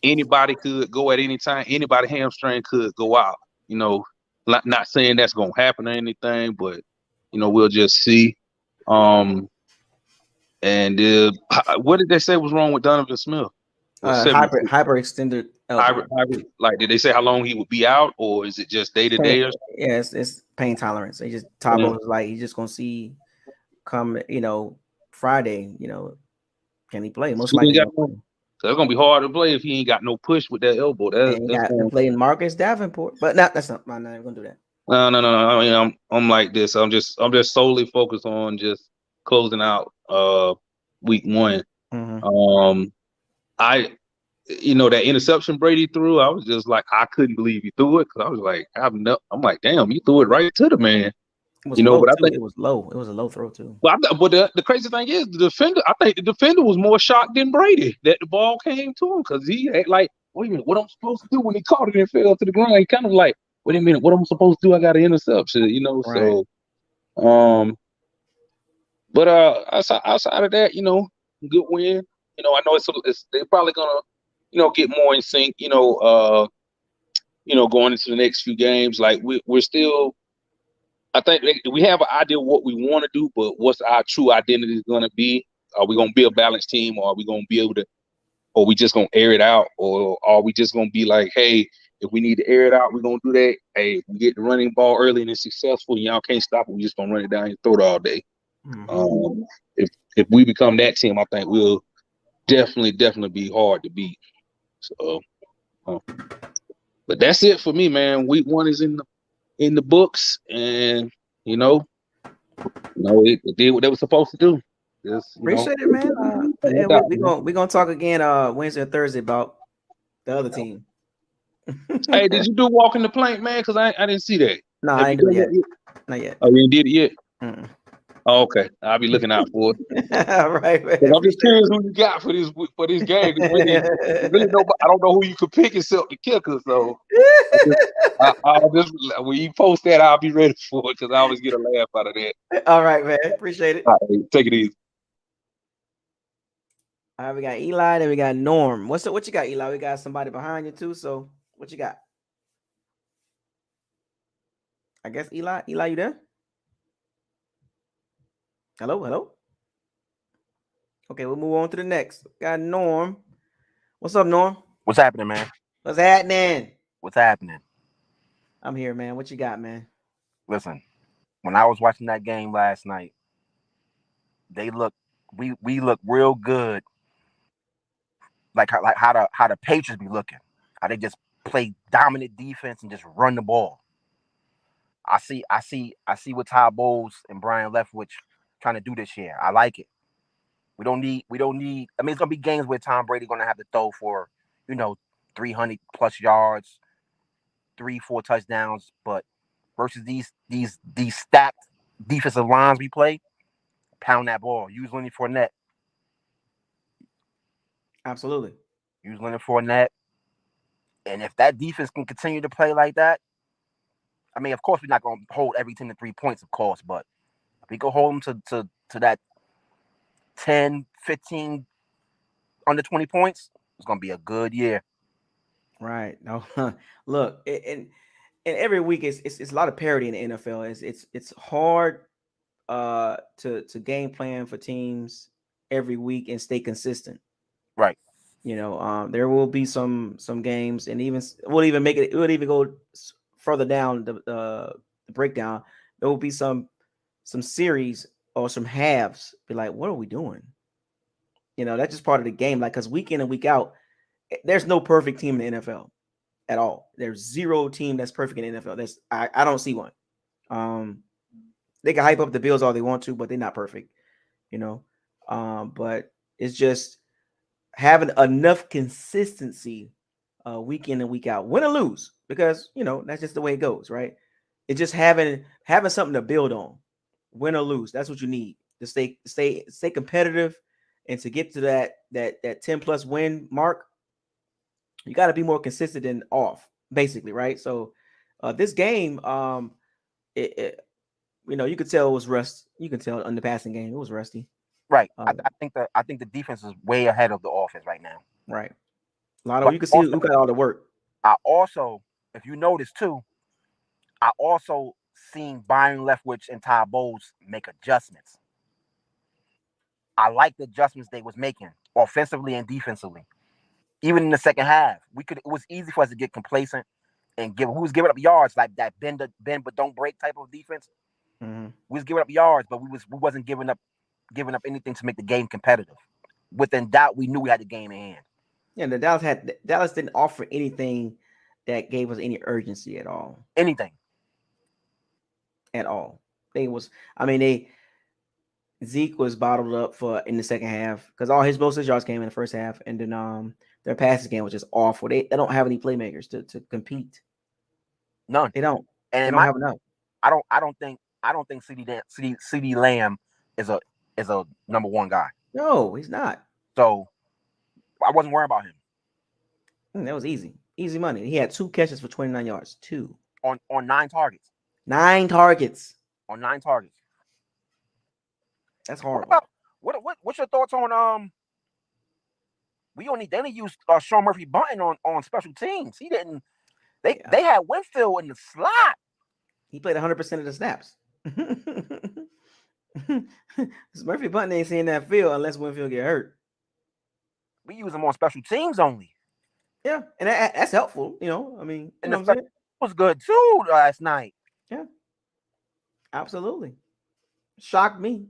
anybody could go at any time. Anybody hamstring could go out. You know, not saying that's gonna happen or anything, but we'll just see. And what did they say was wrong with Donovan Smith? Hyperextended elbow. Like, did they say how long he would be out, or is it just day to day? Yeah, it's pain tolerance. They just Tabo was like, he's just gonna see come, Friday. Can he play? Most likely. So it's gonna be hard to play if he ain't got no push with that elbow. That's got to play in Marcus Davenport, but that's not. I'm not even gonna do that. No. I mean, I'm like this. I'm just solely focused on just closing out week 1. Mm-hmm. That interception Brady threw, I was just like, I couldn't believe he threw it, because I was like, I'm like, damn, you threw it right to the man. It was low, but I think it was low. It was a low throw too. But the crazy thing is, the defender. I think the defender was more shocked than Brady that the ball came to him, because he ain't like, wait a minute, what I'm supposed to do when he caught it and fell to the ground? He kind of like, wait a minute, what am I supposed to do? I got an interception, Right. So, but outside of that, good win. I know they're probably gonna, get more in sync. Going into the next few games, like we're still. I think we have an idea of what we want to do, but what's our true identity is going to be? Are we going to be a balanced team, or are we going to be able to, or we just going to air it out, or are we just going to be like, hey, if we need to air it out, we're going to do that. Hey, we get the running ball early and it's successful, and y'all can't stop it. We just going to run it down and throw it all day. Mm-hmm. If we become that team, I think we'll definitely be hard to beat. So, but that's it for me, man. Week 1 is in the books, and it did what they were supposed to do. Appreciate it, man. We're gonna talk again Wednesday or Thursday about the other team. Hey, did you do walking the plank, man? Because I didn't see that. No, I ain't do it yet. Not yet. Oh, you didn't did it yet? Mm-mm. Oh, okay, I'll be looking out for it. All right, man. I'm just curious who you got for this game. Really, I don't know who you could pick except the kicker. So I'll just when you post that, I'll be ready for it, because I always get a laugh out of that. All right, man. Appreciate it. All right, take it easy. All right, we got Eli, then we got Norm. What you got, Eli? We got somebody behind you too. So what you got? I guess Eli, you there? Hello. Okay, we'll move on to the next. Got Norm. What's up, Norm? What's happening, man? What's happening? What's happening? I'm here, man. What you got, man? Listen, when I was watching that game last night, we look real good. Like how the Patriots be looking. How they just play dominant defense and just run the ball. I see what Todd Bowles and Brian Leftwich trying to do this year. I like it. We don't need. I mean, it's gonna be games where Tom Brady gonna have to throw for 300 plus yards, 3-4 touchdowns. But versus these stacked defensive lines we play, pound that ball. Use Leonard Fournette. Absolutely. Use Leonard Fournette. And if that defense can continue to play like that, I mean, of course, we're not going to hold every team to 3 points, of course, but if we can hold them to that 10, 15, under 20 points, it's going to be a good year. Right. No, look, and every week it's a lot of parity in the NFL. It's hard to game plan for teams every week and stay consistent. Right. There will be some games, and we'll even go further down the breakdown. There will be some series or some halves be like, what are we doing? That's just part of the game. Like, because week in and week out, there's no perfect team in the NFL at all. There's zero team that's perfect in the NFL. I don't see one. They can hype up the Bills all they want to, but they're not perfect. But it's just having enough consistency week in and week out, win or lose, because that's just the way it goes, right? It's just having something to build on, win or lose. That's what you need to stay competitive, and to get to that 10 plus win mark. You got to be more consistent than off, basically, right? So this game, you could tell it was rust. You can tell on the passing game it was rusty. Right. I think the defense is way ahead of the offense right now. Right. Lotto, But you can see also, who got all the work. I also, if you notice too, I also seen Byron Leftwich and Ty Bowles make adjustments. I like the adjustments they was making offensively and defensively. Even in the second half, it was easy for us to get complacent and who was giving up yards like that bend but don't break type of defense. Mm-hmm. We was giving up yards, but we wasn't giving up anything to make the game competitive. Within doubt, we knew we had the game in hand. Yeah, the Dallas didn't offer anything that gave us any urgency at all. Anything. At all. Zeke was bottled up for in the second half because all his most of his yards came in the first half, and then their passing game was just awful. They don't have any playmakers to compete. None. They don't. And they don't have enough. I don't think CeeDee Lamb is a number one guy. No, he's not. So I wasn't worried about him. That was easy money. He had 2 catches for 29 yards. 2 on 9 targets. 9 targets on 9 targets. That's horrible. What's your thoughts on they only used Sean Murphy Bunting on special teams. He didn't. They had Winfield in the slot. He played 100% of the snaps. Murphy Bunting ain't seeing that field unless Winfield get hurt. We use him on special teams only. Yeah, and that's helpful. I mean, and the special was good too last night. Yeah, absolutely. Shocked me.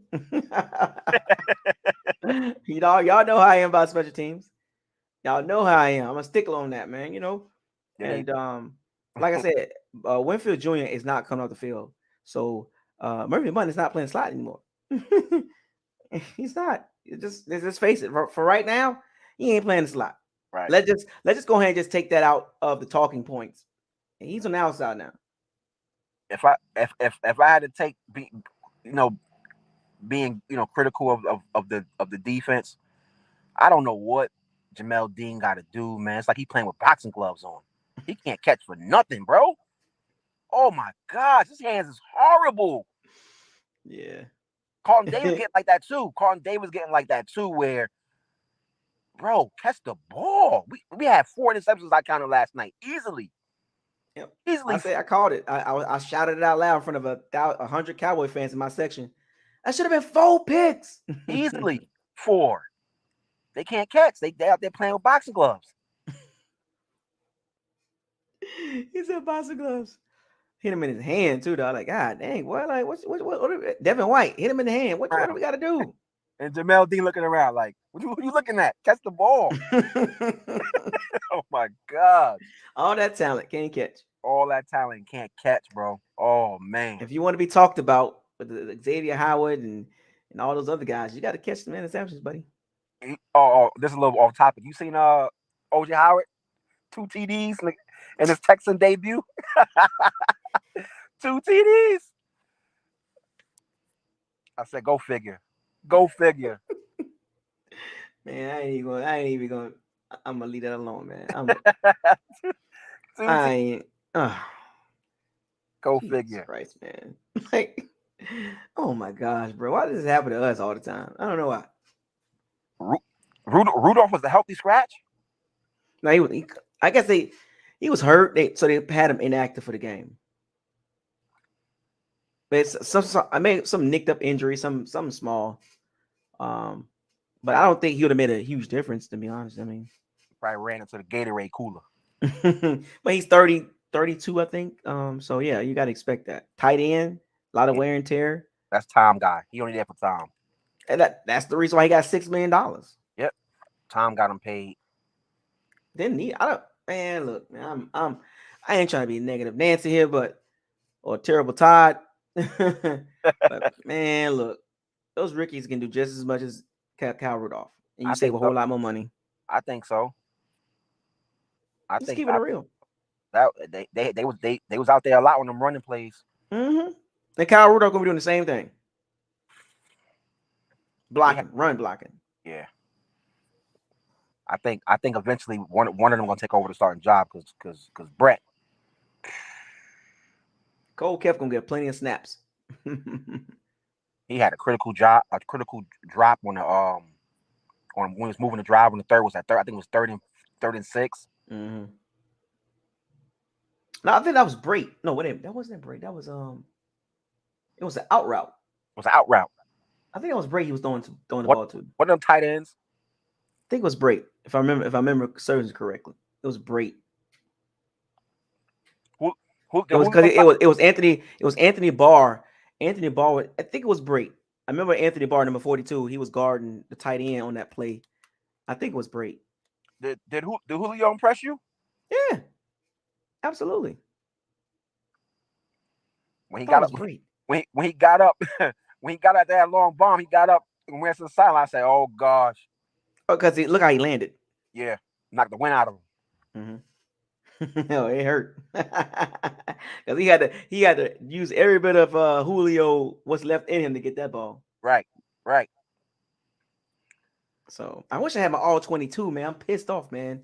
Y'all know how I am about special teams. Y'all know how I am. I'm a stickler on that, man. Yeah. And like I said, Winfield Jr. is not coming off the field, so Murphy Bunting is not playing slot anymore. He's not. Just face it. For right now, he ain't playing the slot. Right. Let's just go ahead and just take that out of the talking points. And he's on the outside now. If I had to take being critical of the defense, I don't know what Jamel Dean got to do, man. It's like he playing with boxing gloves on. He can't catch for nothing, bro. Oh my gosh, his hands is horrible. Yeah. Carlton Davis getting like that too. Where, bro, catch the ball. We had 4 interceptions I counted last night easily. Yep. Easily. I called it. I shouted it out loud in front of 100 Cowboy fans in my section. That should have been 4 picks. Easily 4. They can't catch. They out there playing with boxing gloves. He said boxing gloves. Hit him in his hand too, though. Like, God dang, what? Like, what? Devin White hit him in the hand. What do we got to do? And Jamel Dean looking around like, what you looking at? Catch the ball. Oh my God. All that talent can't catch. All that talent can't catch, bro. Oh man. If you want to be talked about with the Xavier Howard and all those other guys, you got to catch some interceptions, buddy. Oh, this is a little off topic. You seen OJ Howard 2 TDs in his Texan debut? 2 TDs. I said, go figure. Go figure. Man, I ain't even going. I'm gonna leave that alone, man. Go Jesus figure. Christ, man. Like, oh my gosh, bro. Why does this happen to us all the time? I don't know why. Rudolph was a healthy scratch. No, I guess he was hurt. So they had him inactive for the game. But it's I made some nicked up injury, something small. But I don't think he would have made a huge difference, to be honest. I mean, probably ran into the Gatorade cooler. But he's 32, I think. So yeah, you gotta expect that. Tight end, a lot of wear and tear. That's Tom guy. He only there for Tom. And that's the reason why he got $6 million. Yep. Tom got him paid. Didn't he? Look, man, I ain't trying to be negative Nancy here, or terrible Todd. But man, look, those rookies can do just as much as Cal Rudolph, and you save a whole lot more money. I think so. Just keep it real. That they was out there a lot on them running plays. Mm-hmm. And Kyle Rudolph gonna be doing the same thing. Run blocking. Yeah. I think eventually one of them gonna take over the starting job because Brett. Cole Keft gonna get plenty of snaps. He had a critical drop on the when he was moving the drive on the third. I think it was 3rd and 3rd and 6. Mm-hmm. No, I think that was Brake. No, wait, that wasn't Brake. That was it was an out route. It was an out route. I think it was Brake he was throwing the ball to. What them tight ends? I think it was Brake. If I remember serving correctly, it was Brake. Who It was because it was Anthony. It was Anthony Barr. Anthony Barr. I think it was Brake. I remember Anthony Barr, number 42. He was guarding the tight end on that play. I think it was Brake. Did Julio impress you? Yeah, absolutely. When he got up, when he got up, when he got out that long bomb, he got up and went to the sideline. I said, "Oh gosh!" Oh, because look how he landed. Yeah, knocked the wind out of him. Mm-hmm. No, it hurt because he had to use every bit of Julio what's left in him to get that ball. Right. So I wish I had my all 22, man. I'm pissed off, man.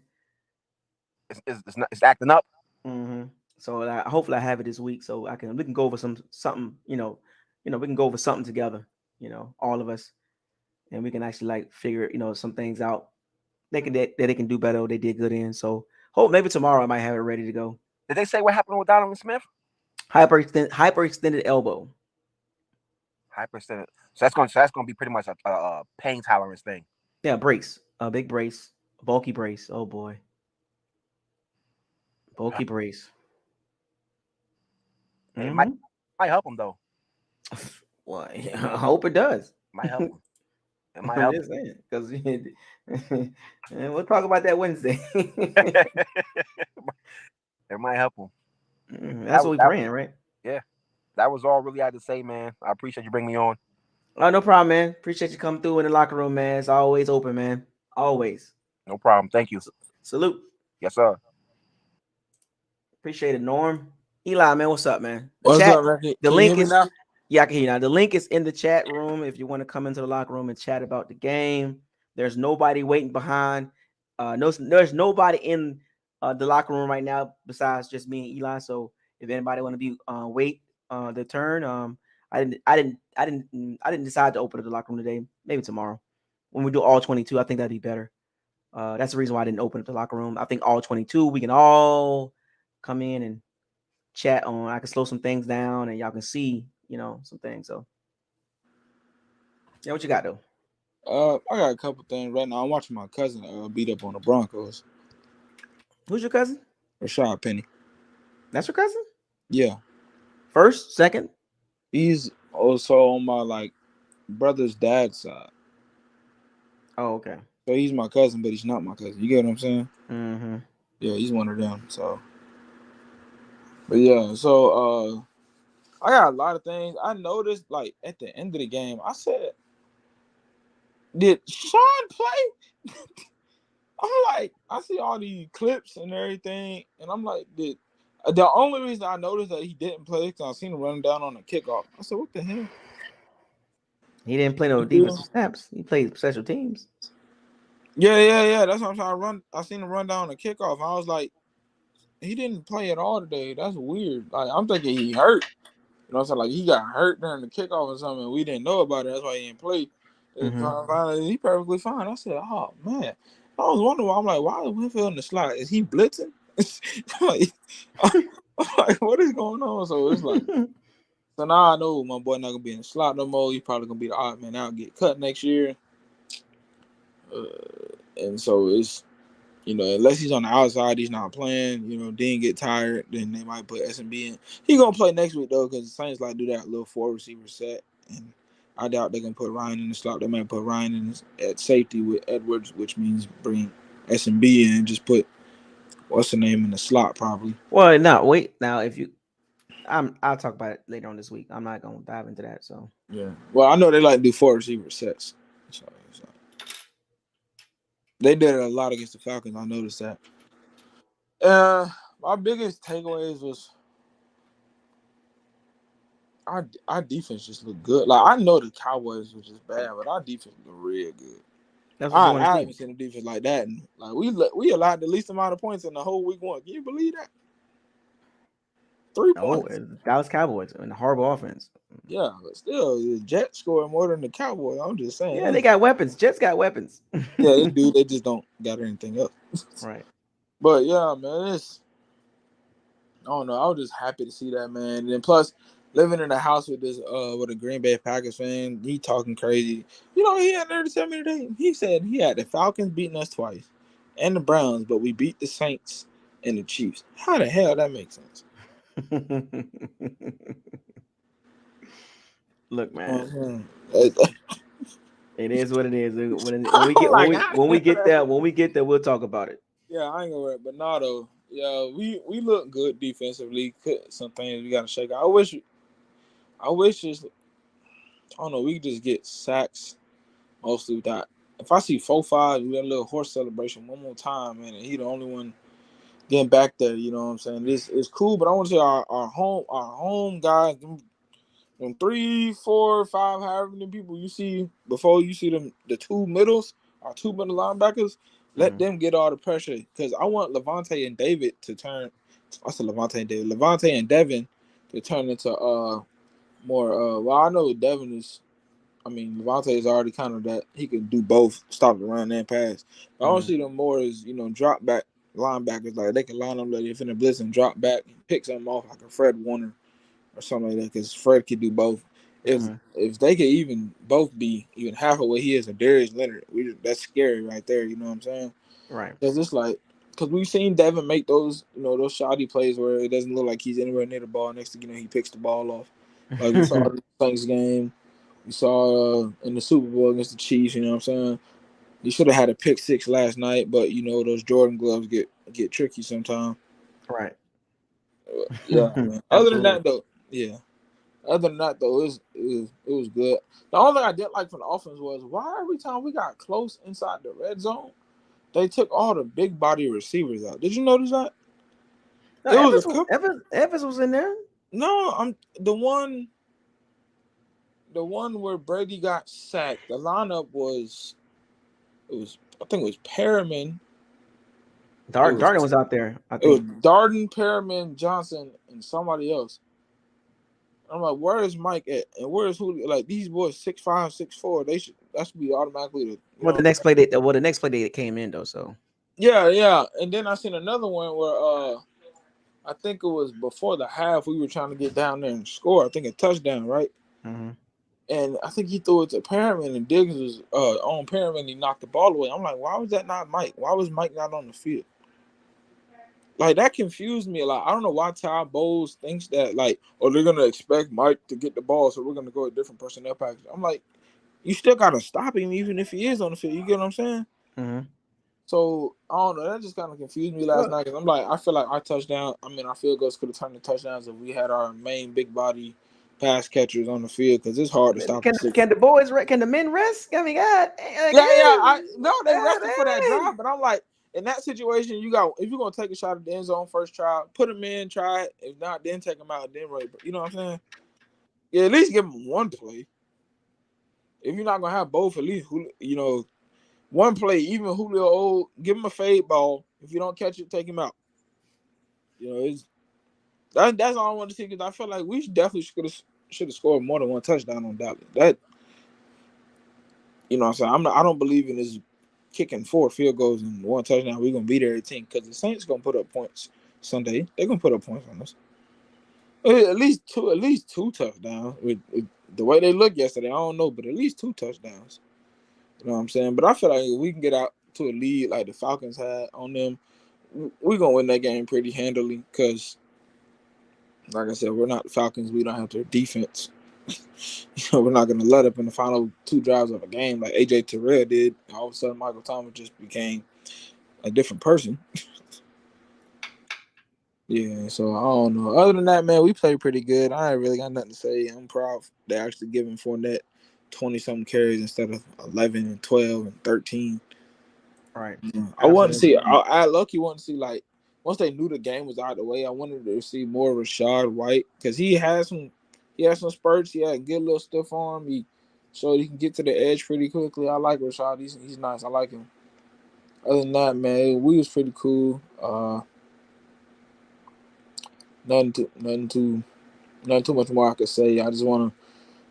It's acting up. Mm-hmm. So hopefully I have it this week, so we can go over something. We can go over something together. All of us, and we can actually like figure some things out. They can do better. Or they did good in. So hope maybe tomorrow I might have it ready to go. Did they say what happened with Donovan Smith? Hyperextended elbow. Hyperextended. So that's gonna be pretty much a pain tolerance thing. Yeah, brace. A big brace. A bulky brace. Oh boy. Bulky brace. It might help him though. Well, I hope it does. Might help him. It might help because we'll talk about that Wednesday. It might help him. That's what we're praying, right? Yeah, that was all really I had to say, man. I appreciate you bringing me on. Oh, no problem, man. Appreciate you coming through in the locker room, man. It's always open, man. Always. No problem. Thank you. Salute. Yes, sir. Appreciate it, Norm. Eli, man, what's up, man? What's up, Ricky? The link is now? Yeah, I can hear you now. The link is in the chat room if you want to come into the locker room and chat about the game. There's nobody waiting behind. There's nobody in the locker room right now besides just me and Eli. So if anybody want to be wait their turn, I didn't decide to open up the locker room today. Maybe tomorrow when we do all 22. I think that'd be better. That's the reason why I didn't open up the locker room. I think all 22 we can all come in and chat on. I can slow some things down and y'all can see some things. So yeah, what you got though? I got a couple things right now. I'm watching my cousin beat up on the Broncos. Who's your cousin? Rashad Penny. That's your cousin? Yeah. First, second? He's also on my brother's dad's side. Oh, okay. So he's my cousin, but he's not my cousin. You get what I'm saying? Mm-hmm. Yeah, he's one of them. So, but yeah, so I got a lot of things. I noticed at the end of the game, I said, "Did Sean play?" I'm like, I see all these clips and everything, and I'm like, the only reason I noticed that he didn't play because I seen him running down on the kickoff. I said, what the hell? He didn't play no defensive snaps. He played special teams. Yeah. That's what I'm trying to run. I seen him run down the kickoff. I was like, he didn't play at all today. That's weird. I'm thinking he hurt. You know what I'm saying? He got hurt during the kickoff or something. We didn't know about it. That's why he didn't play. Mm-hmm. He perfectly fine. I said, oh, man. I was wondering why. I'm like, why is Winfield in the slot? Is he blitzing? I'm like, what is going on? So it's like, so now I know my boy not going to be in the slot no more. He's probably going to be the odd man out, get cut next year. And so it's, unless he's on the outside, he's not playing. Didn't get tired, then they might put SMB in. He's going to play next week, though, because the Saints do that little 4-receiver set. And I doubt they're going to put Ryan in the slot. They might put Ryan in at safety with Edwards, which means bring SMB in and just put what's the name in the slot probably. Well, no, wait. Now, I'll talk about it later on this week. I'm not going to dive into that. So yeah. Well, I know they like to do 4-receiver sets. So they did it a lot against the Falcons. I noticed that. My biggest takeaways was our defense just looked good. I know the Cowboys was just bad, but our defense looked real good. That's what I haven't seen a defense like that, and we allowed the least amount of points in the whole week one. Can you believe that? 3 points. Dallas Cowboys and the horrible offense. Yeah, but still, the Jets scoring more than the Cowboys. I'm just saying. Yeah, they got weapons. Jets got weapons. Yeah, they do. They just don't got anything else. Right. But yeah, man, I don't know. I was just happy to see that, man. And then plus, living in a house with with a Green Bay Packers fan, he talking crazy. You know, he had there to tell me today. He said he had the Falcons beating us twice, and the Browns, but we beat the Saints and the Chiefs. How the hell that makes sense? Look, man. Mhm. It is what it is. When Like, we get there, we'll talk about it. Yeah, I ain't gonna worry. But nah, though. Yeah, we look good defensively. Some things we gotta shake out. I wish just I don't know. We could just get sacks mostly with that. If I see 4-5, we got a little horse celebration one more time, man, and he the only one getting back there. You know what I'm saying? This is cool, but I want to say our home guys, them 3, 4, 5, however many people you see before you see them, the two middle linebackers. Let them get all the pressure because I want Levante and David to turn. I said Levante and David, Levante and Devin to turn into more. Well, I know Devin is. I mean, Levante is already kind of that he can do both, stop the run and pass. But I want to see them more as drop back linebackers, like they can line up like if in the blitz and drop back and pick something off like a Fred Warner or something like that, because Fred could do both. If they could even both be even half of what he is, a Darius Leonard, that's scary right there. You know what I'm saying? Right. Because it's like, because we've seen Devin make those shoddy plays where it doesn't look like he's anywhere near the ball. Next thing you know, he picks the ball off. Like we saw in the Saints game, we saw in the Super Bowl against the Chiefs. You know what I'm saying? He should have had a pick 6 last night, but those Jordan gloves get tricky sometimes. Right. Yeah, man. Other than that, though, it was good. The only thing I didn't like from the offense was why every time we got close inside the red zone, they took all the big body receivers out. Did you notice that? No, It was a couple. Evans was in there. No, I'm the one where Brady got sacked. The lineup was I think it was Perriman. Darden was out there. I It was think Darden, Perriman, Johnson, and somebody else. I'm like, where is Mike at? And where is Julio? Like these boys 6'5", 6'4". That should be automatically the next play they came in though. So yeah. And then I seen another one where I think it was before the half we were trying to get down there and score. I think a touchdown, right? And I think he threw it to Perriman and Diggs was on Perriman and he knocked the ball away. I'm like, why was that not Mike? Why was Mike not on the field? Like that confused me a lot. I don't know why Ty Bowles thinks that they're gonna expect Mike to get the ball, so we're gonna go a different personnel package. I'm like, you still gotta stop him even if he is on the field. You get what I'm saying? So I don't know. That just kind of confused me last night. Cause I'm like, I feel like our field goals could have turned to touchdowns if we had our main big body pass catchers on the field. Because it's hard to stop. Can the men rest? I mean, God. They rested for that drive, but I'm like, in that situation, if you're gonna take a shot at the end zone first try, put them in, try it. If not, then take them out. Then right, you know what I'm saying? Yeah, at least give them one play. If you're not gonna have both, at least one play. Even Julio, give him a fade ball. If you don't catch it, take him out. That's all I want to see because I feel like we definitely should have scored more than one touchdown on Dallas. That what I'm saying, I don't believe in this kicking 4 field goals and 1 touchdown. We're gonna beat every team because the Saints gonna put up points Sunday. They're gonna put up points on us. At least two touchdowns. With the way they looked yesterday, I don't know, but at least 2 touchdowns. You know what I'm saying? But I feel like if we can get out to a lead like the Falcons had on them, we're going to win that game pretty handily because, like I said, we're not the Falcons. We don't have their defense. We're not going to let up in the final 2 drives of a game like A.J. Terrell did. All of a sudden, Michael Thomas just became a different person. Yeah, so I don't know. Other than that, man, we played pretty good. I ain't really got nothing to say. I'm proud they're actually giving Fournette 20-something carries instead of 11 and 12 and 13. Right. I wanted to see. I lucky wanted to see once they knew the game was out of the way. I wanted to see more Rashad White because he had some spurts. He had a good little stiff arm. He showed he can get to the edge pretty quickly. I like Rashad. He's nice. I like him. Other than that, man, we was pretty cool. Nothing too much more I could say. I just want to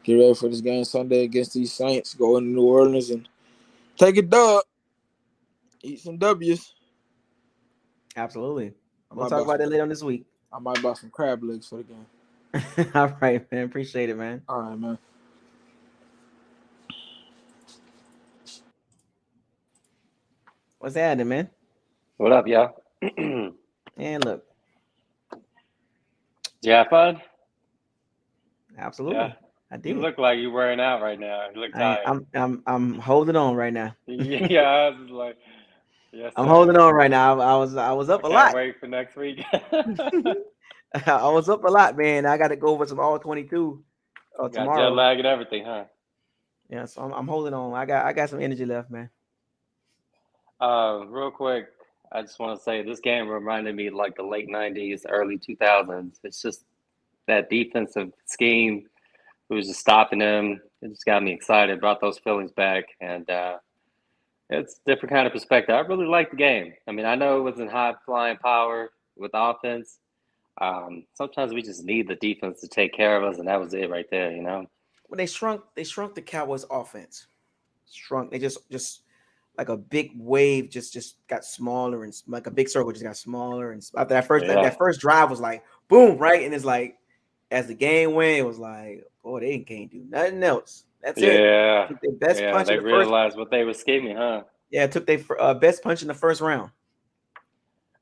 Get ready for this game Sunday against these Saints. Go into New Orleans and take a dub. Eat some W's. Absolutely. I We'll might talk buy about that some, later on this week. I might buy some crab legs for the game. All right, man. Appreciate it, man. All right, man. What's happening, man? What up, y'all? And look, Did you have fun? absolutely. Yeah. I You did. look like you're wearing out right now. You look tired. I'm holding on right now. Yeah, I was just like, yes, I'm sir. holding on right now. I was up a I lot. can't wait for next week. I was up a lot, man. I got to go over some all 22 Got jet tomorrow. lag and everything, huh? Yeah, so I'm holding on. I got some energy left, man. Real quick, I just want to say this game reminded me like the late 90s, early 2000s. It's just that defensive scheme. It was just stopping them. It just got me excited, brought those feelings back. And it's a different kind of perspective. I really liked the game. I mean, I know it wasn't high flying power with offense. Sometimes we just need the defense to take care of us, and that was it right there, you know? When they shrunk the Cowboys offense. Shrunk. They just like a big wave just got smaller, and like a big circle just got smaller. And after that first that first drive was like boom, right? And it's like as the game went, it was like, boy, they can't do nothing else. That's it. Yeah. Took their best punch They in the realized what they were scheming, huh? Yeah, took their best punch in the first round.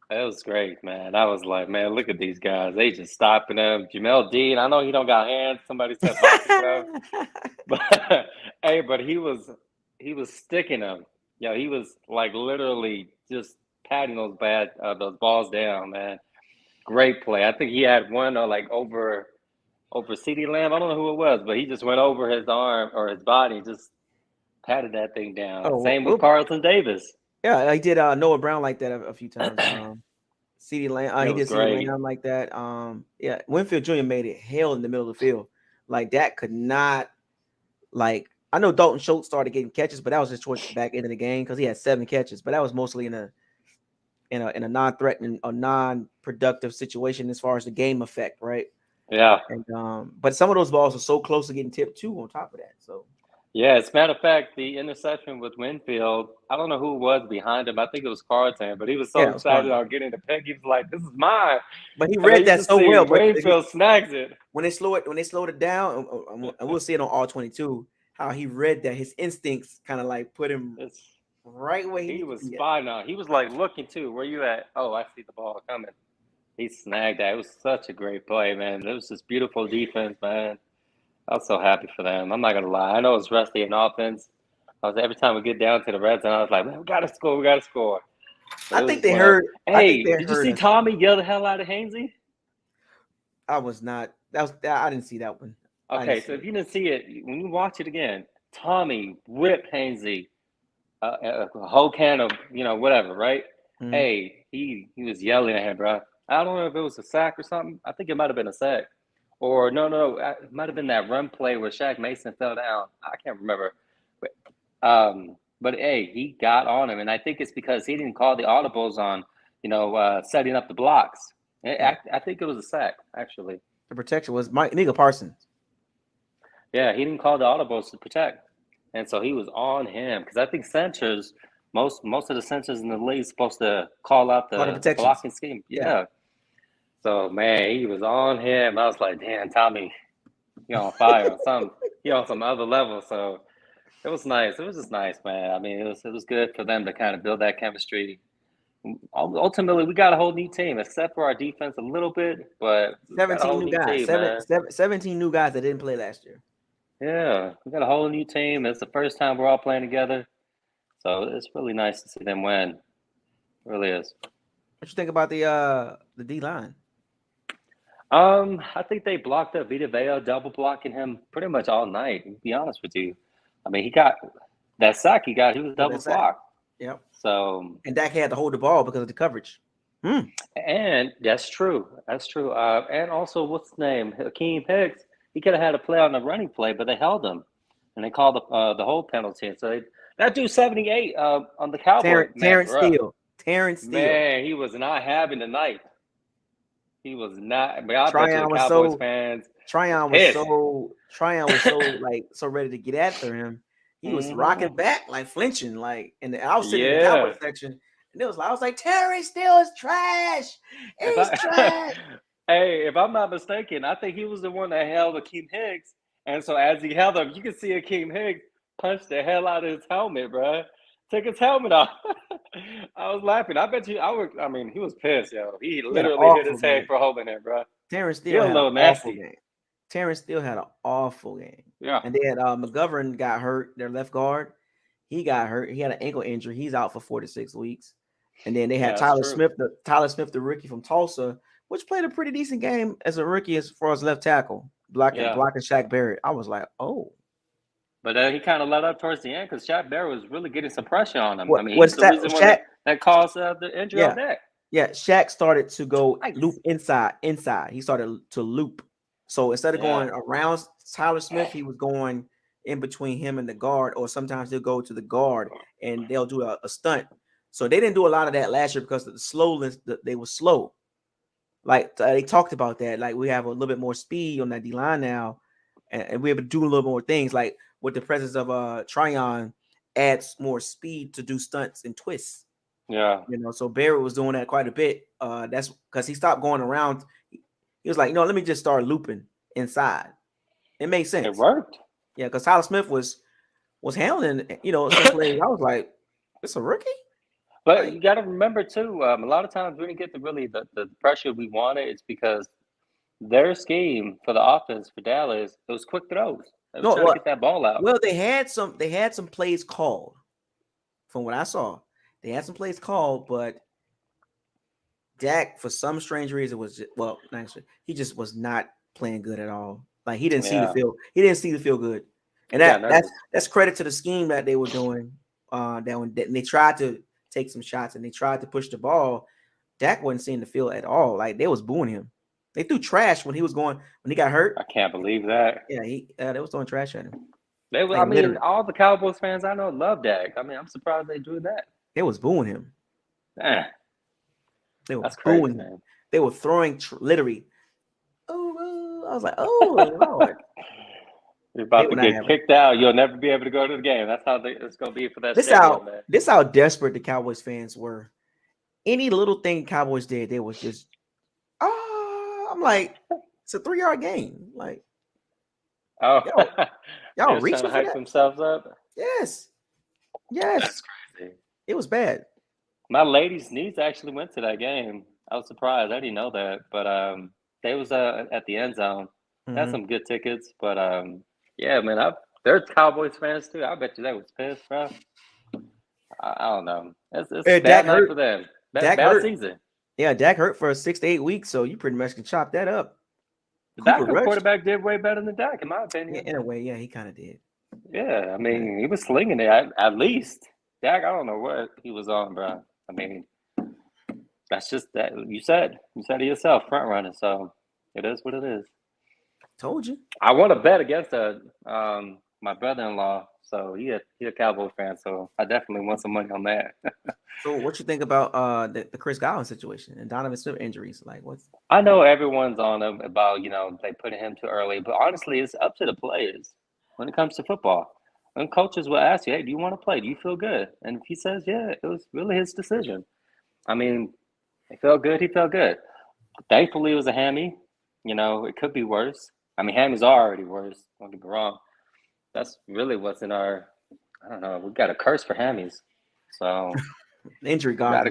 That was great, man. I was like, man, look at these guys. They just stopping them. Jamel Dean, I know he don't got hands. Somebody said boxing glove. But hey, but he was sticking them. Yeah, he was like literally just patting those balls down, man. Great play. I think he had one like over CeeDee Lamb. I don't know who it was, but he just went over his arm or his body and just patted that thing down. Same with Carlton Davis. Yeah, I did Noah Brown like that a few times. CeeDee Lamb, he did CeeDee Lamb like that. Yeah, Winfield Jr. made it hell in the middle of the field. Like that could not. Like I know Dalton Schultz started getting catches, but that was just towards the back end of the game because he had 7 catches. But that was mostly in a non-threatening or non-productive situation as far as the game effect, right? Yeah. And but some of those balls are so close to getting tipped too. On top of that, so. Yeah, as a matter of fact, the interception with Winfield, I don't know who was behind him. I think it was Carlton, but he was so excited on getting the pick. He was like, "This is mine." But he read that so well. Winfield snags it. When they slowed it down, and we'll see it on all 22, how he read that his instincts kind of like put him right where he was spot on. He was like looking too. Where you at? Oh, I see the ball coming. He snagged that. It was such a great play, man. It was just beautiful defense, man. I was so happy for them. I'm not gonna lie. I know it's rusty in offense. Every time we get down to the red zone, I was like, man, we gotta score. We gotta score. So I think they heard. Hey, did you see Tommy yell the hell out of Hainsey? I was not. I didn't see that one. Okay, so if you didn't see it, when you watch it again, Tommy ripped Hainsey a whole can of whatever, right? Mm-hmm. Hey, he was yelling at him, bro. I don't know if it was a sack or something. I think it might have been a sack. Or no, it might have been that run play where Shaq Mason fell down. I can't remember. But hey, he got on him, and I think it's because he didn't call the audibles on, setting up the blocks. I think it was a sack, actually. The protection was Nigga Parsons. Yeah, he didn't call the audibles to protect, and so he was on him because I think centers, most of the centers in the league, supposed to call out the blocking scheme. Yeah. So, man, he was on him. I was like, damn, Tommy, you're on fire or something. You're on some other level. So it was nice. It was just nice, man. I mean, it was good for them to kind of build that chemistry. Ultimately, we got a whole new team, except for our defense a little bit. But 17 new guys. 17 new guys that didn't play last year. Yeah, we got a whole new team. It's the first time we're all playing together. So it's really nice to see them win. It really is. What you think about the D-line? I think they blocked up Vita Vea, double blocking him pretty much all night, to be honest with you. I mean, he got that sack he was double blocked. Yep. So and Dak had to hold the ball because of the coverage. And that's true. That's true. And also, what's his name? Hakeem Hicks. He could have had a play on the running play, but they held him. And they called the hold penalty. And so that dude 78 on the Cowboys. Terrence Steele. Man, he was not having the night. He was not. But I bet you the Cowboys fans, Tryon was so ready to get after him. He was rocking back, like flinching, like, and I was sitting in the Cowboys section, and I was like, Terry Steele is trash. He's trash. Hey, if I'm not mistaken, I think he was the one that held Akeem Hicks, and so as he held him, you can see Akeem Hicks punch the hell out of his helmet, bro. Took his helmet off. I was laughing. I bet you. I mean, he was pissed, yo. He literally hit his head for holding it, bro. Terrence Steele had an awful game. Terrence Steele had an awful game. Yeah. And they had McGovern got hurt, their left guard. He got hurt. He had an ankle injury. He's out for 4 to 6 weeks. And then they had Tyler Smith, the rookie from Tulsa, which played a pretty decent game as a rookie as far as left tackle, blocking Shaq Barrett. I was like, oh. But he kind of let up towards the end because Shaq Barrett was really getting some pressure on him. I mean, he's the reason that caused the injury on that. Yeah, Shaq started to go loop inside. He started to loop. So instead of going around Tyler Smith, he was going in between him and the guard, or sometimes he'll go to the guard and they'll do a stunt. So they didn't do a lot of that last year because of the slowness. They were slow. Like they talked about that. Like we have a little bit more speed on that D line now, and we're able to do a little more things. Like with the presence of Tryon, adds more speed to do stunts and twists. Yeah, so Barrett was doing that quite a bit. That's because he stopped going around. He was like, let me just start looping inside. It made sense. It worked. Yeah, because Tyler Smith was handling, some plays. I was like, it's a rookie. But you got to remember too, a lot of times we didn't get the pressure we wanted. It's because their scheme for the offense for Dallas, it was quick throws. They were trying to get that ball out. Well, they had some plays called. From what I saw, they had some plays called, but Dak, for some strange reason, he just was not playing good at all. Like he didn't see the field. He didn't see the field good, and that's credit to the scheme that they were doing. They tried to take some shots and they tried to push the ball. Dak wasn't seeing the field at all. Like they was booing him. They threw trash when he got hurt. I can't believe that. Yeah, they was throwing trash at him. All the Cowboys fans I know love Dak. I mean, I'm surprised they drew that. They was booing him. They were That's booing crazy, him. man. They were throwing literally. Oh, I was like, oh Lord. You're about to get kicked out. You'll never be able to go to the game. That's how it's going to be for that stadium, man. This how desperate the Cowboys fans were. Any little thing Cowboys did, they was just, I'm like, it's a 3-yard game. Like, y'all reaching to for hype that? Themselves up? Yes. That's crazy. It was bad. My lady's niece actually went to that game. I was surprised. I didn't know that. But they was at the end zone. Had some good tickets. But, yeah, man, they're Cowboys fans too. I bet you they was pissed, bro. I don't know. It's bad night for them. Bad season. Yeah, Dak hurt for 6 to 8 weeks, so you pretty much can chop that up. The backup quarterback did way better than Dak, in my opinion. Yeah, in a way, yeah, he kind of did. Yeah, I mean, he was slinging it at least. Dak, I don't know what he was on, bro. I mean, that's just that you said it yourself, front runner. So it is what it is. Told you. I want to bet against my brother-in-law. So he a Cowboy fan. So I definitely want some money on that. So what you think about the Chris Godwin situation and Donovan Smith injuries? Like what's? I know everyone's on him about they put him too early, but honestly, it's up to the players when it comes to football. And coaches will ask you, hey, do you want to play? Do you feel good? And if he says, yeah, it was really his decision. I mean, he felt good. Thankfully, it was a hammy. It could be worse. I mean, hammies are already worse. Don't get me wrong. That's really what's in our, I don't know, we got a curse for hammies. So, the injury gods they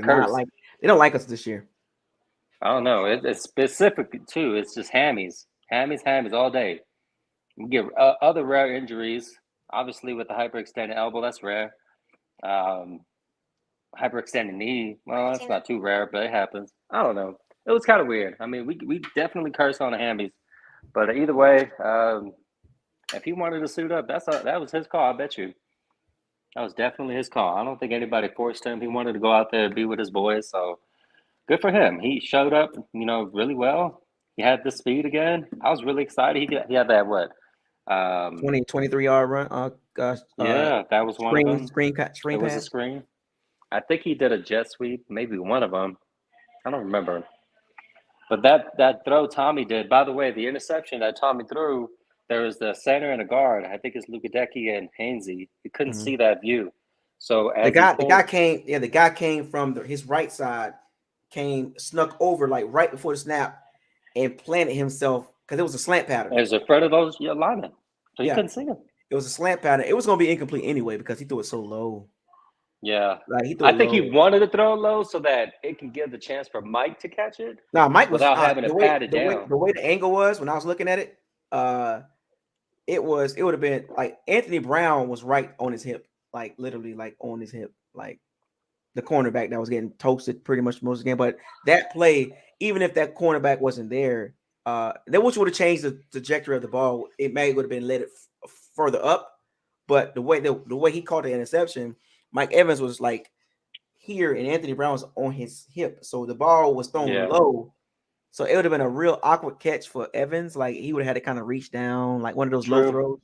don't like us this year. I don't know. It's specific, too. It's just hammies. Hammies all day. We get other rare injuries. Obviously, with the hyperextended elbow, that's rare. Hyperextended knee, well, that's not too rare, but it happens. I don't know. It was kind of weird. I mean, we definitely curse on the hammies. But either way, if he wanted to suit up, that was his call, I bet you. That was definitely his call. I don't think anybody forced him. He wanted to go out there and be with his boys, so good for him. He showed up, really well. He had the speed again. I was really excited. He had that, 23-yard run. Oh gosh. Yeah, that was one of them. Screen pass. Was a screen. I think he did a jet sweep, maybe one of them. I don't remember. But that throw Tommy did, by the way, the interception that Tommy threw, there was the center and a guard. I think it's Lukadecky and Hainsey. You couldn't see that view. So The as guy came from his right side, snuck over like right before the snap and planted himself because it was a slant pattern. it was in front of those linemen. So you Yeah. couldn't see him. It was a slant pattern. It was going to be incomplete anyway because he threw it so low. Yeah. Like he threw I it think low. he wanted to throw it low so that it can give the chance for Mike to catch it Now Mike was without having to the way, pat it down. The way the angle was when I was looking at it, it would have been like Anthony Brown was right on his hip, like literally like on his hip, like the cornerback that was getting toasted pretty much most of the game. But that play, even if that cornerback wasn't there, that which would have changed the trajectory of the ball. It may would have been let it further up, but the way he caught the interception, Mike Evans was like here and Anthony Brown was on his hip, so the ball was thrown low. So it would have been a real awkward catch for Evans. Like he would have had to kind of reach down, like one of those low throws.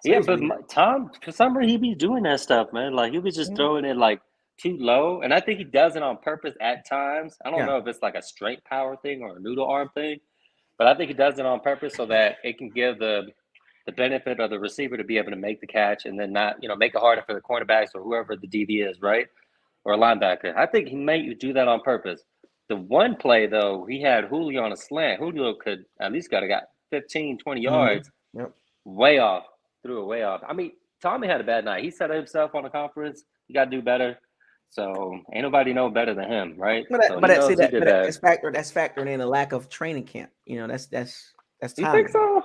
So yeah, but Tom, for some reason, he be doing that stuff, man. Like he was just throwing it like too low, and I think he does it on purpose at times. I don't know if it's like a straight power thing or a noodle arm thing, but I think he does it on purpose so that it can give the benefit of the receiver to be able to make the catch and then not, make it harder for the cornerbacks or whoever the DB is, right? Or a linebacker. I think he may do that on purpose. The one play, though, he had Julio on a slant. Julio could at least got 15, 20 yards. Way off. Threw it way off. I mean, Tommy had a bad night. He said it himself on the conference. You got to do better. So ain't nobody know better than him, right? That's Factoring in a lack of training camp. That's you think so?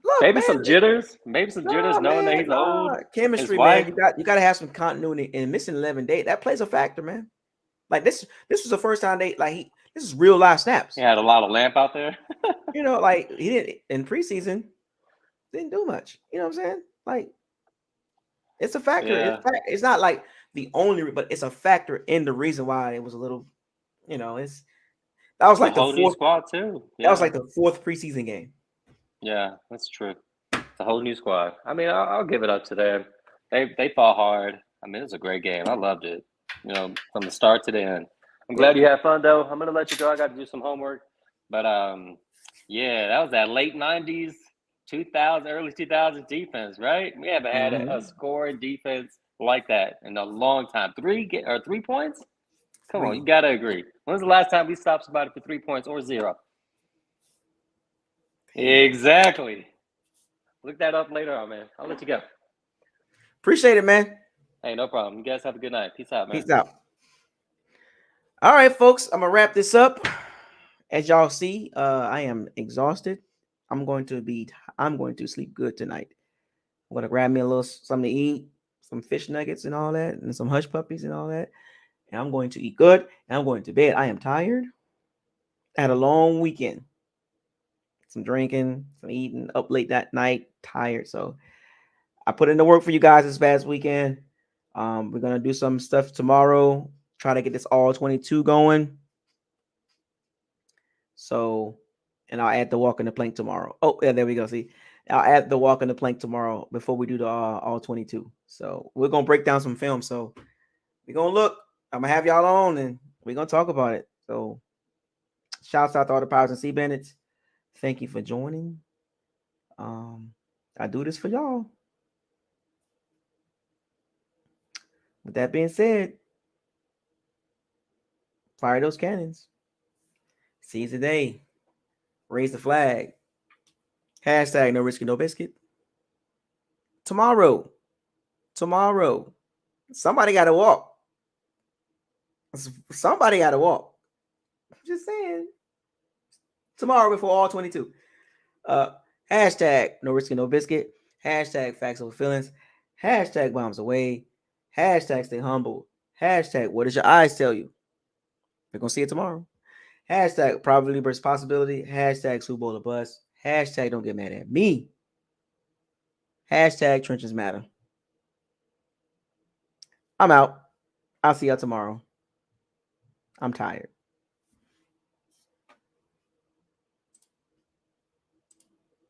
Look, maybe man, some jitters. Maybe some jitters knowing that he's old. Chemistry, man. You got to have some continuity. And missing 11 days, that plays a factor, man. Like this was the first time this is real live snaps. He had a lot of lamp out there. Like he didn't in preseason, didn't do much. You know what I'm saying? Like it's a factor. Yeah. It's not like the only, but it's a factor in the reason why it was a little. That was like the whole new fourth squad too. Yeah. That was like the fourth preseason game. Yeah, that's true. It's a whole new squad. I mean, I'll give it up to them. They fought hard. I mean, it was a great game. I loved it. From the start to the end. I'm glad you had fun, though. I'm gonna let you go. I got to do some homework. But yeah, that was that late '90s, 2000, early 2000s defense, right? We haven't had a scoring defense like that in a long time. 3 points? Come on, you gotta agree. When's the last time we stopped somebody for 3 points or 0? Exactly. Look that up later on, man. I'll let you go. Appreciate it, man. Hey, no problem. You guys have a good night. Peace out, man. Peace out. All right, folks. I'm gonna wrap this up. As y'all see, I am exhausted. I'm going to sleep good tonight. I'm gonna grab me a little something to eat, some fish nuggets and all that, and some hush puppies and all that. And I'm going to eat good. And I'm going to bed. I am tired. I had a long weekend. Some drinking, some eating, up late that night, tired. So I put in the work for you guys this past weekend. We're gonna do some stuff tomorrow. Try to get this all 22 going. So, and I'll add the walk in the plank tomorrow. Oh, yeah, there we go. See, I'll add the walk in the plank tomorrow before we do the all 22. So we're gonna break down some film. So we're gonna look. I'm gonna have y'all on and we're gonna talk about it. So shouts out to all the Powers and C Bandits. Thank you for joining. I do this for y'all. With that being said, fire those cannons. Seize the day. Raise the flag. Hashtag no risk no biscuit. Tomorrow. Somebody got to walk. Somebody got to walk. I'm just saying. Tomorrow before all 22. Hashtag no risk no biscuit. Hashtag facts over feelings. Hashtag bombs away. Hashtag stay humble. Hashtag what does your eyes tell you? We're going to see it tomorrow. Hashtag probability versus possibility. Hashtag Super Bowl or bust. Hashtag don't get mad at me. Hashtag trenches matter. I'm out. I'll see y'all tomorrow. I'm tired.